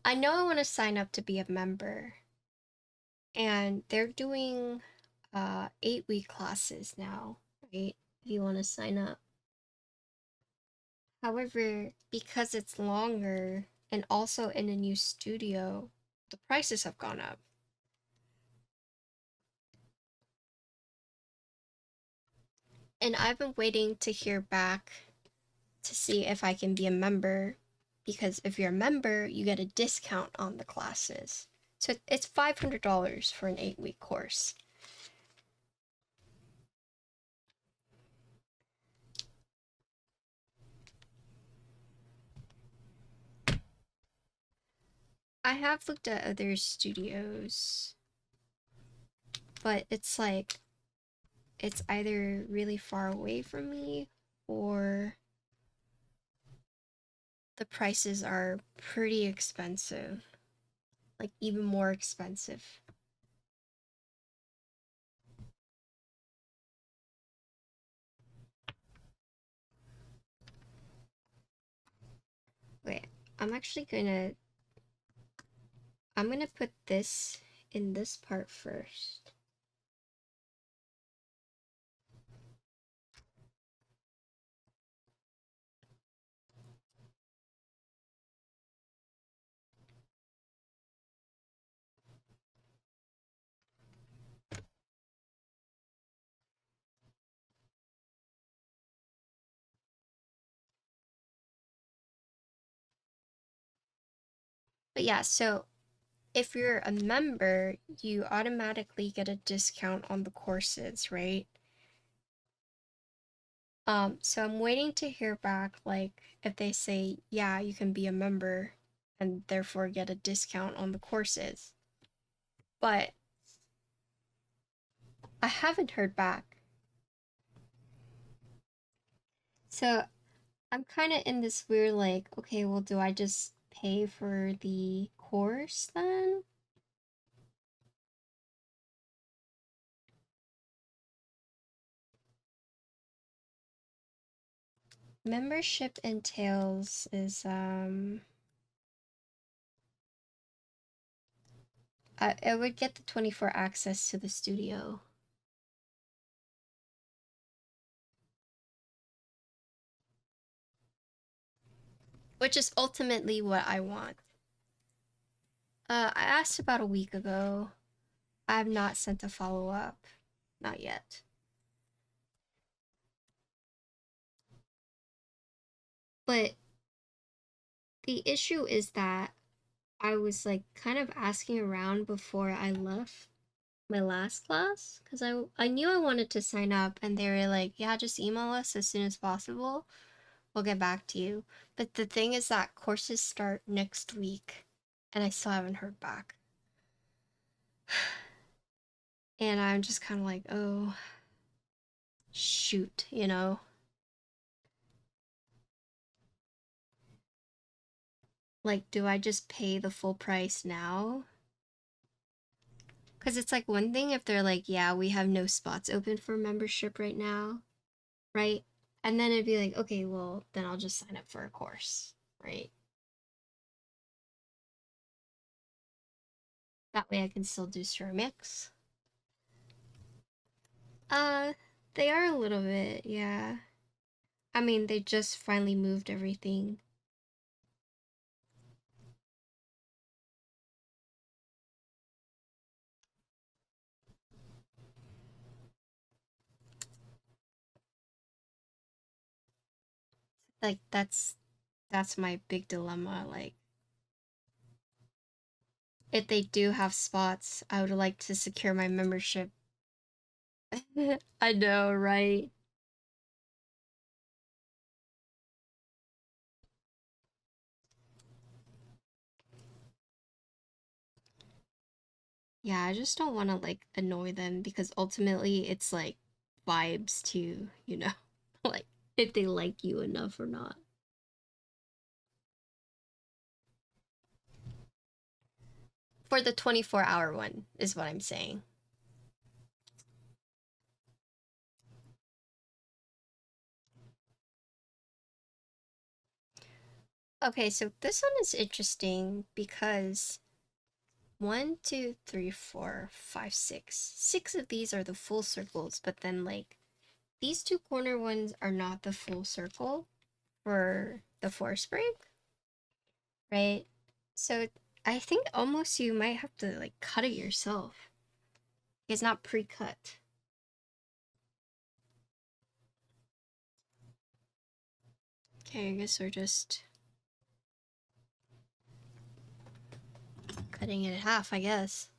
know I want to sign up to be a member, and they're doing 8-week classes now, right? If you want to sign up. However, because it's longer and also in a new studio, the prices have gone up. And I've been waiting to hear back to see if I can be a member, because if you're a member, you get a discount on the classes. So it's $500 for an 8-week course. I have looked at other studios, but it's like, it's either really far away from me or the prices are pretty expensive. Like, even more expensive. Wait, I'm actually I'm gonna put this in this part first. But yeah, so if you're a member, you automatically get a discount on the courses, right? So I'm waiting to hear back, like, if they say, yeah, you can be a member and therefore get a discount on the courses. But I haven't heard back. So I'm kind of in this weird, like, okay, well, do I just pay for the course then? Membership entails is, I would get the 24 access to the studio. Which is ultimately what I want. I asked about a week ago. I have not sent a follow-up. Not yet. But the issue is that I was like kind of asking around before I left my last class, because I knew I wanted to sign up, and they were like, yeah, just email us as soon as possible. We'll get back to you. But the thing is that courses start next week, and I still haven't heard back. And I'm just kind of like, oh, shoot, you know? Like, do I just pay the full price now? Because it's like one thing if they're like, yeah, we have no spots open for membership right now, right? And then it'd be like, okay, well, then I'll just sign up for a course, right? That way I can still do ceramics. Uh, they are a little bit, yeah. I mean, they just finally moved everything. Like that's my big dilemma. Like if they do have spots, I would like to secure my membership. I know, right? Yeah, I just don't want to like annoy them because ultimately it's like vibes too, you know? Like if they like you enough or not. For the 24-hour one is what I'm saying. Okay, so this one is interesting because one, two, three, four, five, six. Six of these are the full circles, but then like these two corner ones are not the full circle for the force break, right? So I think almost you might have to like cut it yourself. It's not pre-cut. Okay, I guess we're just cutting it in half, I guess.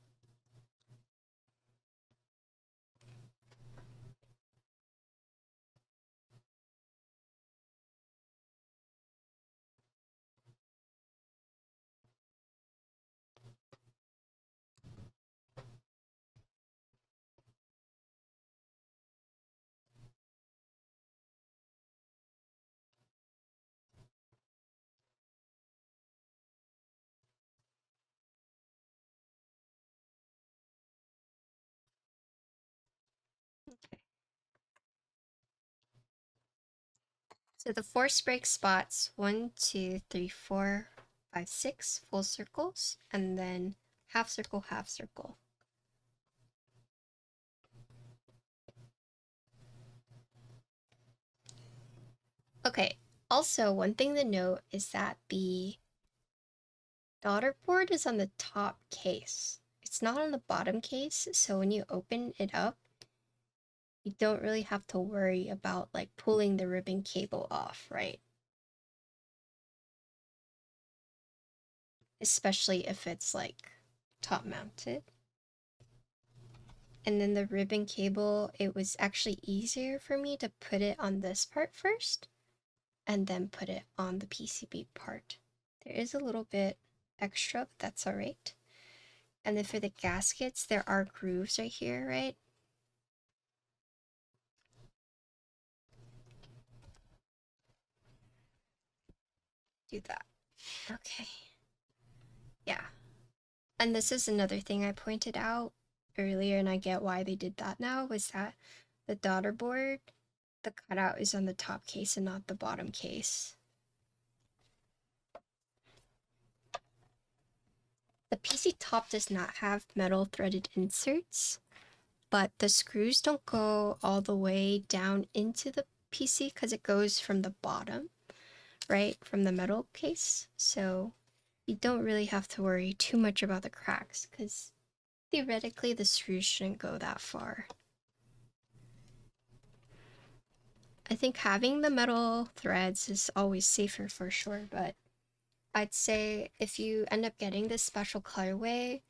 Okay. So the force break spots, one, two, three, four, five, six full circles, and then half circle, half circle. Okay, also one thing to note is that the daughter board is on the top case. It's not on the bottom case, so when you open it up, you don't really have to worry about like pulling the ribbon cable off, right? Especially if it's like top mounted. And then the ribbon cable, it was actually easier for me to put it on this part first and then put it on the PCB part. There is a little bit extra, but that's all right. And then for the gaskets, there are grooves right here, right? Do that. Okay. Yeah. And this is another thing I pointed out earlier, and I get why they did that now, was that the daughter board, the cutout is on the top case and not the bottom case. The PC top does not have metal threaded inserts, but the screws don't go all the way down into the PC because it goes from the bottom, right? From the metal case. So you don't really have to worry too much about the cracks because theoretically the screws shouldn't go that far. I think having the metal threads is always safer for sure, but I'd say if you end up getting this special colorway,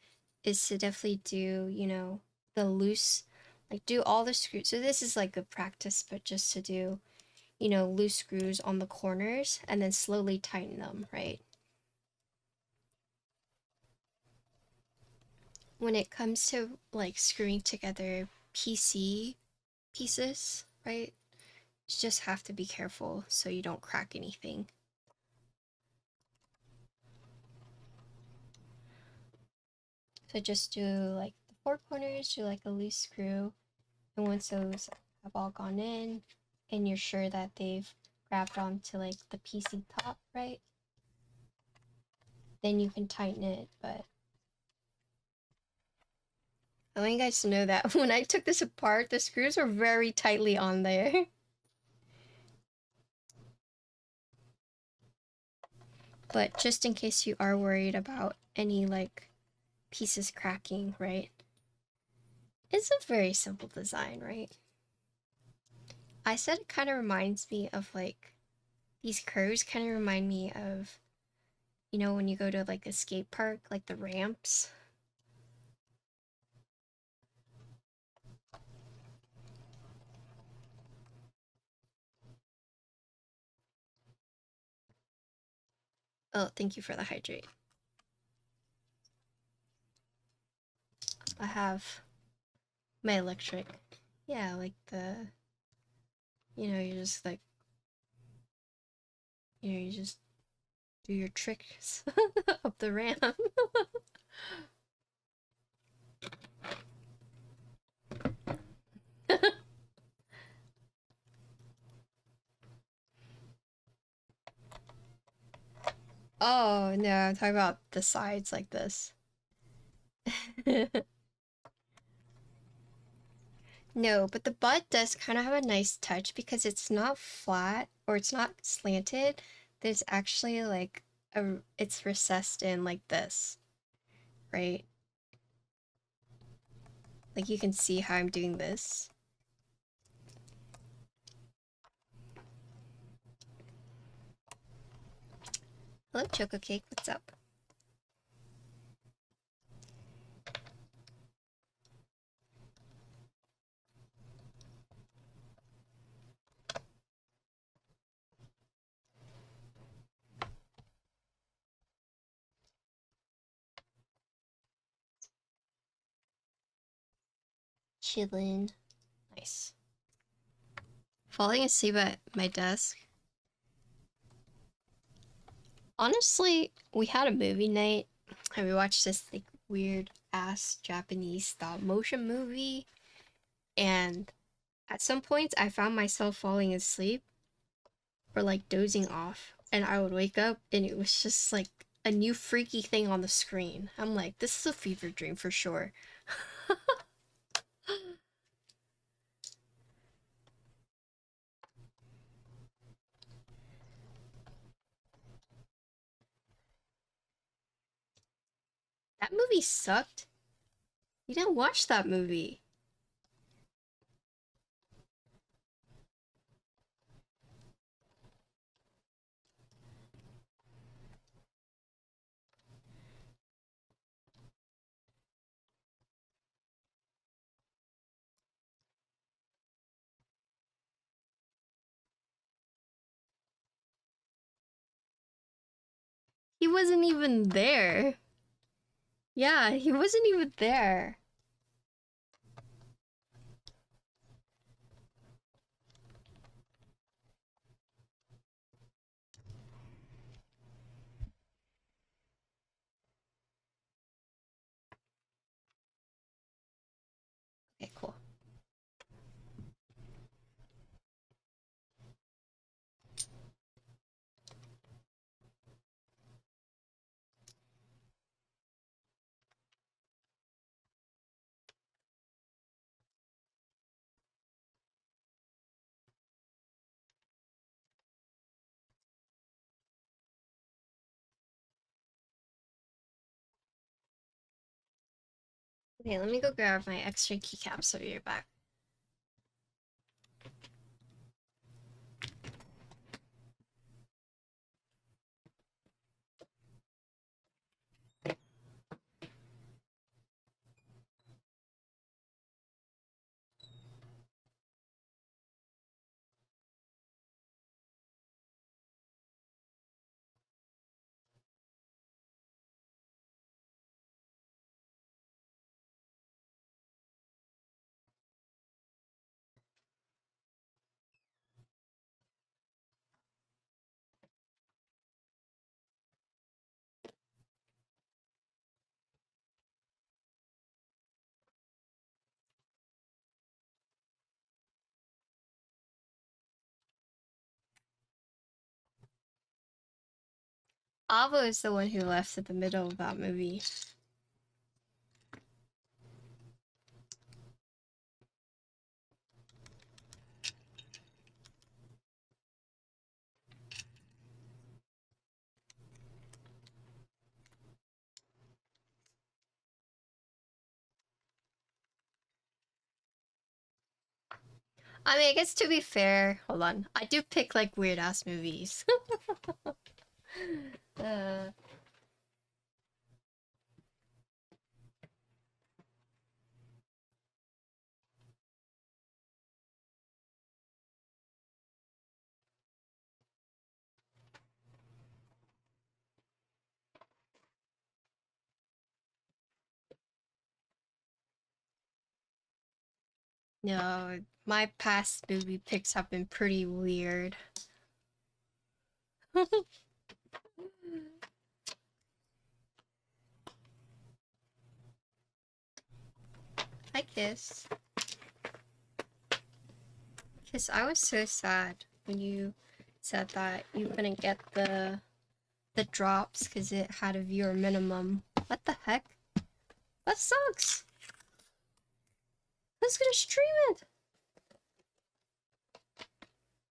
is to definitely do, you know, the loose, like do all the screws. So this is like good practice, but just to do, you know, loose screws on the corners and then slowly tighten them, right? When it comes to like screwing together PC pieces, right? You just have to be careful so you don't crack anything. So just do like the four corners, do like a loose screw, and once those have all gone in and you're sure that they've grabbed onto like the PC top, right? Then you can tighten it, but I want you guys to know that when I took this apart, the screws were very tightly on there. But just in case you are worried about any like pieces cracking, right? It's a very simple design, right? I said it kind of reminds me of like These curves kind of remind me of, you know, when you go to like a skate park, like the ramps. Oh, thank you for the hydrate. I have my electric. Yeah, like the, you know, you just like, you know, you just do your tricks up the ramp. Oh, no, I'm talking about the sides like this. No, but the butt does kind of have a nice touch because it's not flat or it's not slanted. There's actually like it's recessed in like this, right? Like you can see how I'm doing this. Hello, Choco Cake, what's up? Chillin'. Nice. Falling asleep at my desk. Honestly, we had a movie night and we watched this like weird ass Japanese stop motion movie, and at some points I found myself falling asleep or like dozing off, and I would wake up and it was just like a new freaky thing on the screen. I'm like, this is a fever dream for sure. That movie sucked. You didn't watch that movie. He wasn't even there. Yeah, he wasn't even there. Okay, cool. Okay, let me go grab my extra keycaps so you're back. Avo is the one who left at the middle of that movie. I mean, I guess to be fair, hold on. I do pick like weird ass movies. uh, no, my past movie picks have been pretty weird. Like this. Because I was so sad when you said that you couldn't get the drops because it had a viewer minimum. What the heck? That sucks. Who's gonna stream it?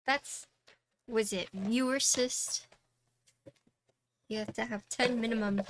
That's, was it viewer assist? You have to have 10 minimum.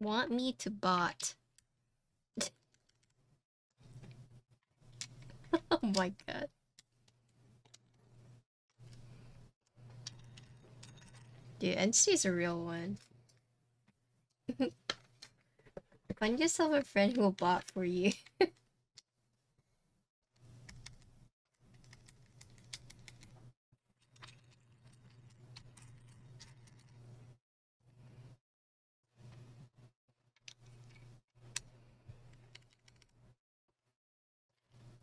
Want me to bot? Oh my god. Dude, NC's a real one. Find yourself a friend who will bot for you.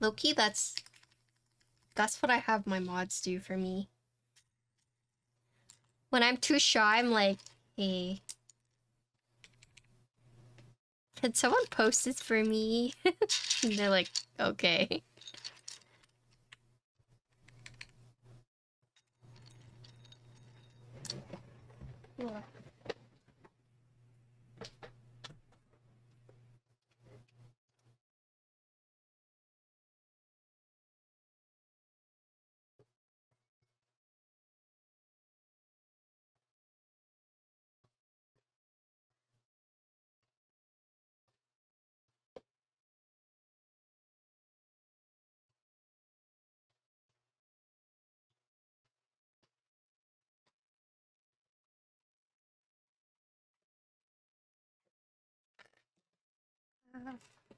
Low-key, that's what I have my mods do for me. When I'm too shy, I'm like, hey, can someone post this for me? And they're like, okay.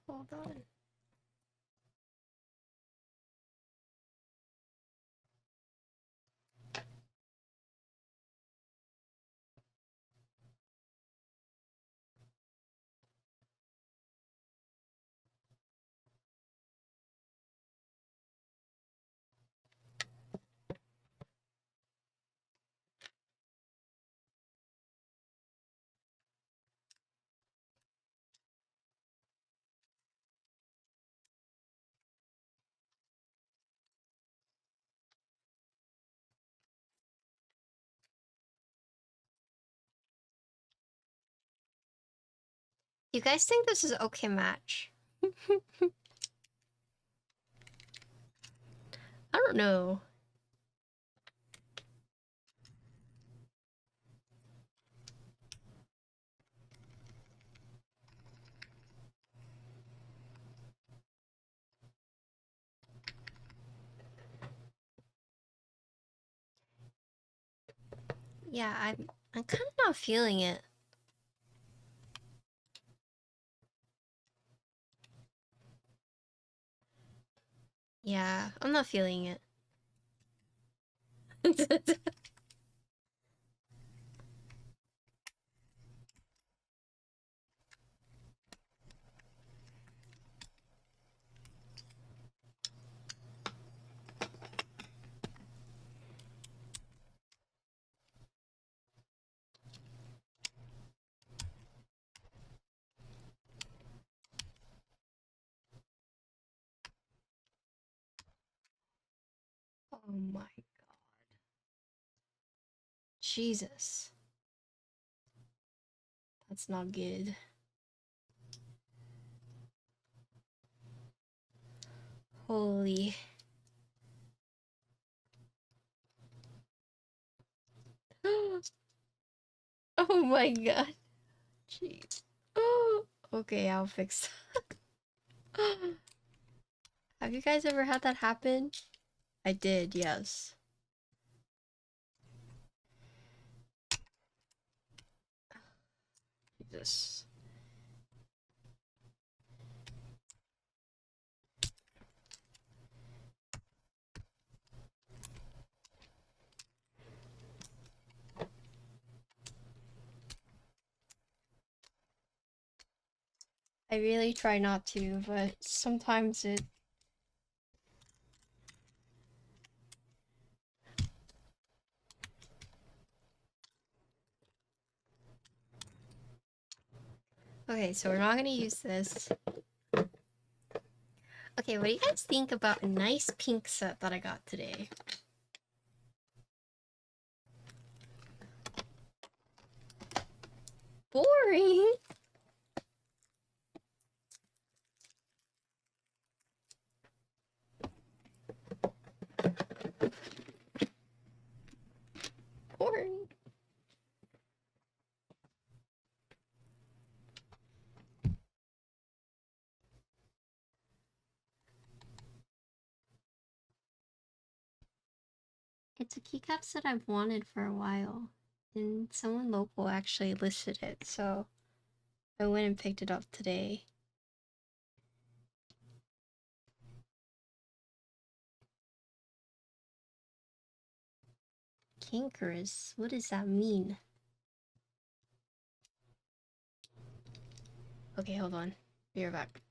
Hold on. You guys think this is okay match? I don't know. Yeah, I'm kind of not feeling it. Yeah, I'm not feeling it. Oh my god. Jesus. That's not good. Holy. Oh my god. Jeez. Okay, I'll fix that. Have you guys ever had that happen? I did, yes. Jesus. I really try not to, but sometimes it... Okay, so we're not gonna use this. Okay, what do you guys think about a nice pink set that I got today? Boring! Boring. It's a keycaps that I've wanted for a while, and someone local actually listed it, so I went and picked it up today. Cankerous? What does that mean? Okay, hold on. Be right back.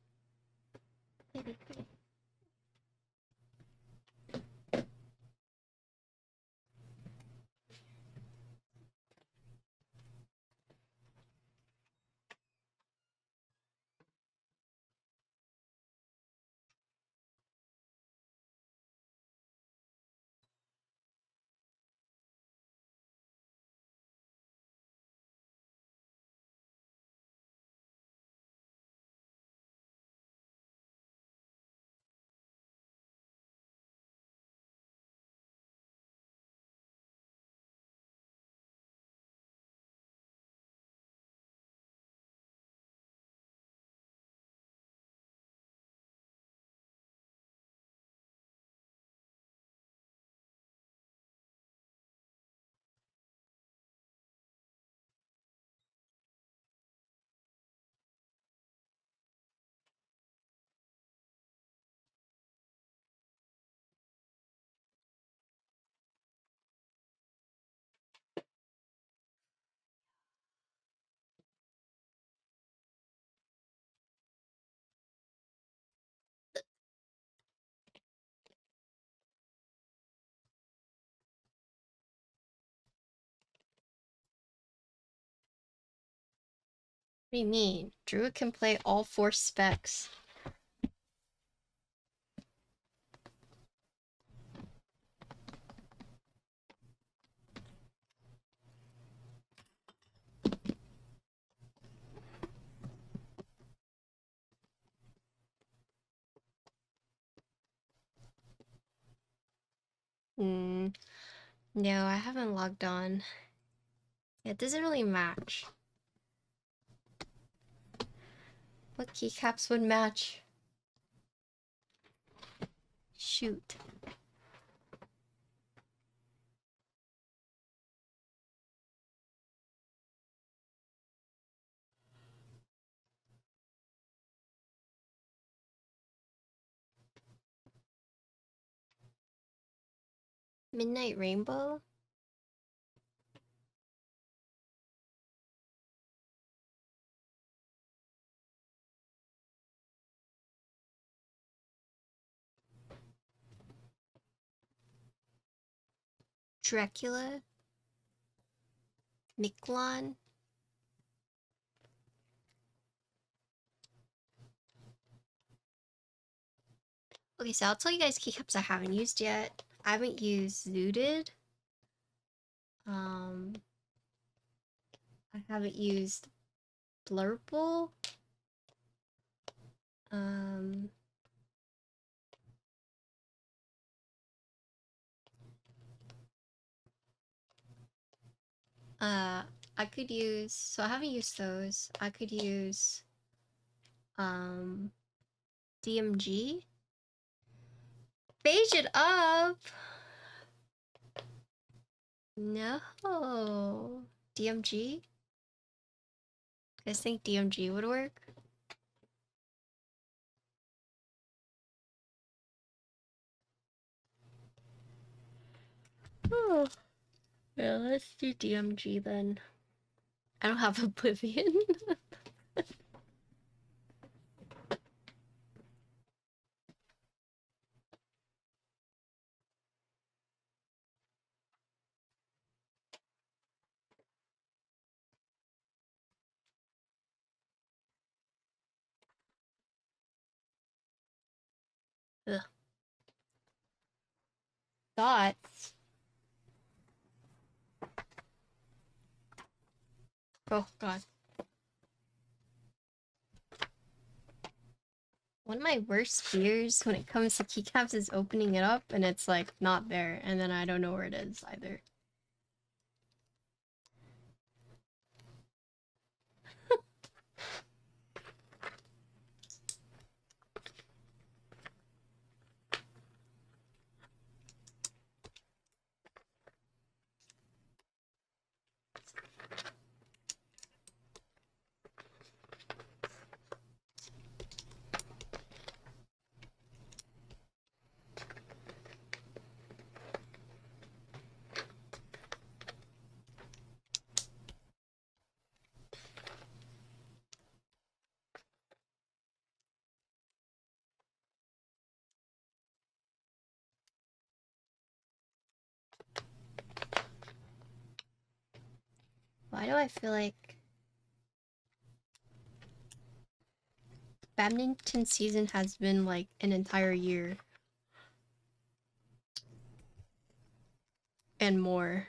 What do you mean? Druid can play all 4 specs. No, I haven't logged on. It doesn't really match. What keycaps would match? Shoot. Midnight Rainbow? Dracula? Miklon? Okay, so I'll tell you guys keycaps I haven't used yet. I haven't used Zooted. I haven't used Blurple. I could use, so I haven't used those. I could use DMG. Beige it up. No. DMG? I guys think DMG would work? Oh. Yeah, let's do DMG then. I don't have Oblivion. Ugh. Thoughts? Oh god. One of my worst fears when it comes to keycaps is opening it up and it's like not there, and then I don't know where it is either. Why do I feel like badminton season has been like an entire year and more?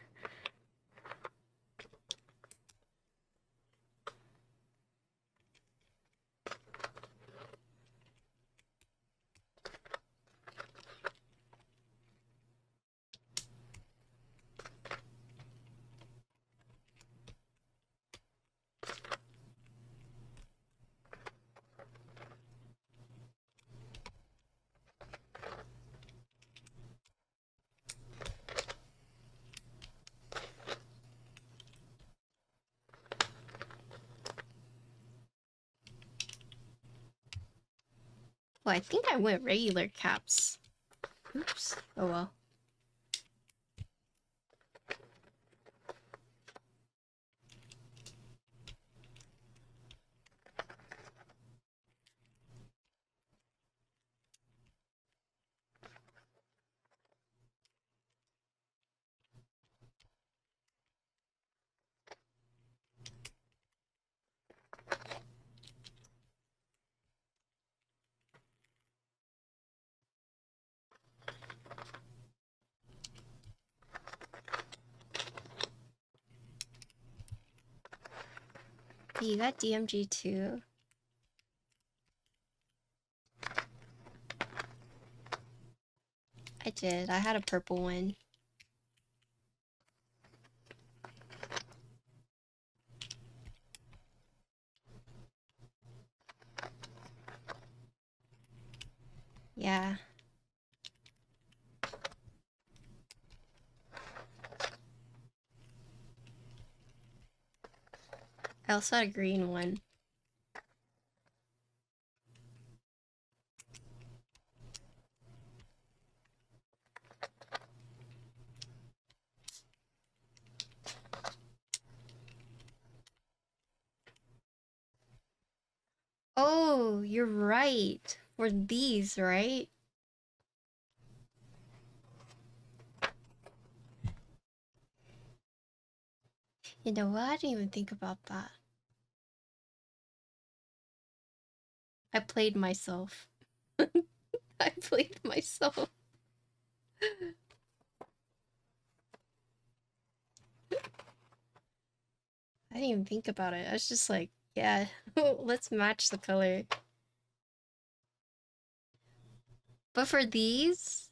Well, I think I went regular caps. Oops. Oh well. You got DMG too? I did. I had a purple one. Yeah. I also had a green one. Oh, you're right. For these, right? You know what? I didn't even think about that. I played myself. I played myself. I didn't even think about it. I was just like, yeah, let's match the color. But for these,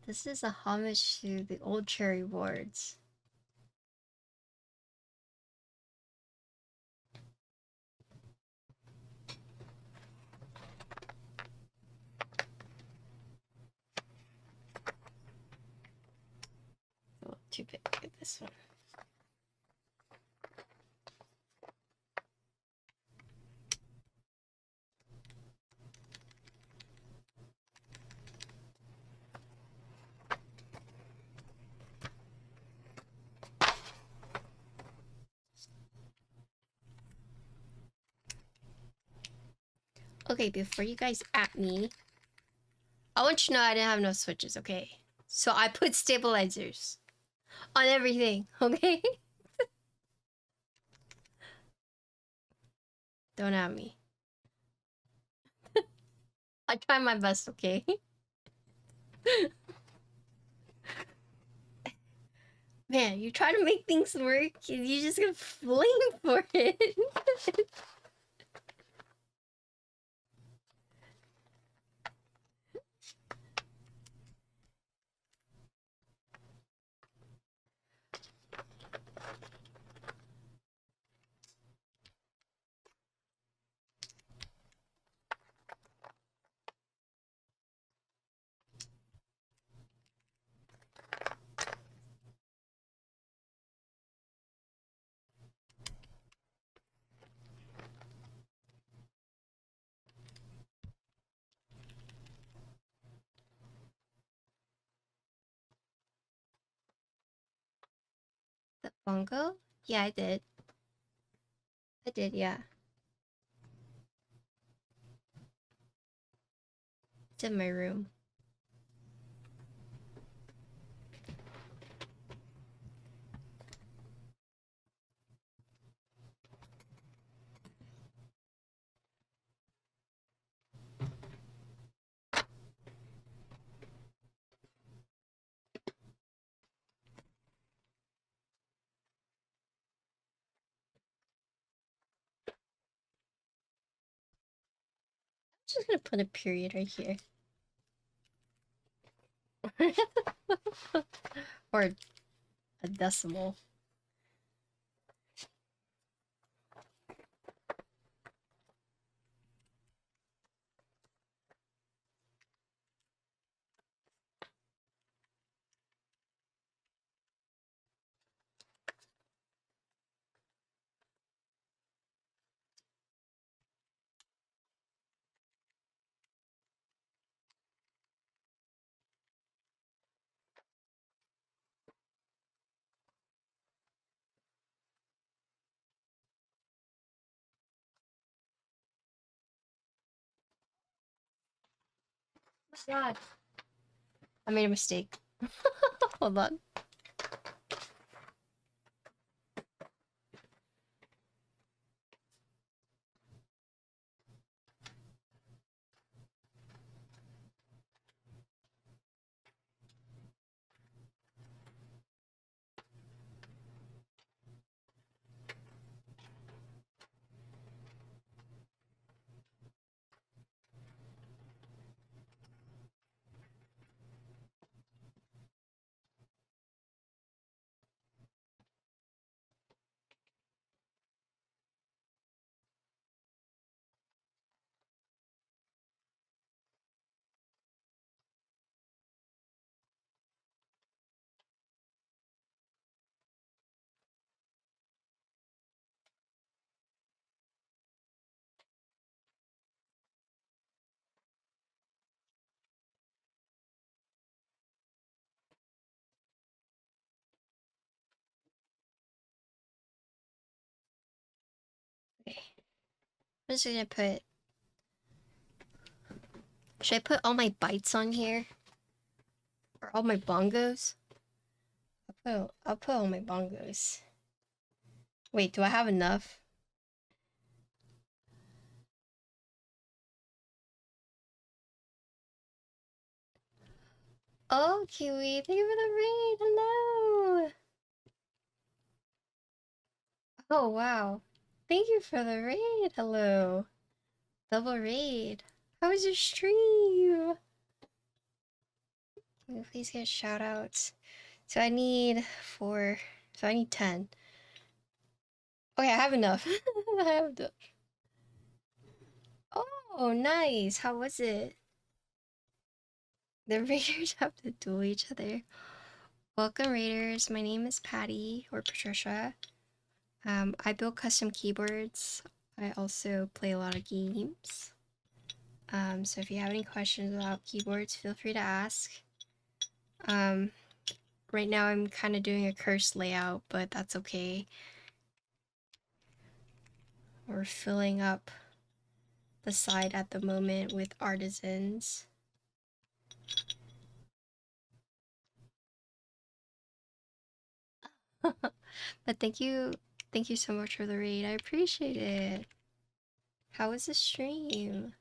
this is a homage to the old cherry boards. Oh, too big. Get this one. Okay, before you guys at me, I want you to know I didn't have no switches, okay? So I put stabilizers on everything, okay? Don't at me. I try my best, okay? Man, you try to make things work and you just get flamed for it. The bongo? Yeah, I did. I did, yeah. It's in my room. I'm just gonna put a period right here. Or a decimal. God. I made a mistake. Hold on. I'm just gonna put... Should I put all my bites on here? Or all my bongos? I'll put all my bongos. Wait, do I have enough? Oh, Kiwi, thank you for the raid. Hello. Oh, wow. Thank you for the raid. Hello. Double raid. How was your stream? Can we please get shout outs? So I need 4. So I need 10. Okay, I have enough. I have enough. Oh, nice. How was it? The raiders have to duel each other. Welcome, raiders. My name is Patty or Patricia. I build custom keyboards. I also play a lot of games. So if you have any questions about keyboards, feel free to ask. Right now I'm kind of doing a cursed layout, but that's okay. We're filling up the side at the moment with artisans. But thank you so much for the raid. I appreciate it. How was the stream?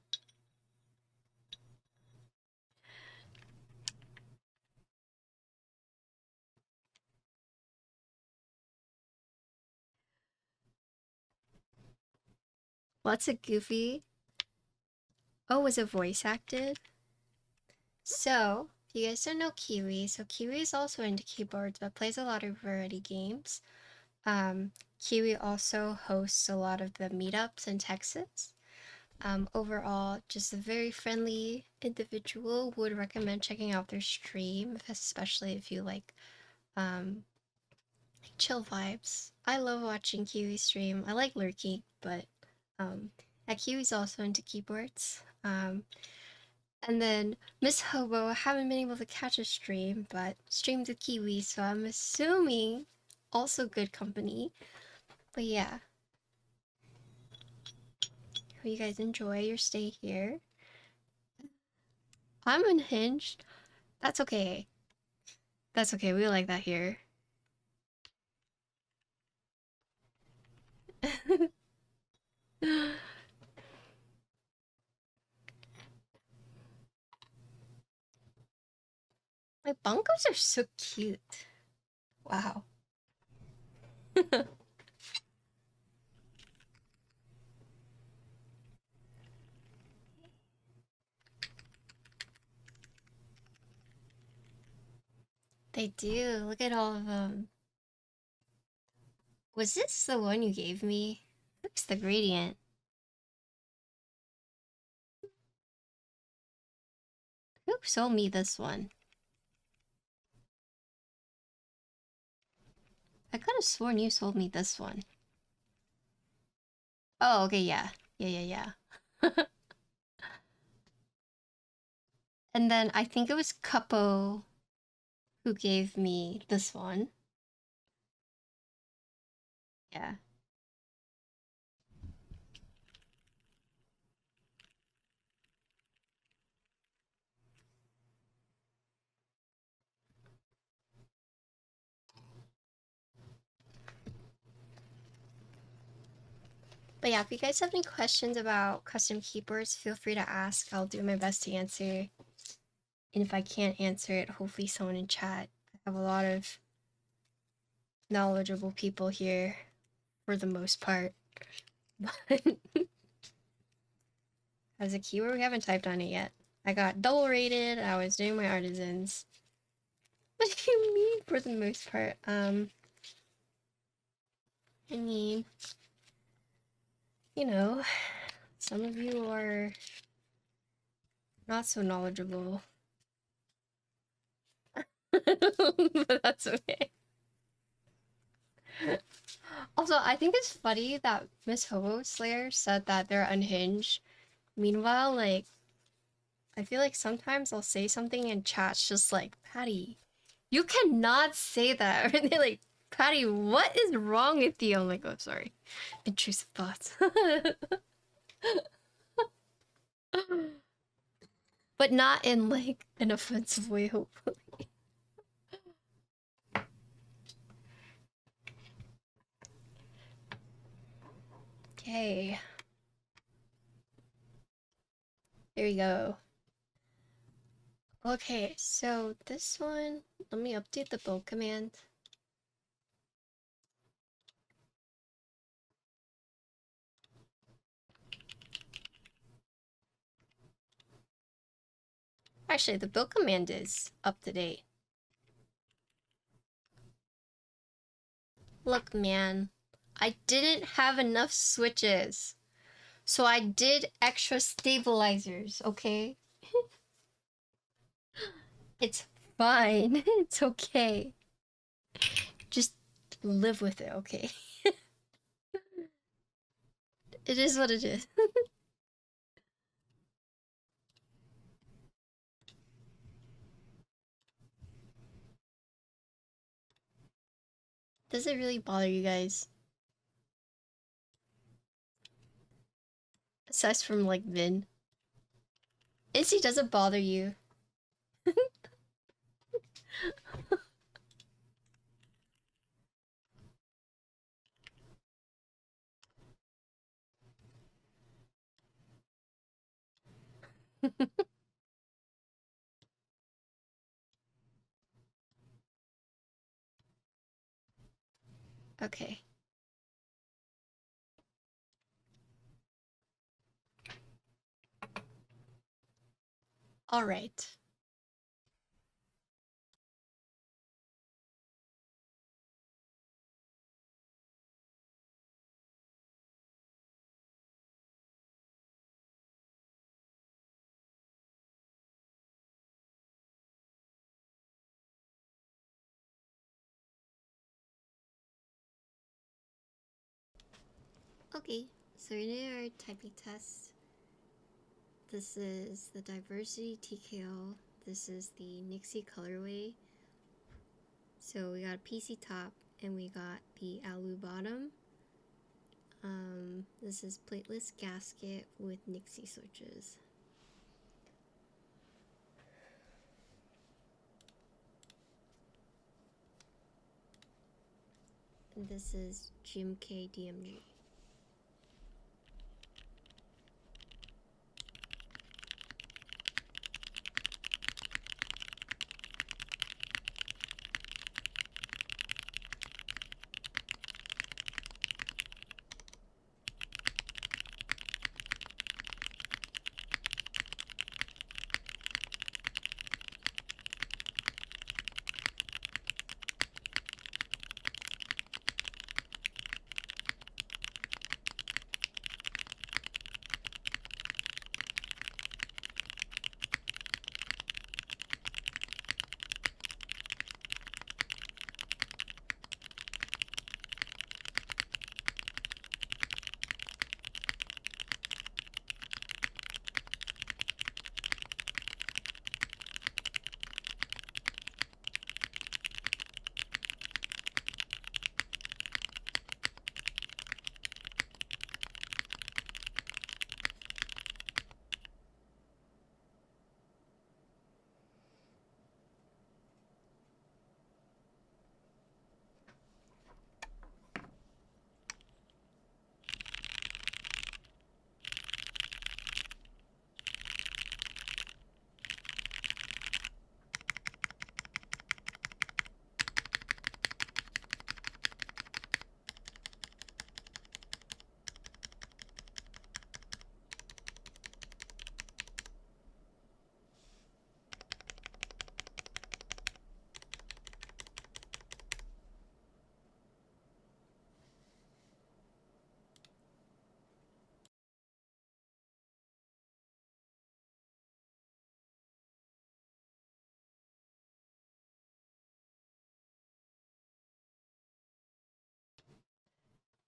Lots of goofy. Oh, was it voice acted? So, if you guys don't know Kiwi, so Kiwi is also into keyboards but plays a lot of variety games. Kiwi also hosts a lot of the meetups in Texas. Overall, just a very friendly individual. Would recommend checking out their stream, especially if you like chill vibes. I love watching Kiwi stream. I like lurking, but Kiwi's also into keyboards. And then Miss Hobo, I haven't been able to catch a stream, but streamed with Kiwi, so I'm assuming also good company. But yeah. Hope you guys enjoy your stay here. I'm unhinged. That's okay. That's okay, we like that here. My bongos are so cute. Wow. They do. Look at all of them. Was this the one you gave me? Looks the gradient. Who sold me this one? I could have sworn you sold me this one. Oh, okay, yeah. Yeah. And then I think it was Cupo who gave me this one. Yeah. But yeah, if you guys have any questions about custom keyboards, feel free to ask. I'll do my best to answer. And if I can't answer it, hopefully someone in chat. I have a lot of knowledgeable people here for the most part. But as a keyword, we haven't typed on it yet. I got double rated. I was doing my artisans. What do you mean for the most part? I mean, you know, some of you are not so knowledgeable. But that's okay. Also, I think it's funny that Miss Hobo Slayer said that they're unhinged. Meanwhile, like, I feel like sometimes I'll say something in chat's just like, Patty, you cannot say that. Or they're like, Patty, what is wrong with you? I'm like, oh, sorry. Intrusive thoughts. But not in like an offensive way, hopefully. Okay. There we go. Okay, so this one, let me update the build command. Actually, the build command is up to date. Look, man, I didn't have enough switches. So I did extra stabilizers, okay? It's fine. It's okay. Just live with it, okay? It is what it is. Does it really bother you guys? Aside from like Vin. Incy, does it bother you? Okay. Alright. Okay, so in our typing test, this is the diversity TKL. This is the Nixie colorway. So we got a PC top and we got the alu bottom. This is Plateless Gasket with Nixie switches. And this is GMK DMG.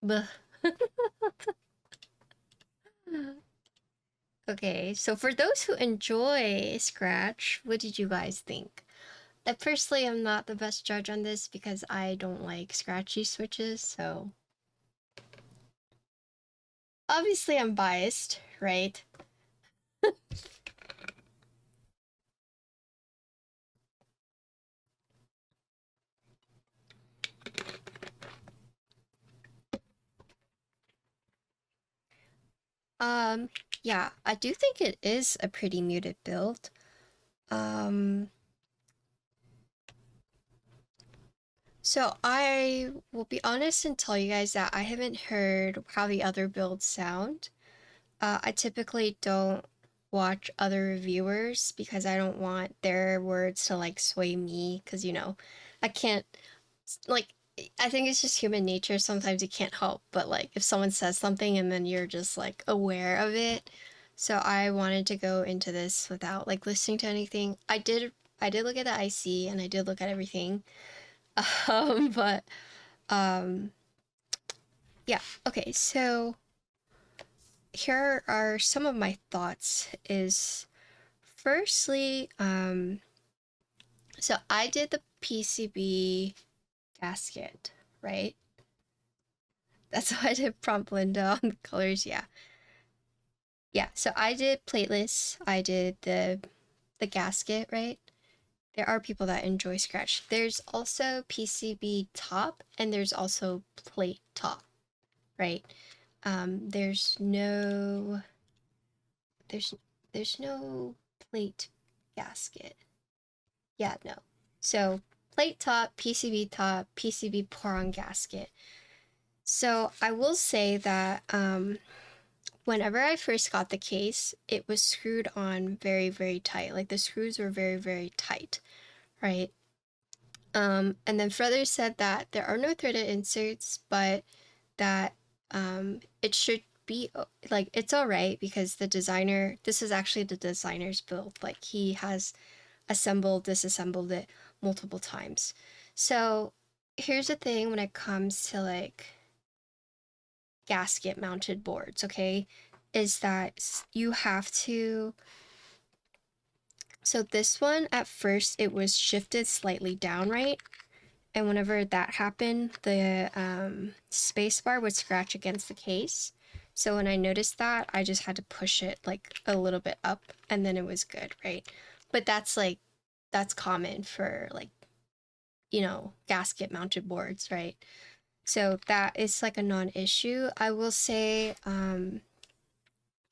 Bleh. Okay, so for those who enjoy Scratch, what did you guys think? Personally, I'm not the best judge on this because I don't like scratchy switches, so obviously I'm biased, right? Um, yeah, I do think it is a pretty muted build. Um, so I will be honest and tell you guys that I haven't heard how the other builds sound. I typically don't watch other reviewers because I don't want their words to like sway me because I can't like I think it's just human nature. Sometimes you can't help but like if someone says something and then you're just like aware of it. So I wanted to go into this without like listening to anything. I did look at the IC and I did look at everything. But um yeah, okay, so here are some of my thoughts is firstly, so I did the PCB gasket, right? That's why I did prompt Linda on the colors, yeah. Yeah, so I did Plateless, I did the gasket, right? There are people that enjoy scratch. There's also PCB top and there's also plate top, right? There's no there's there's no plate gasket. Yeah, no. So plate top, PCB pour on gasket. So I will say that whenever I first got the case, it was screwed on very, very tight. Like the screws were very, very tight, right? And then further said that there are no threaded inserts, but that it should be like it's all right because the designer, this is actually the designer's build. Like he has assembled, disassembled it multiple times. So here's the thing when it comes to like gasket mounted boards, okay, is that you have to. So this one at first it was shifted slightly down, right? And whenever that happened, the space bar would scratch against the case. So when I noticed that, I just had to push it like a little bit up and then it was good, right? But that's common for like, gasket mounted boards, right? So that is like a non-issue. I will say,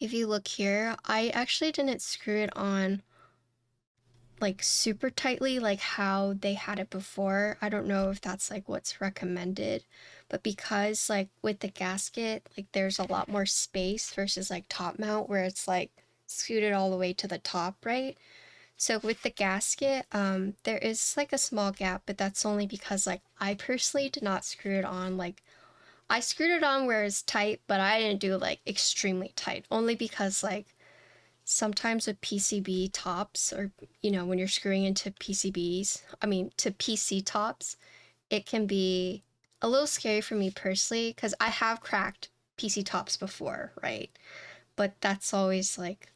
if you look here, I actually didn't screw it on like super tightly like how they had it before. I don't know if that's like what's recommended, but because like with the gasket, like there's a lot more space versus like top mount where it's like scooted all the way to the top, right? So with the gasket, there is like a small gap, but that's only because like I personally did not screw it on like I screwed it on where it's tight, but I didn't do like extremely tight, only because like sometimes with PCB tops or when you're screwing into PCBs, I mean to PC tops, it can be a little scary for me personally because I have cracked PC tops before, right? But that's always like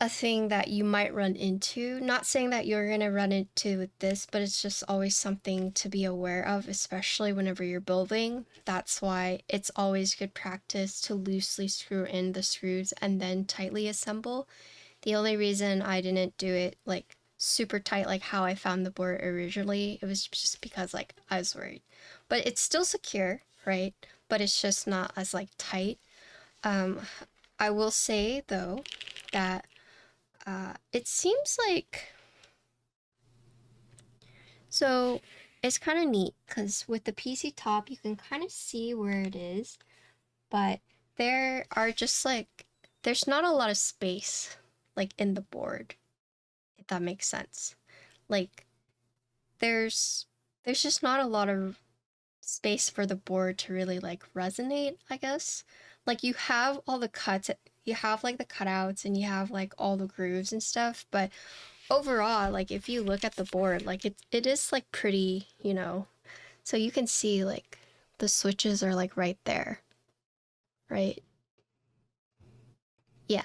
a thing that you might run into. Not saying that you're going to run into with this, but it's just always something to be aware of, especially whenever you're building. That's why it's always good practice to loosely screw in the screws and then tightly assemble. The only reason I didn't do it like super tight like how I found the board originally, it was just because like I was worried. But it's still secure, right? But it's just not as like tight. Um, I will say though that it seems like so it's kind of neat because with the PC top you can kind of see where it is, but there are just like there's not a lot of space like in the board, if that makes sense. Like there's there's just not a lot of space for the board to really like resonate, I guess. Like you have all the cuts, you have like the cutouts and you have like all the grooves and stuff, but overall, like if you look at the board, like it is like pretty, so you can see like the switches are like right there, right? Yeah.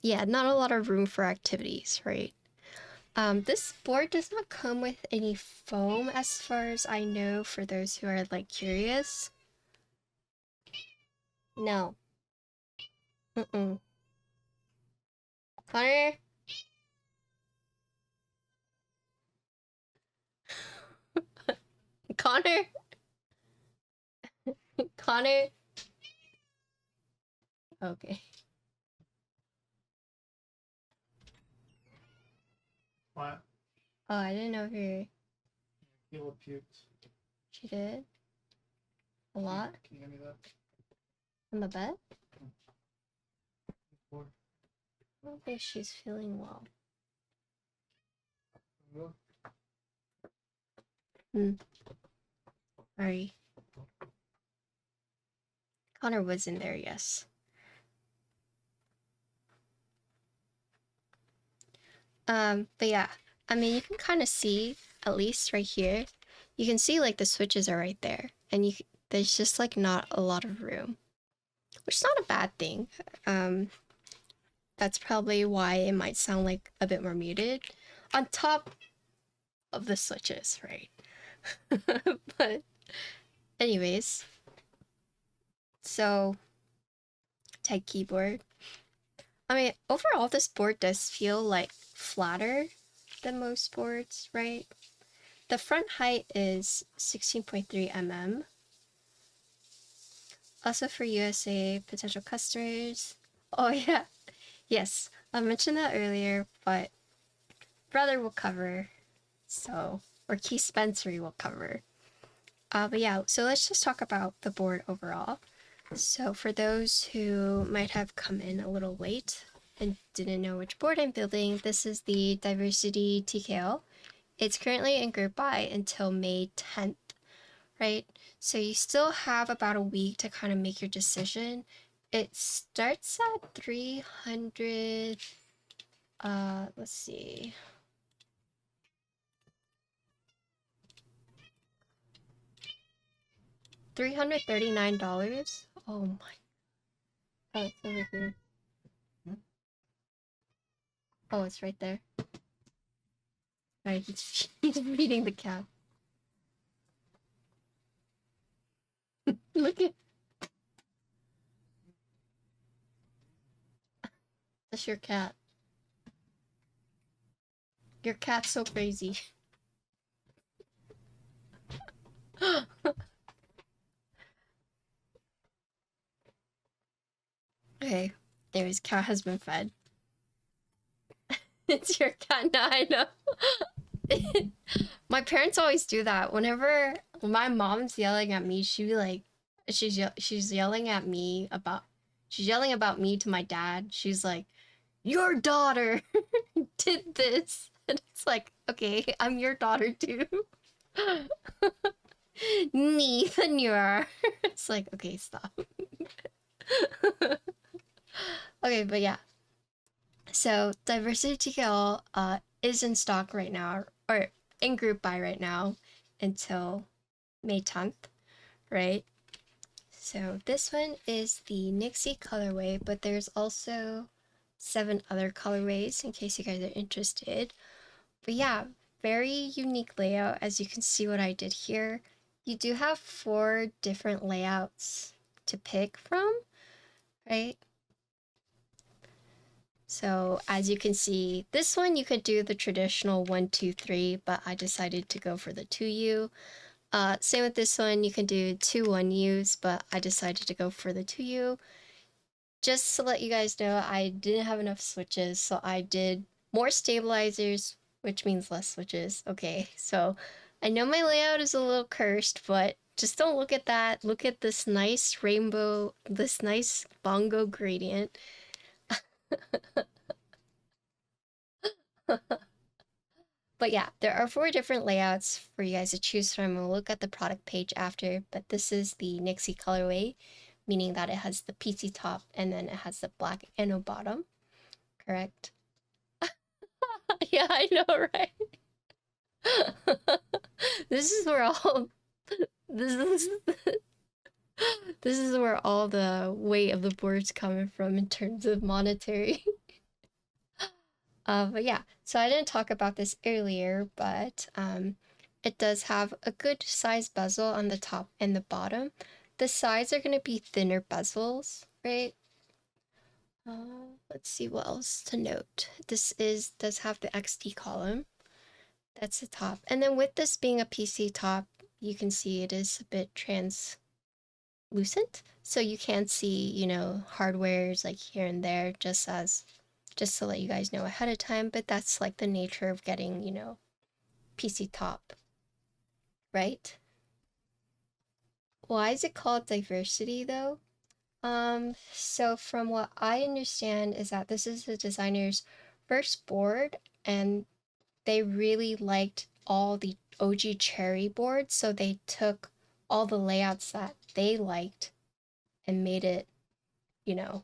Yeah, not a lot of room for activities, right? This board does not come with any foam as far as I know for those who are like curious. No. Mm-mm. Connor? Connor? Connor? Okay. What? Oh, I didn't know her. Kayla puked. She did? A lot? Can you hand me that? On the bed? Floor. I don't think she's feeling well. Look. Sorry. Connor was in there, yes. But yeah, I mean, you can kind of see, at least right here, you can see like the switches are right there, and there's just like not a lot of room, which is not a bad thing. That's probably why it might sound like a bit more muted on top of the switches, right? But anyways, so type keyboard. I mean, overall, this board does feel like flatter than most boards, right? The front height is 16.3 mm. Also for USA potential customers. Oh yeah, yes, I mentioned that earlier, but brother will cover, so, or Keith Spencery will cover. But yeah, so let's just talk about the board overall. So for those who might have come in a little late and didn't know which board I'm building, this is the Diversity TKL. It's currently in group buy until May 10th, right? So you still have about a week to kind of make your decision. It starts at 300, let's see. $339. Oh my. Oh, it's over here. Oh, it's right there. Alright, he's feeding the cat. Look at. That's your cat. Your cat's so crazy. Okay, there his cat has been fed. It's your cat now, I know. My parents always do that. Whenever my mom's yelling at me, she's yelling at me about she's yelling about me to my dad. She's like, "Your daughter did this." And it's like, "Okay, I'm your daughter too." Neither. It's like, "Okay, stop." Okay, but yeah. So Diversity TKL is in stock right now, or in group buy right now until May 10th, right? So this one is the Nixie colorway, but there's also 7 other colorways in case you guys are interested. But yeah, very unique layout. As you can see what I did here, you do have 4 different layouts to pick from, right? So as you can see, this one you could do the traditional 1, 2, 3, but I decided to go for the 2U. Same with this one, you can do 2 1Us, but I decided to go for the 2U. Just to let you guys know, I didn't have enough switches, so I did more stabilizers, which means less switches. Okay, so I know my layout is a little cursed, but just don't look at that. Look at this nice rainbow, this nice bongo gradient. But yeah, there are 4 different layouts for you guys to choose from. We'll look at the product page after, but this is the Nixie colorway, meaning that it has the PC top and then it has the black Ano bottom, correct? Yeah, I know, right? This is where all this is this is where all the weight of the board's coming from in terms of monetary. But yeah, so I didn't talk about this earlier, but it does have a good size bezel on the top and the bottom. the sides are going to be thinner bezels, right? Let's see what else to note. This does have the XD column. That's the top. And then with this being a PC top, you can see it is a bit translucent. So you can see, you know, hardwares like here and there just to let you guys know ahead of time. But that's like the nature of getting, you know, PC top, right? Why is it called diversity though? So from what I understand is that this is the designer's first board and they really liked all the OG Cherry boards, so they took all the layouts that they liked and made it, you know,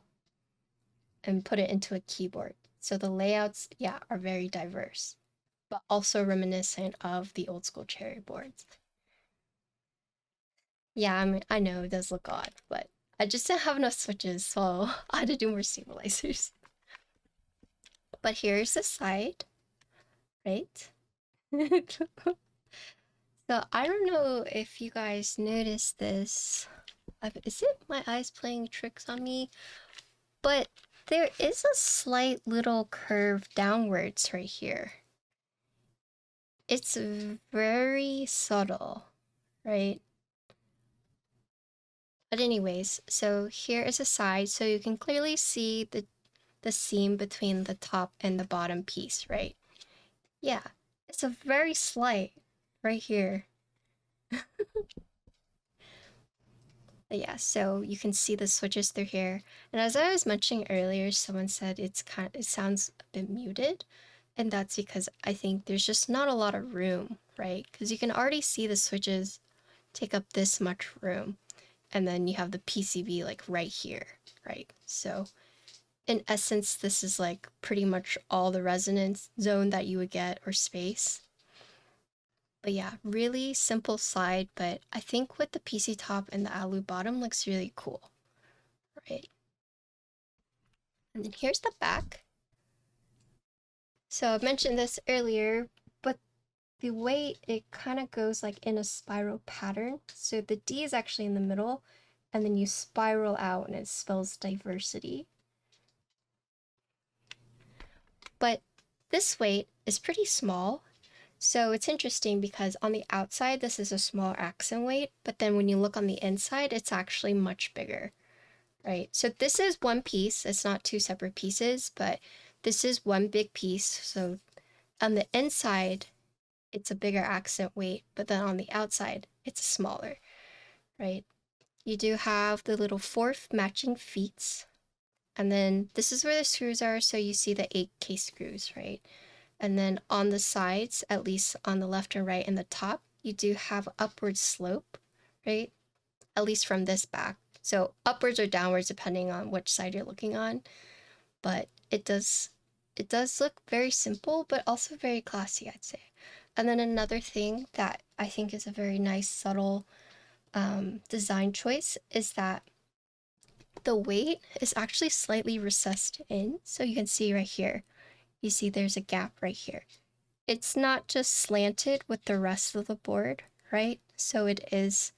and put it into a keyboard. So the layouts, yeah, are very diverse, but also reminiscent of the old school Cherry boards. Yeah, I mean, I know it does look odd, but I just didn't have enough switches, so I had to do more stabilizers. But here's the side, right? So I don't know if you guys noticed this. Is it my eyes playing tricks on me? But there is a slight little curve downwards right here. It's very subtle, right? But anyways, so here is a side, so you can clearly see the seam between the top and the bottom piece, right? Yeah, it's a very slight right here. But yeah, so you can see the switches through here. And as I was mentioning earlier, someone said it sounds a bit muted. And that's because I think there's just not a lot of room, right? Because you can already see the switches take up this much room. And then you have the PCB like right here, right? So in essence, this is like pretty much all the resonance zone that you would get or space. But yeah, really simple slide, but I think with the PC top and the alu bottom looks really cool, right? And then here's the back. So I mentioned this earlier, but the way it kind of goes like in a spiral pattern. So the D is actually in the middle, and then you spiral out and it spells diversity. But this weight is pretty small. So it's interesting because on the outside, this is a small accent weight, but then when you look on the inside, it's actually much bigger, right? So this is one piece. It's not two separate pieces, but this is one big piece. So on the inside, it's a bigger accent weight, but then on the outside, it's smaller, right? You do have the little fourth matching feet, and then this is where the screws are. So you see the 8K screws, right? And then on the sides, at least on the left and right and the top, you do have upward slope, right? At least from this back. So upwards or downwards depending on which side you're looking on. But it does look very simple, but also very classy, I'd say. And then another thing that I think is a very nice, subtle design choice is that the weight is actually slightly recessed in. So you can see right here, you see there's a gap right here. It's not just slanted with the rest of the board, right? So it is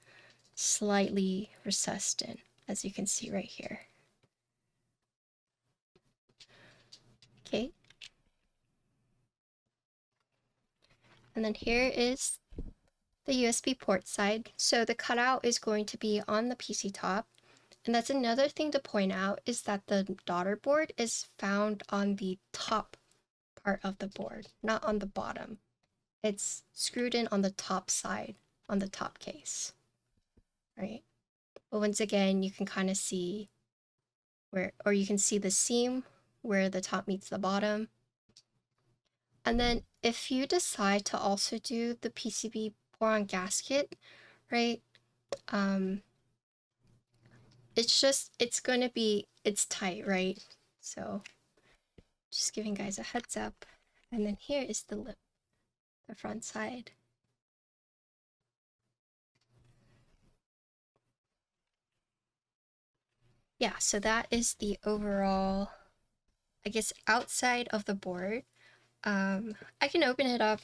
slightly recessed in, as you can see right here. Okay. And then here is the USB port side. So the cutout is going to be on the PC top. And that's another thing to point out is that the daughter board is found on the top part of the board, not on the bottom. It's screwed in on the top side, on the top case, right? But once again, you can kind of see where, or you can see the seam where the top meets the bottom. And then if you decide to also do the PCB pour on gasket, right? It's going to be, it's tight, right? So just giving guys a heads up. And then here is the lip, the front side. Yeah, so that is the overall, I guess, outside of the board. I can open it up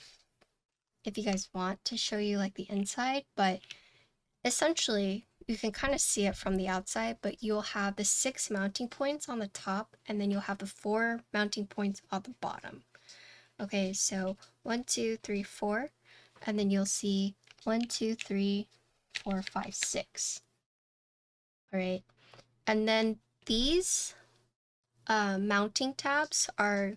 if you guys want to show you like the inside, but essentially you can kind of see it from the outside, but you'll have the 6 mounting points on the top, and then you'll have the 4 mounting points on the bottom. Okay, so 1, 2, 3, 4, and then you'll see 1, 2, 3, 4, 5, 6. All right, and then these mounting tabs are,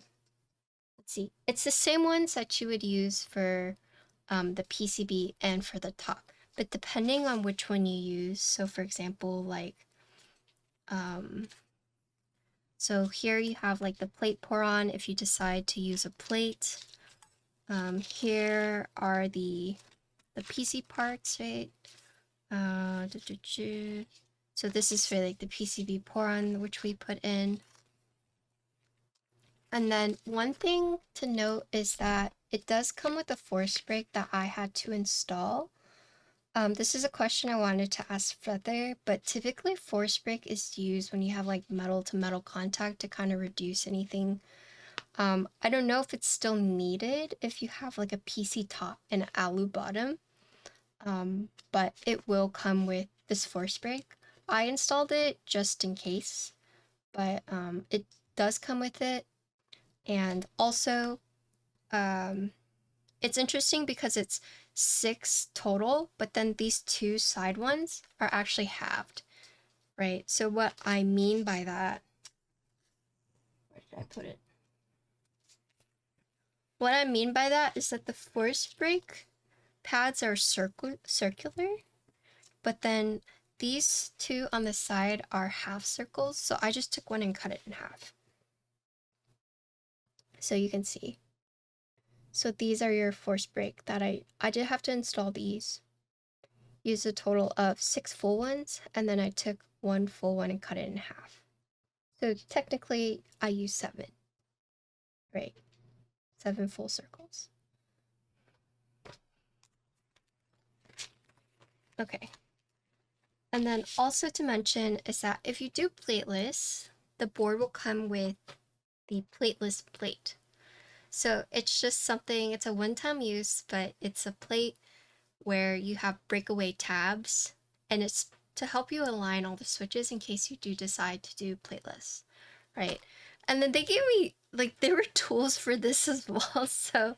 let's see, it's the same ones that you would use for the PCB and for the top, but depending on which one you use, so for example, like, so here you have like the plate pour on if you decide to use a plate. Here are the PC parts, right? So this is for like the PCB pour on, which we put in. And then one thing to note is that it does come with a force break that I had to install. This is a question I wanted to ask Feather, but typically force break is used when you have like metal to metal contact to kind of reduce anything. I don't know if it's still needed if you have like a PC top and an alu bottom, but it will come with this force break. I installed it just in case, but it does come with it. And also, it's interesting because it's 6 total, but then these 2 side ones are actually halved, right? So what I mean by that, where did I put it? What I mean by that is that the force break pads are circular, but then these 2 on the side are half circles. So I just took one and cut it in half. So you can see. So these are your force break that I did have to install these. Use a total of 6 full ones, and then I took 1 full one and cut it in half. So technically I used 7, right? 7 full circles. Okay. And then also to mention is that if you do plateless, the board will come with the plateless plate. So it's just something, it's a one-time use, but it's a plate where you have breakaway tabs, and it's to help you align all the switches in case you do decide to do plateless, right? And then they gave me, like, there were tools for this as well, so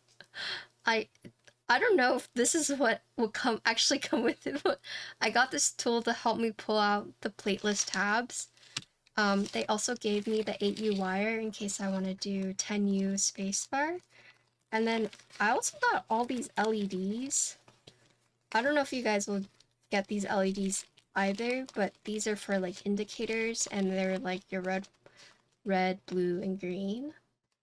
I don't know if this is what will actually come with it, but I got this tool to help me pull out the plateless tabs. They also gave me the 8U wire in case I want to do 10U spacebar. And then I also got all these LEDs. I don't know if you guys will get these LEDs either, but these are for like indicators, and they're like your red, blue, and green.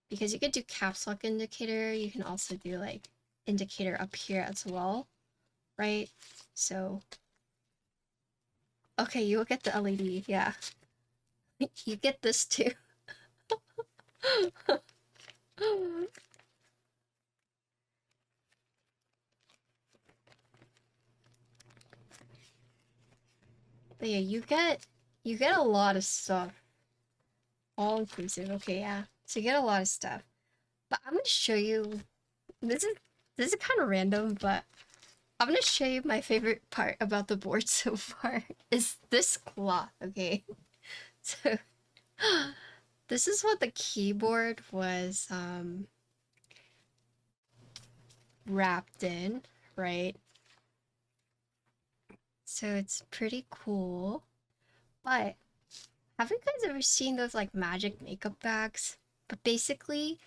Because you could do caps lock indicator, you can also do like indicator up here as well, right? So, okay, you will get the LED, yeah. You get this too. But yeah, you get a lot of stuff. All inclusive, okay, yeah. So you get a lot of stuff. But I'm gonna show you, this is kind of random, but I'm gonna show you my favorite part about the board so far is this cloth, okay? So this is what the keyboard was wrapped in, right? So it's pretty cool. But have you guys ever seen those like magic makeup bags? But basically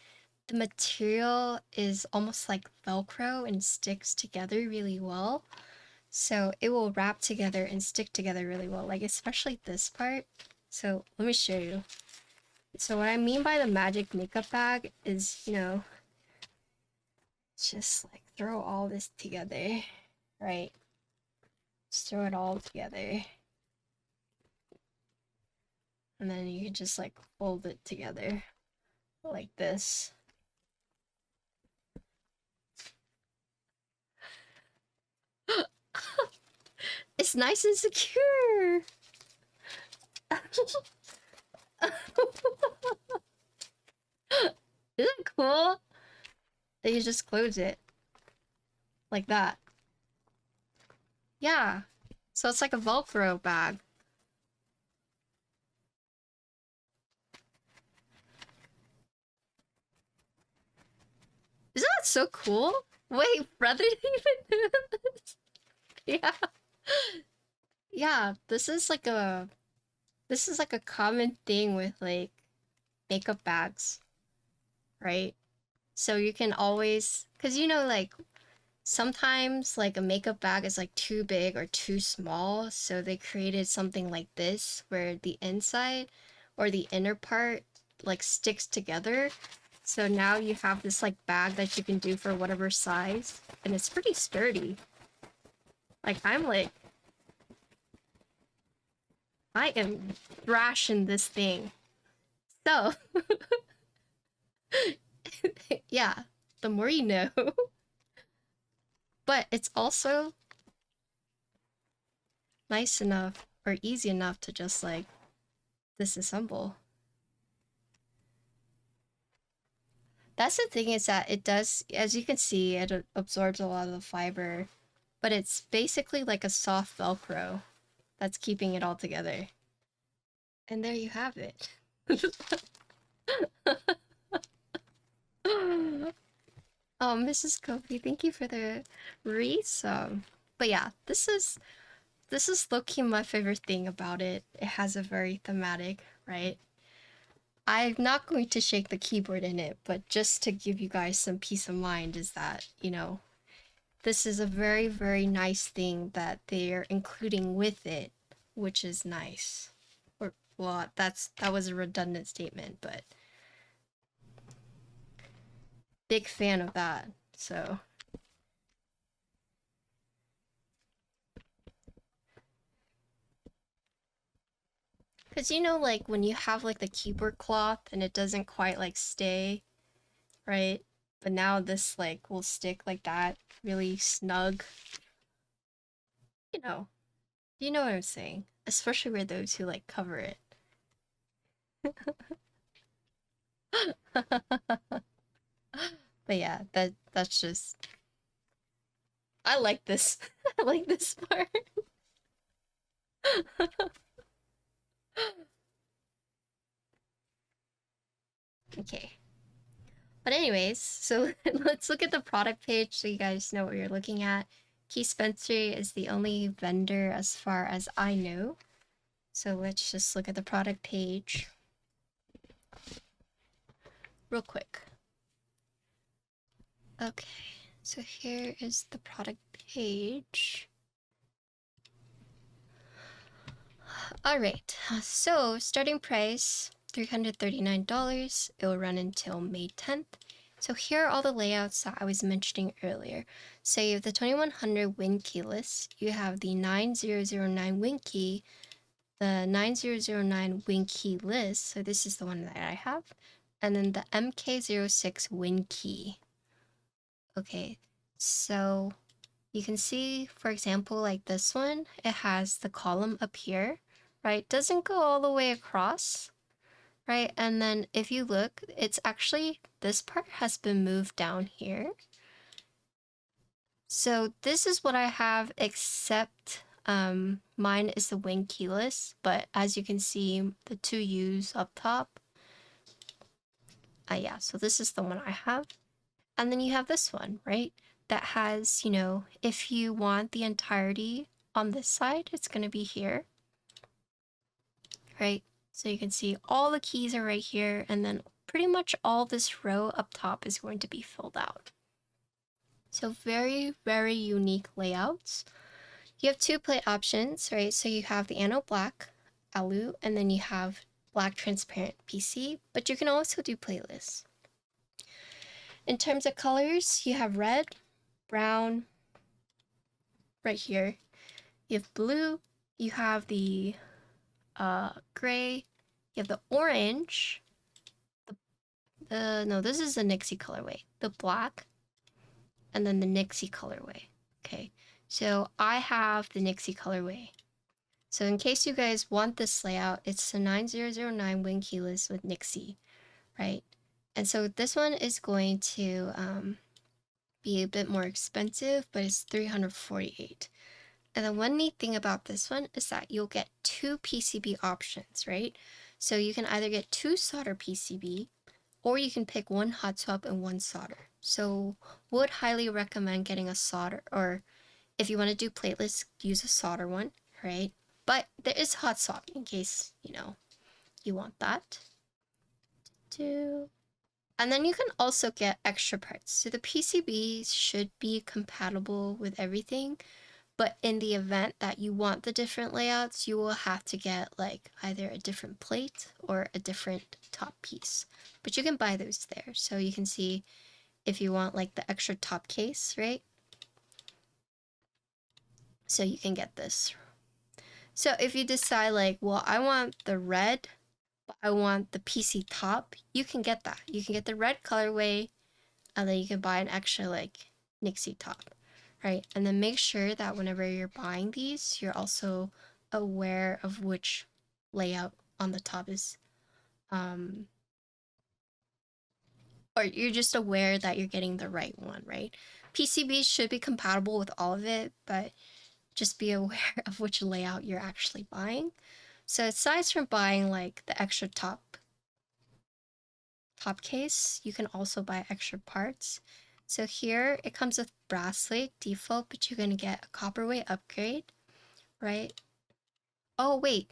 the material is almost like Velcro and sticks together really well. So it will wrap together and stick together really well, like especially this part. So let me show you. So what I mean by the magic makeup bag is, you know, just like throw all this together, right? Just throw it all together. And then you can just like fold it together like this. It's nice and secure. Isn't it cool? Then you just close it like that. Yeah. So it's like a Velcro bag. Isn't that so cool? Wait, brother didn't even do this. Yeah. Yeah, this is like a common thing with like makeup bags, right? So you can always, cause you know like sometimes like a makeup bag is like too big or too small, so they created something like this where the inside or the inner part like sticks together. So now you have this like bag that you can do for whatever size, and it's pretty sturdy. Like I am thrashing this thing. So yeah, the more you know. But it's also nice enough or easy enough to just like disassemble. That's the thing, is that it does, as you can see, it absorbs a lot of the fiber, but it's basically like a soft Velcro that's keeping it all together. And there you have it. Oh, Mrs. Kofi, thank you for the resub. But yeah, this is low-key my favorite thing about it. It has a very thematic, right? I'm not going to shake the keyboard in it, but just to give you guys some peace of mind is that, you know, this is a very, very nice thing that they're including with it, which is nice. Or, well, that was a redundant statement, but big fan of that, so. Because you know, like, when you have, like, the keyboard cloth and it doesn't quite, like, stay, right? But now this, like, will stick like that, really snug. You know what I'm saying. Especially for those who, like, cover it. But yeah, that's just... I like this. I like this part. Okay. But anyways, so let's look at the product page so you guys know what you're looking at. Key Spencer is the only vendor as far as I know. So let's just look at the product page real quick. Okay, so here is the product page. Alright, so starting price $339. It will run until May 10th. So here are all the layouts that I was mentioning earlier. So you have the 2100 Win keyless, you have the 9009 Win key, the 9009 Win keyless, so this is the one that I have, and then the MK06 Win key. Okay, so you can see, for example, like this one, it has the column up here, right? Doesn't go all the way across, right? And then if you look, it's actually, this part has been moved down here. So this is what I have, except mine is the wing keyless, but as you can see, the two U's up top. Yeah, so this is the one I have. And then you have this one, right? That has, you know, if you want the entirety on this side, it's going to be here, right? So you can see all the keys are right here, and then pretty much all this row up top is going to be filled out. So very, very unique layouts. You have two plate options, right? So you have the Anno Black, Alu, and then you have Black Transparent PC, but you can also do Plateless. In terms of colors, you have red, brown, right here. You have blue, you have the gray, you have the orange, no, this is the Nixie colorway, the black, and then the Nixie colorway. Okay, so I have the Nixie colorway. So in case you guys want this layout, it's the 9009 Wing keyless with Nixie, right? And so this one is going to be a bit more expensive, but it's $348. And then one neat thing about this one is that you'll get 2 PCB options, right? So you can either get 2 solder PCB, or you can pick 1 hot swap and 1 solder. So would highly recommend getting a solder, or if you want to do plateless, use a solder one, right? But there is hot swap in case, you want that. And then you can also get extra parts. So the PCBs should be compatible with everything, but in the event that you want the different layouts, you will have to get like either a different plate or a different top piece. But you can buy those there. So you can see if you want like the extra top case, right? So you can get this. So if you decide like, well, I want the red, but I want the PC top, you can get that. You can get the red colorway, and then you can buy an extra like Nixie top, right? And then make sure that whenever you're buying these, you're also aware of which layout on the top is, or you're just aware that you're getting the right one, right? PCBs should be compatible with all of it, but just be aware of which layout you're actually buying. So aside from buying like the extra top case, you can also buy extra parts. So here it comes with bracelet default, but you're gonna get a copperweight upgrade, right? Oh wait,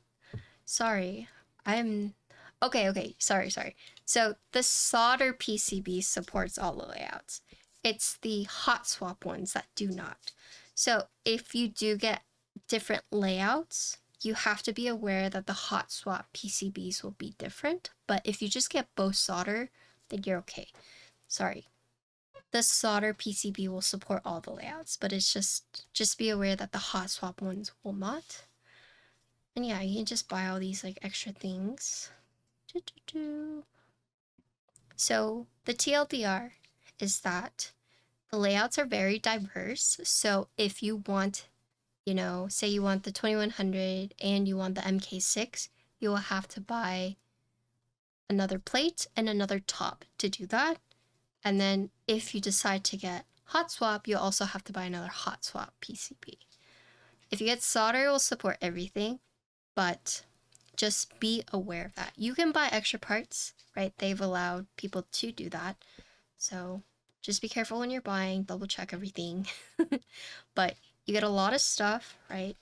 sorry, I'm okay. Sorry. So the solder PCB supports all the layouts. It's the hot swap ones that do not. So if you do get different layouts, you have to be aware that the hot swap PCBs will be different. But if you just get both solder, then you're okay. Sorry. The solder PCB will support all the layouts, but it's just be aware that the hot swap ones will not. And yeah, you can just buy all these like extra things. So the TLDR is that the layouts are very diverse. So if you want, say you want the 2100 and you want the MK6, you will have to buy another plate and another top to do that. And then if you decide to get hot swap, you'll also have to buy another hot swap PCB. If you get solder, it will support everything, but just be aware of that. You can buy extra parts, right? They've allowed people to do that. So just be careful when you're buying, double check everything. But you get a lot of stuff, right?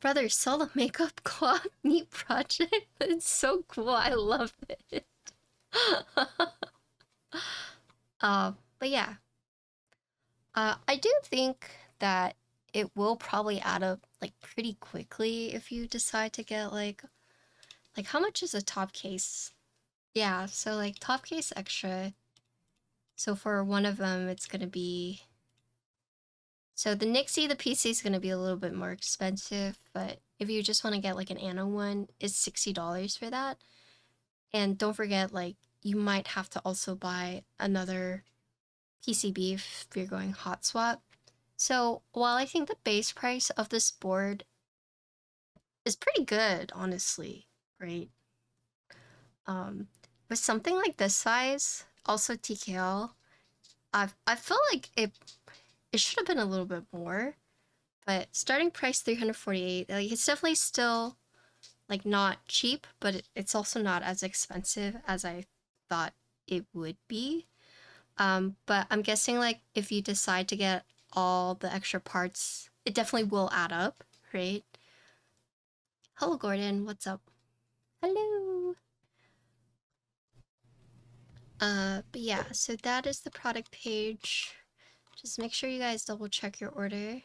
Brother, sell the makeup cloth neat project. It's so cool. I love it. But yeah. I do think that it will probably add up like pretty quickly if you decide to get like how much is a top case? Yeah, so like top case extra. So for one of them, it's gonna be. So the Nixie, the PC is gonna be a little bit more expensive, but if you just want to get like an Anno one, it's $60 for that. And don't forget, like you might have to also buy another PCB if you're going hot swap. So while I think the base price of this board is pretty good, honestly, right? With something like this size, also TKL, I feel like it should have been a little bit more, but starting price 348, like it's definitely still like not cheap, but it's also not as expensive as I thought it would be. But I'm guessing like if you decide to get all the extra parts, it definitely will add up, right? Hello, Gordon. What's up? Hello. But yeah, so that is the product page. Just make sure you guys double check your order.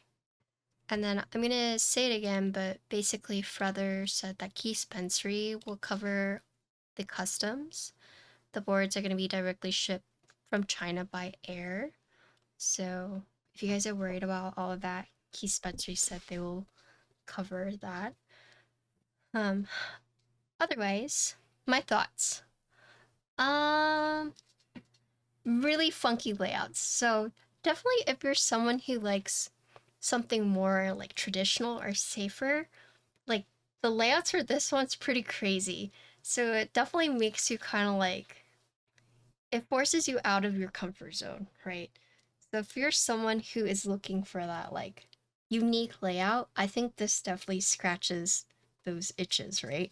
And then I'm gonna say it again, but basically Frother said that Keyspensory will cover the customs. The boards are gonna be directly shipped from China by air. So if you guys are worried about all of that, Keyspensory said they will cover that. Otherwise, my thoughts. Really funky layouts. So definitely if you're someone who likes something more like traditional or safer, like the layouts for this one's pretty crazy. So it definitely makes you kind of like, it forces you out of your comfort zone, right? So if you're someone who is looking for that like unique layout, I think this definitely scratches those itches, right?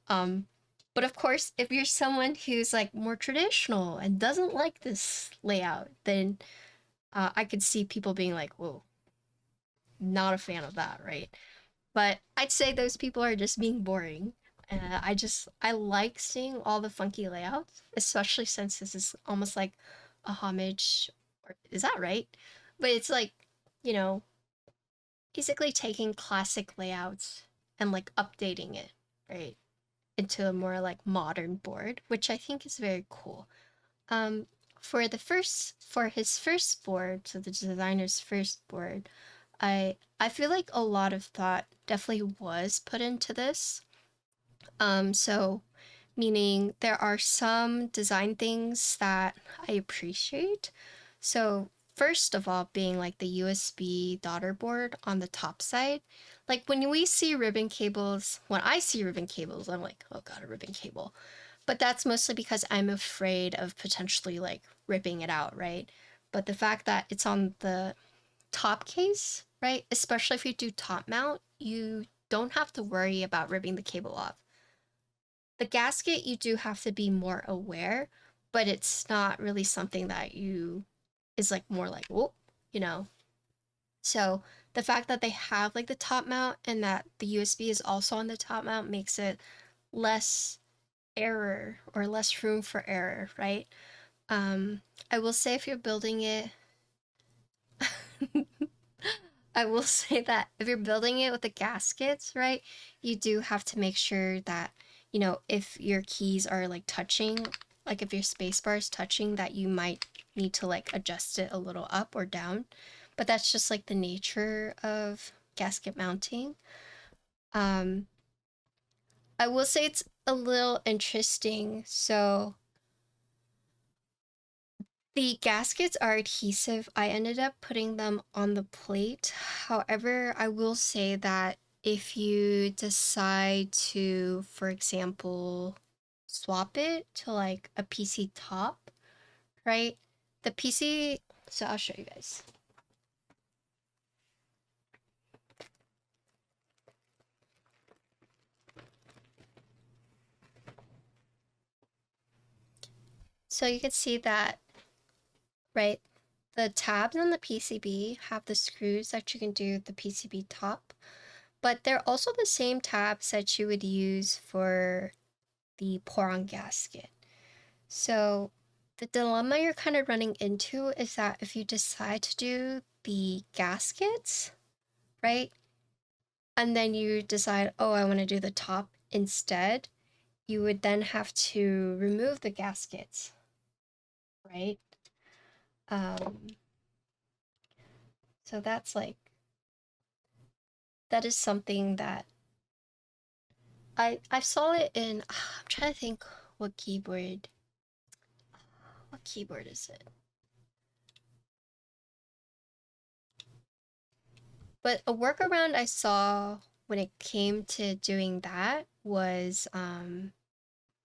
Um, but of course, if you're someone who's like more traditional and doesn't like this layout, then I could see people being like, whoa, not a fan of that, right? But I'd say those people are just being boring. I like seeing all the funky layouts, especially since this is almost like a homage, or is that right? But it's like, you know, basically taking classic layouts and like updating it, right, into a more like modern board, which I think is very cool. Um, for his first board, so the designer's first board, I feel like a lot of thought definitely was put into this. So meaning there are some design things that I appreciate. So first of all, being like the USB daughter board on the top side. Like when we see ribbon cables, when I see ribbon cables, I'm like, oh god, a ribbon cable. But that's mostly because I'm afraid of potentially like ripping it out, right? But the fact that it's on the top case, right? Especially if you do top mount, you don't have to worry about ripping the cable off. The gasket, you do have to be more aware, but it's not really something that you is like more like, whoop, you know. So the fact that they have like the top mount and that the USB is also on the top mount makes it less error or less room for error, right? Um, I will say if you're building it, I will say that if you're building it with the gaskets, right, you do have to make sure that, you know, if your keys are like touching, like if your spacebar is touching, that you might need to like adjust it a little up or down. But that's just like the nature of gasket mounting. Um, I will say it's a little interesting. So the gaskets are adhesive. I ended up putting them on the plate. However, I will say that if you decide to, for example, swap it to like a PC top, right? The PC, so I'll show you guys. So you can see that, right? The tabs on the PCB have the screws that you can do the PCB top, but they're also the same tabs that you would use for the pour-on gasket. So the dilemma you're kind of running into is that if you decide to do the gaskets, right, and then you decide, oh, I want to do the top instead, you would then have to remove the gaskets, right? Um, so that's like, that is something that I saw it in, I'm trying to think what keyboard is it? But a workaround I saw when it came to doing that was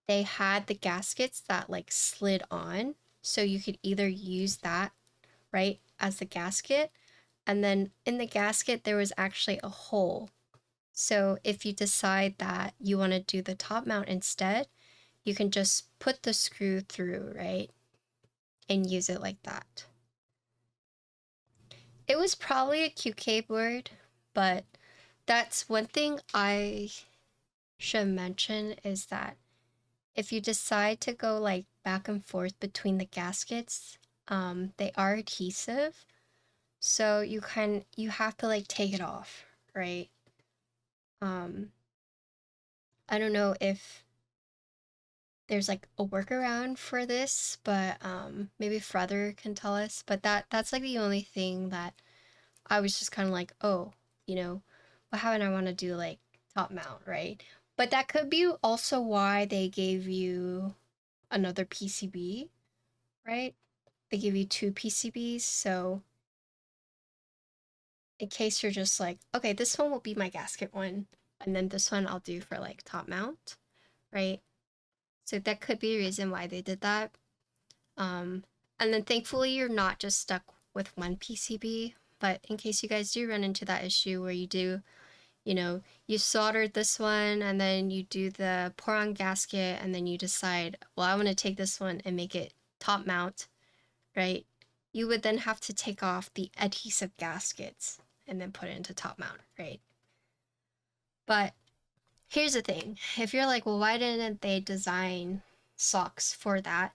they had the gaskets that like slid on. So you could either use that, right, as the gasket. And then in the gasket, there was actually a hole. So if you decide that you want to do the top mount instead, you can just put the screw through, right, and use it like that. It was probably a QK board, but that's one thing I should mention is that if you decide to go like back and forth between the gaskets, they are adhesive. So you have to like take it off, right? Um, I don't know if there's like a workaround for this, but maybe Frother can tell us. But that's like the only thing that I was just kind of like, oh, you know, what haven't I want to do like top mount, right? But that could be also why they gave you another PCB, right? They give you two PCBs, so in case you're just like, okay, this one will be my gasket one, and then this one I'll do for like top mount, right? So that could be a reason why they did that. Um, and then thankfully you're not just stuck with one PCB. but in case you guys do run into that issue where you do, you know, you soldered this one and then you do the pour on gasket and then you decide, well, I want to take this one and make it top mount, right? You would then have to take off the adhesive gaskets and then put it into top mount, right? But here's the thing. If you're like, well, why didn't they design socks for that?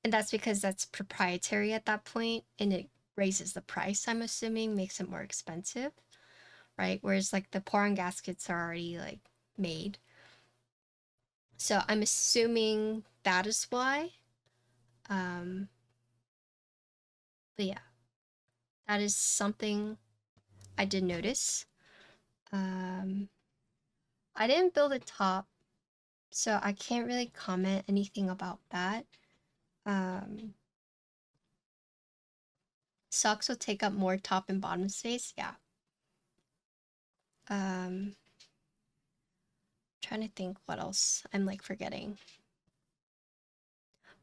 And that's because that's proprietary at that point and it raises the price, I'm assuming, makes it more expensive, right? Whereas like the pour on gaskets are already like made. So I'm assuming that is why. But yeah, that is something I did notice. I didn't build a top, so I can't really comment anything about that. Socks will take up more top and bottom space, yeah. Trying to think what else I'm like forgetting.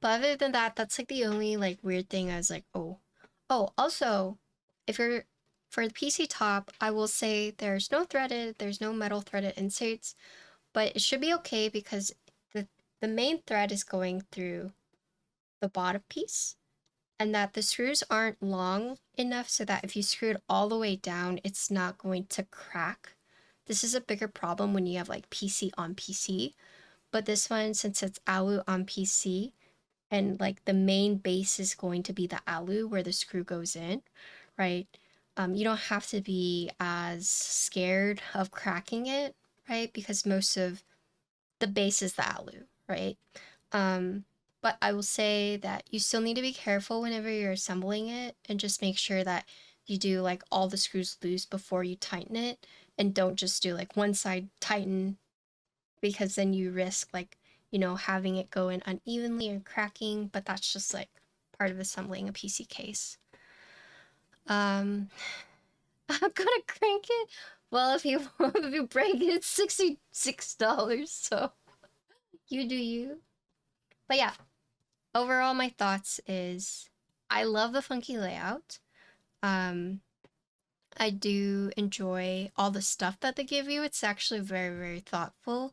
But other than that, that's like the only like weird thing I was like, oh. Oh, also, if you're for the PC top, I will say there's no threaded, there's no metal threaded inserts, but it should be okay because the main thread is going through the bottom piece and that the screws aren't long enough so that if you screw it all the way down, it's not going to crack. This is a bigger problem when you have like PC on PC, but this one, since it's alu on PC and like the main base is going to be the alu where the screw goes in, right? You don't have to be as scared of cracking it, right? Because most of the base is the alu, right? But I will say that you still need to be careful whenever you're assembling it and just make sure that you do like all the screws loose before you tighten it and don't just do like one side tighten because then you risk like, you know, having it go in unevenly or cracking, but that's just like part of assembling a PC case. I'm gonna crank it. Well, if you if you break it, it's $66, so you do you. But yeah, overall my thoughts is I love the funky layout. I do enjoy all the stuff that they give you. It's actually very, very thoughtful,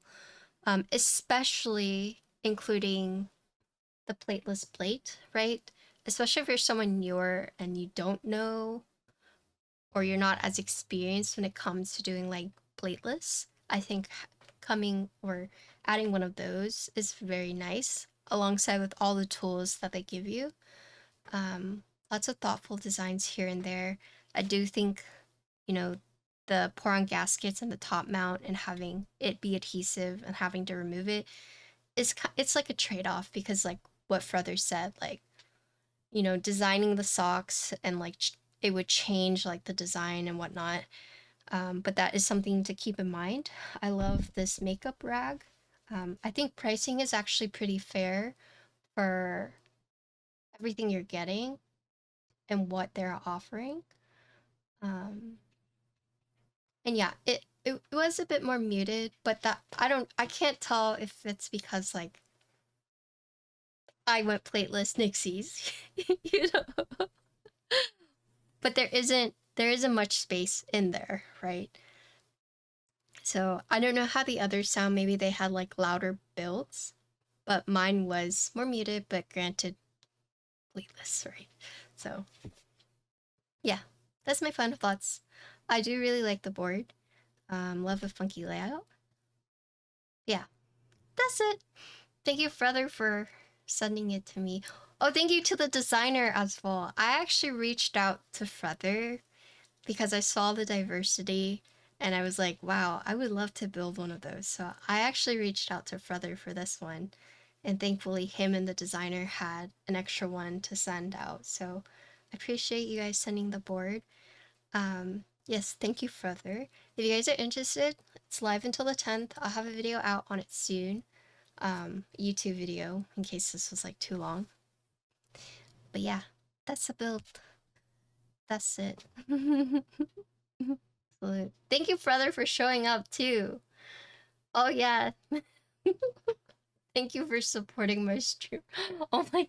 especially including the plateless plate, right? Especially if you're someone newer and you don't know or you're not as experienced when it comes to doing like plateless. I think coming or adding one of those is very nice alongside with all the tools that they give you. Lots of thoughtful designs here and there. I do think, you know, the pour on gaskets and the top mount and having it be adhesive and having to remove it is it's like a trade-off because like what Frother said, like, you know, designing the socks and like it would change like the design and whatnot. But that is something to keep in mind. I love this makeup rag. I think pricing is actually pretty fair for everything you're getting and what they're offering. And yeah, it was a bit more muted, but that I can't tell if it's because like I went plateless Nixies, you know. But there isn't much space in there, right? So I don't know how the others sound. Maybe they had like louder builds, but mine was more muted, but granted plateless, right? So yeah, that's my final thoughts. I do really like the board. Love the funky layout. Yeah, that's it. Thank you, brother, for sending it to me. Oh, thank you to the designer as well. I actually reached out to Frother because I saw the diversity and I was like, wow, I would love to build one of those. So I actually reached out to Frother for this one. And thankfully, him and the designer had an extra one to send out. So I appreciate you guys sending the board. Yes, thank you, Frother. If you guys are interested, it's live until the 10th. I'll have a video out on it soon. YouTube video in case this was like too long. But yeah, that's the build. That's it. So, thank you, brother, for showing up too. Oh yeah. Thank you for supporting my stream. Oh my.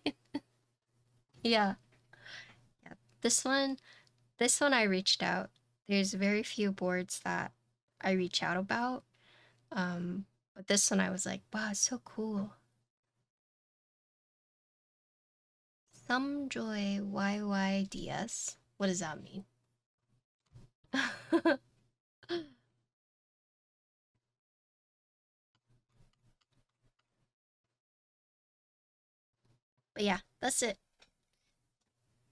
Yeah. Yeah. This one, this one I reached out. There's very few boards that I reach out about. But this one I was like, wow, it's so cool. Some joy YYDS. What does that mean? But yeah, that's it.